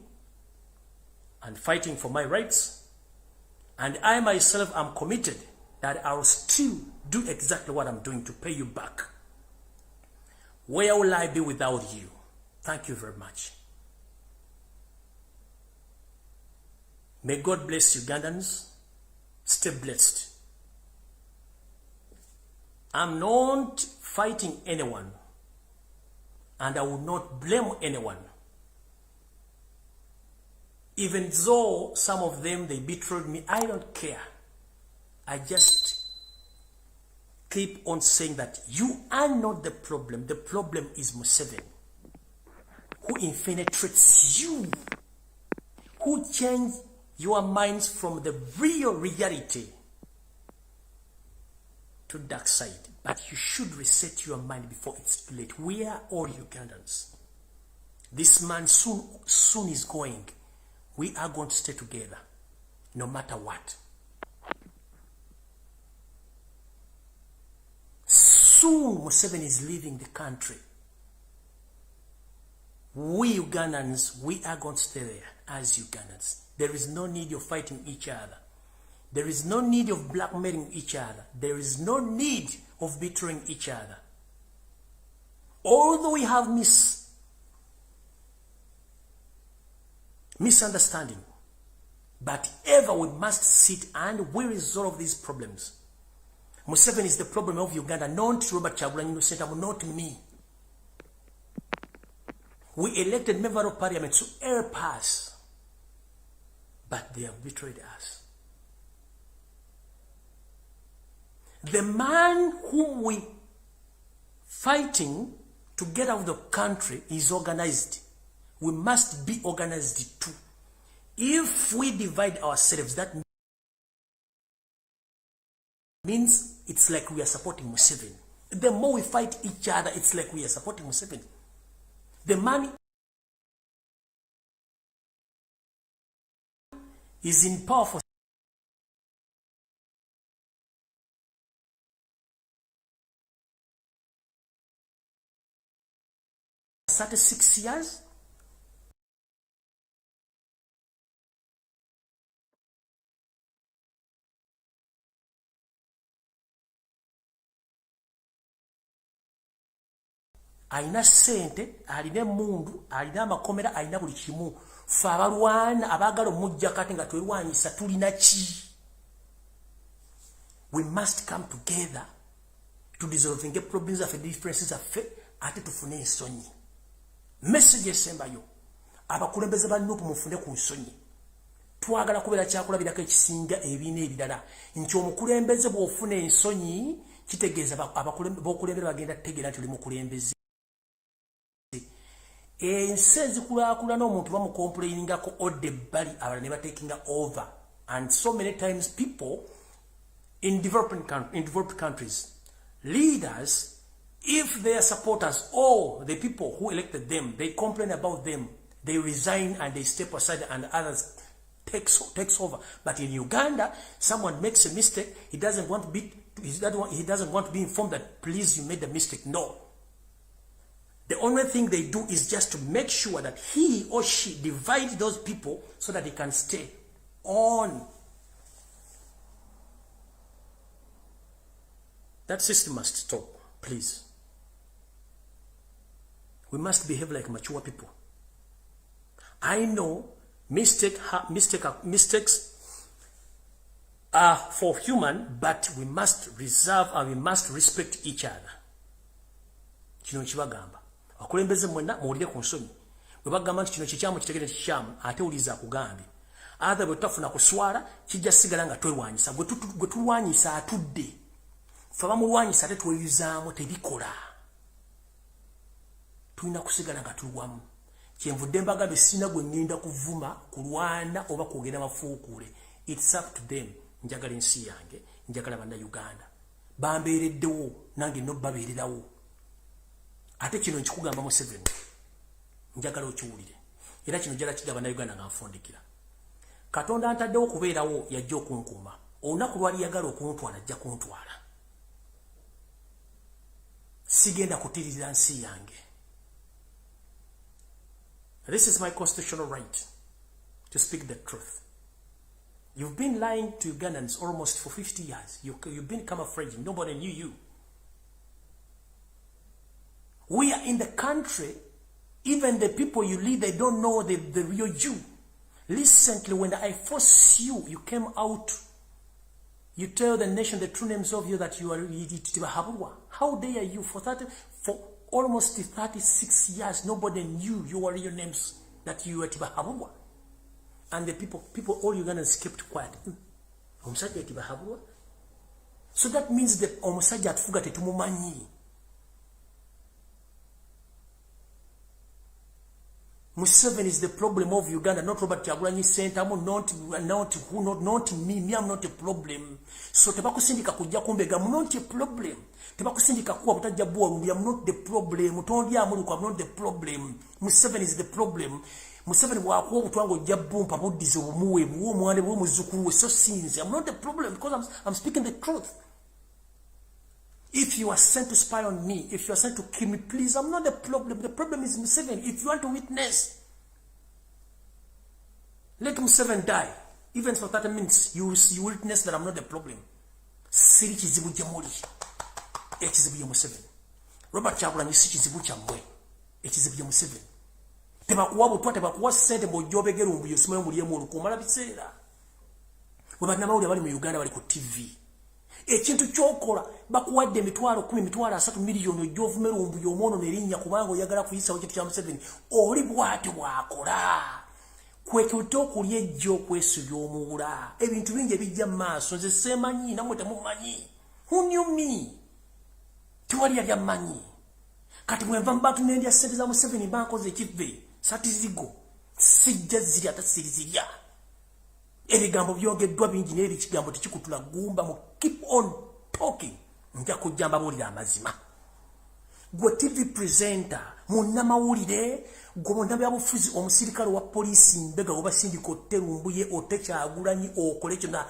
and fighting for my rights. And I myself am committed that I will still do exactly what I'm doing to pay you back. Where will I be without you? Thank you very much. May God bless Ugandans. Stay blessed. I'm not fighting anyone, and I will not blame anyone. Even though some of them, they betrayed me, I don't care. I just keep on saying that you are not the problem. The problem is Museveni, who infiltrates you, who changed your minds from the real reality to dark side. But you should reset your mind before it's too late. We are all Ugandans. This man soon is going. We are going to stay together, no matter what. Soon, Museveni is leaving the country. We Ugandans, we are going to stay there as Ugandans. There is no need of fighting each other. There is no need of blackmailing each other. There is no need of betraying each other. Although we have misunderstanding, but ever we must sit and we resolve these problems. Museveni is the problem of Uganda, not Robert Kyagulanyi Ssentamu, not me. We elected member of parliament to help us, but they have betrayed us. The man whom we fighting to get out of the country is organized. We must be organized too. If we divide ourselves, that means it's like we are supporting Museveni. The more we fight each other, it's like we are supporting Museveni. The man is in power for 36 years. Aina sente, alina mundu, alina makomera, alina buli kimu. Ffe abalwana abagala omujja kati nga twerwanyisa tulina ki? We must come together to dissolve the problems of the differences of faith ate tufune ensonyi. Message esembayo. Abakulembeze ba Nuupu mufune ku nsonyi. Twagala kubeera kyakulabirako ekisinga ebiina ebirala. Nti omukulembeze bw'ofuna ensonyi kitegeeza b'okulembera bagenda kutegeera nti oli mukulembeze. Ensi ezikulakulana omuntu bamukomplainingako odde ebbali abalala ne batekinga over. And so many times people in developed countries, leaders, if their supporters or the people who elected them, they complain about them, they resign and they step aside and others takes over. But in Uganda, someone makes a mistake, he doesn't want to be informed that please you made the mistake. No. The only thing they do is just to make sure that he or she divides those people so that they can stay on. That system must stop, please. We must behave like mature people. I know mistakes are for human, but we must reserve and we must respect each other. Kino kibagamba. Akulembeze mwenna muwulire ku nsonyi. Bwe bagamba nti kino kikyamu kitegere kikyamu ate uliza akugambye. Atha bwe tutafuna kuswala kijja sigala nga twerwanyisa. Bwe tulwanyisa atudde. Ffe bamulwanyisa ate tweyuzaamu tebikola. Tulina kusigala nga tulwamu. Kyenvudde mbagambe sina gwe ngenda kuvuma kulwana oba kwogera mafuukule. It's up to them. Njagala ensi yange, njagala banda Uganda. Bambeereddewo nange no babeererawo. Ate kino nkikugamba Museveni. Njagala okiwulire. Era kino njagala kigamba na Uganda nga nfundikira. Katonda antaddewo kubeerawo yajja okunkuuma. Olunaku lwali yagala okuntwala ajja kuntwala. Sigenda kutirira nsi yange. This is my constitutional right to speak the truth. You've been lying to Ugandans almost for 50 years. You've been camouflaging. Nobody knew you. We are in the country. Even the people you lead, they don't know the real you. Recently, when I forced you, you came out. You tell the nation the true names of you that you are Tibahabulwa. How dare you? For almost 36 years, nobody knew your real names, that you were Tibahabulwa. And the people, all Ugandans kept quiet. So that means that omusajja atufuga tetumumanyi. Museveni is the problem of Uganda, not Robert Kyagulanyi Ssentamu, not me. Me, I'm not a problem. So tebakusindika kujja kumbega, I'm not a problem. Tebakusindika kuwa butajja buwa, I'm not the problem. Mutondi amuli kwa, I'm not the problem. Museveni is the problem. Museveni bwakuwa obutwango ojja bumpa buddize obumuwe buwe omwana buwe muzzukulu we so sinze. I'm not the problem because I'm speaking the truth. If you are sent to spy on me, if you are sent to kill me, please, I'm not the problem. The problem is Museveni. If you want to witness, let Museveni die. Even for 30 minutes, you witness that I'm not the problem. Siri kizibu jamuli. Ekizibu ya Museveni. Robert Chagulanyi si kizibu kyamwe. Ekizibu ya Museveni. Tebakuwa butwa tebakuwa sente bojobegera ombuyo simayo muliemu olukumala biseera. Webanamawulire bali mu Uganda bali ku TV. Ekintu kyokola bakuwadde emitwalo 10 miliyoni ojjovumera ombuyo omwono nerinnya kubanga oyagala kuyisawo ekintu kya Museveni. Oli bw'ati bwakola. Kwekute okulya ejjo okwesubya omuwula. Ebintu bingi ebijja mu maaso nze seemanyi namwe temumanyi. Who knew me? Tiwali yali amanyi. Kati bwe nva mu bantu n'endya ssente za Museveni bankoze ekivve. Sati zigo. Sijja ziri ate sirizirya. Ebigambo byogeddwa bingi n'eri kigambo tekikutula gumba mu keep on talking. Nja kujja mbabuulira amazima. Gwe TV presenter munnamawulire gwe munnabyabufuzi omusirikale wa poliisi mbega oba sindika otte Lumbuye otte Kyagulanyi okole kyonna.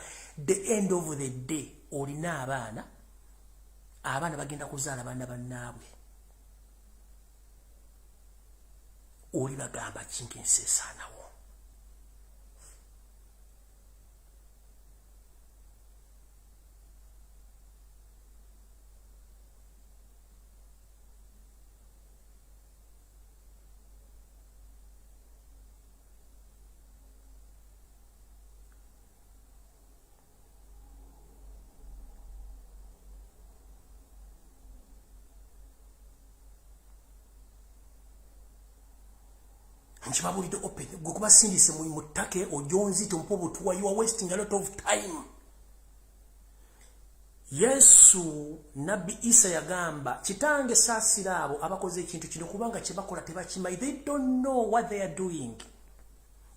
The end of the day olina abaana bagenda kuzaala baana bannaabwe. Oli bagamba incase esaanawo. Nchibabulide open gokuba sindise mu mutake ojonzi tompo butuwa. You are wasting a lot of time. Yesu Nabi Isa yagamba kitange saasirabo abakoze ekintu kino kubanga kibakola tebakimanyi. They don't know what they are doing.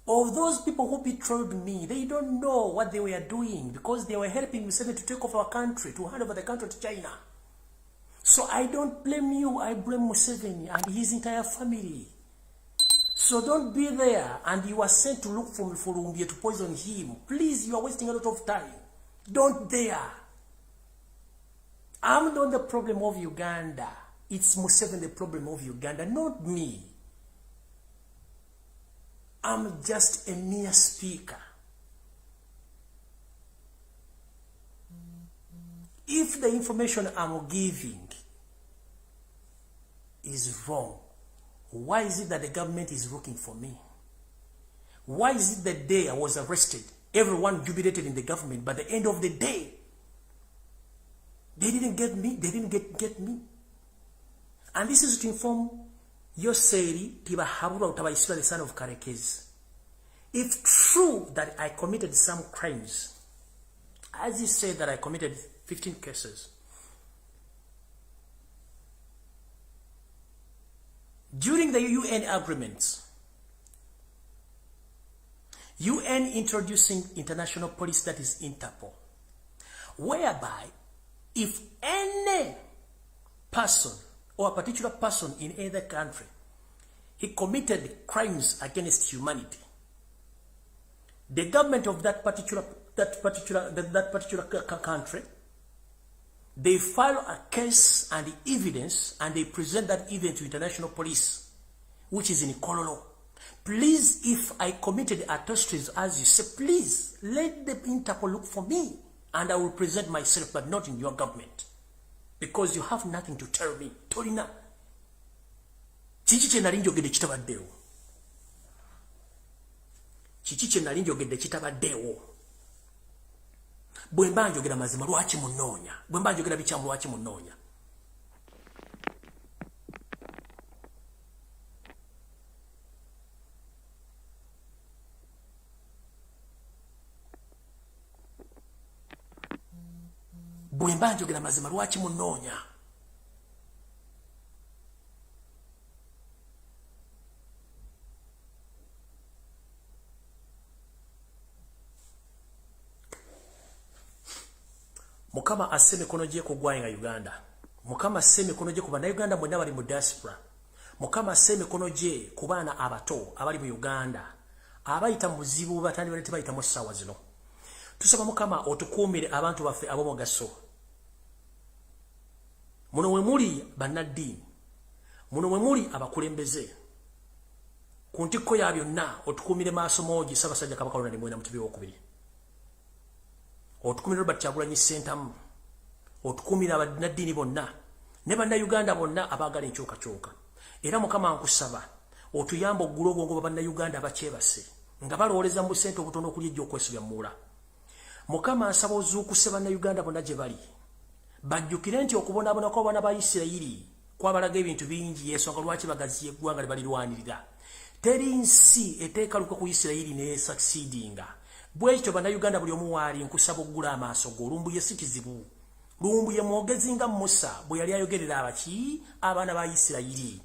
Of those people who betrayed me, they don't know what they were doing because they were helping Museveni to take over our country, to hand over the country to China. So I don't blame you, I blame Museveni and his entire family. So don't be there and you are sent to look for Lumbuye to poison him. Please, you are wasting a lot of time. Don't dare. I'm not the problem of Uganda. It's Museveni the problem of Uganda, not me. I'm just a mere speaker. If the information I'm giving is wrong, why is it that the government is looking for me? Why is it that day I was arrested, everyone jubilated in the government, but at the end of the day, they didn't get me, they didn't get me. And this is to inform Yoseri Tiba Habura Utabaiswa, the son of Karekezi. It's true that I committed some crimes. As you said that I committed 15 cases. During the UN agreements, UN introducing international police, that is Interpol, whereby if any person or a particular person in either country, he committed crimes against humanity, the government of that particular country, they file a case and evidence and they present that evidence to international police, which is in Kololo. Please, if I committed atrocities as you say, please let the Interpol look for me and I will present myself, but not in your government. Because you have nothing to tell me. Torina. Chichiche narinjo gede chitabadeo. Chichiche narinjo gede chitabadeo. Bwemba njogera mazima lwaki munonya. Bwemba njogera bichamu lwaki munonya. Bwemba njogera mazima lwaki munonya. Mukama aseme kono je kugwanga Uganda. Mukama aseme kono je kubanda Uganda mwena bali mu diaspora. Mukama asse emikono gye ku baana abato abali mu Uganda abayita mu buzibu batandi bane tebayita mu ssaawa zino. Tusaba Mukama otukuumire abantu baffe ab'omugaso. Muno we muli bannaddiini, muno we muli abakulembeze. Ku ntikko ya byonna otukuumire maaso moogi Ssaabasajja Kabaka Ronald Muwenda Mutebi II. Otukuumire Robert Kyagulanyi Ssentamu. Otukuumire abannaddiini bonna ne bannayuganda bonna abaagala enkyukakyuka. Era Mukama nkusaba otuyamba oggula obwongo bwa bannayuganda abakyebase nga balowooleza mu busente obutono okuli ejja okwesubya muula. Mukama nsaba ozuukuse bannayuganda bonna gye bali bajjukire nti okubonaabona kw'abaana ba Isirayiri kwabalaga ebintu bingi y'ensonga lwaki bagaziya eggwanga lye balirwanirira. Teri nsi eteekaluka ku Isirayiri ne succeedinga. Bwekityo bannayuganda buli omu waali nkusaba oggula amaaso go. Lumbuye si kizibu. Lumbuye mwogezi nga Musa bwe yali ayogerera abaki abaana ba Isirayiri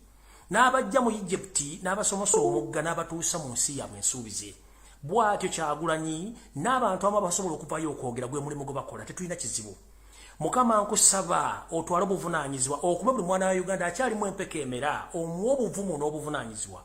n'abajja mu Egypti n'abasomosa omugga n'abatuusa mu nsi yaabwe ensuubize. Bw'atyo Kyagulanyi n'abantu abamu abasobola okuvayo okwogera gwe mulimu gwe bakola tetulina kizibu. Mukama nkusaba otwala obuvunaanyizibwa okuba buli mwana wa Uganda akyalimu empeka emera omuwa obuvumu n'obuvunaanyizibwa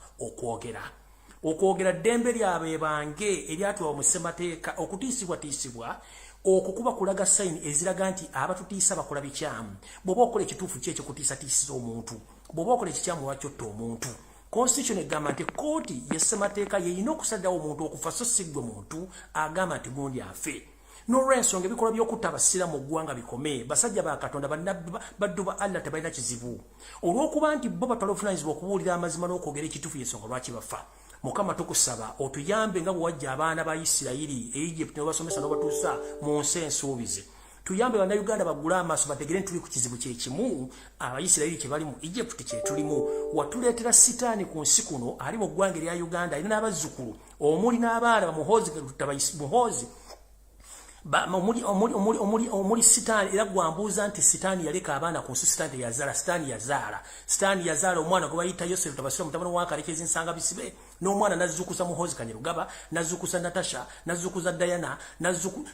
okwogera ddembe lyabwe bange eryatulwa mu ssemateeka okutiisibwatiisibwa okukuba kulaga sayini eziraga nti abatutiisa bakola bikyamu. Bw'oba okola ekituufu ki ekyo kutiisatiisiza omuntu, bw'oba okola ekikyamu lwakyotta omuntu. Constitution egamba nti kooti y'essemateeka yeyina okusaddawo omuntu okufa so si ggwe muntu agamba nti gundi afe. N'olw'ensonga ebikolwa by'okutta abasiraamu mu ggwanga bikome. Basajja ba Katonda baddu ba Allah tebalina kizibu olw'okuba nti bo batwala obuvunaanyizibwa okubuulira amazima n'okwogera ekituufu y'ensonga lwaki bafa. Mukama tukusaba otuyambe nga bwe wajja abaana ba Isirayiri e Egypt n'obasomesa n'obatuusa mu nsi ensuubize. Tuyambe bannayuganda baggule amaaso bategere nti tuli ku kizibu kye kimu. Abayisirayiri kye bali mu Egypt kye tulimu. Watuleetera sitaani ku nsi kuno ali mu ggwanga erya Uganda alina n'abazzukulu omuli n'abaana bamuhoozi omuli sitaani. Era gwambuuza nti sitaani yaleka abaana ku nsi sitaani teyazaala. Sitaani yazaala omwana gwe bayita Yosefu Tabasira mutabani wa Kalekezi Nsanga Bisibe, n'omwana nazzukuza Muhoozi Kanyerugaba, nazzukuza Natasha, nazzukuza Diana,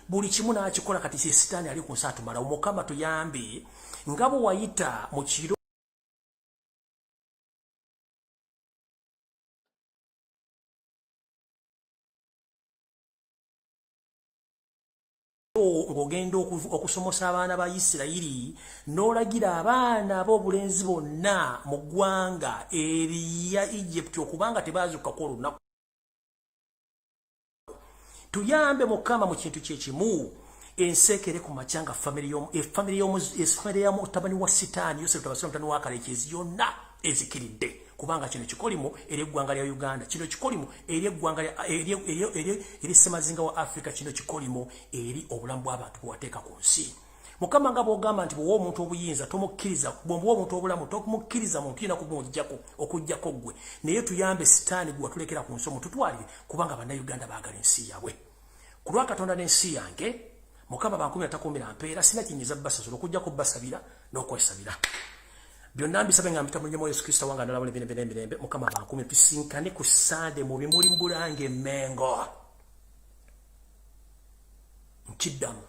buli kimu n'akikola. Kati sitaani ali ku nsi atumala. Omukama tuyambe nga bwe wayita mu kiro ng'ogenda okusomosa abaana ba Isirayiri n'olagira abaana ab'obulenzi bonna mu ggwanga erya Egypt okubanga tebaazukako olunaku. Tuyambe Mukama mu kintu kye kimu ensekere ku makyanga famire ya mutabani wa sitaani Yosefu Tabasira mutabani wa Kalekezi yonna ezikiridde kubanga kino kikolimo eri eggwanga lya Uganda, kino kikolimo eri eggwanga eri Ssemazinga wa Africa, kino kikolimo eri obulamu bw'abantu bwewateeka ku nsi. Mukama nga bw'ogamba nti bw'owa omuntu obuyinza tomukkiriza, bw'owa omuntu obulamu tomukkiriza muntu yina okuggyako ggwe. Naye tuyambe sitaani gwe watulekera ku nsi omututwalire kubanga bannayuganda baagala ensi yaabwe. Ku lwa Katonda n'ensi yange Mukama bankumi atakuumira mpeera sina kinyiza basasula okuggyako basabira n'okwesabira. Byonna mbisabe nga mpita mu nnyama Yesu Kristo wange ndalabula emirembe. Mukama bankumi tusinkane ku Sande mu bimuli Mbulange Mengo. Nkiddamu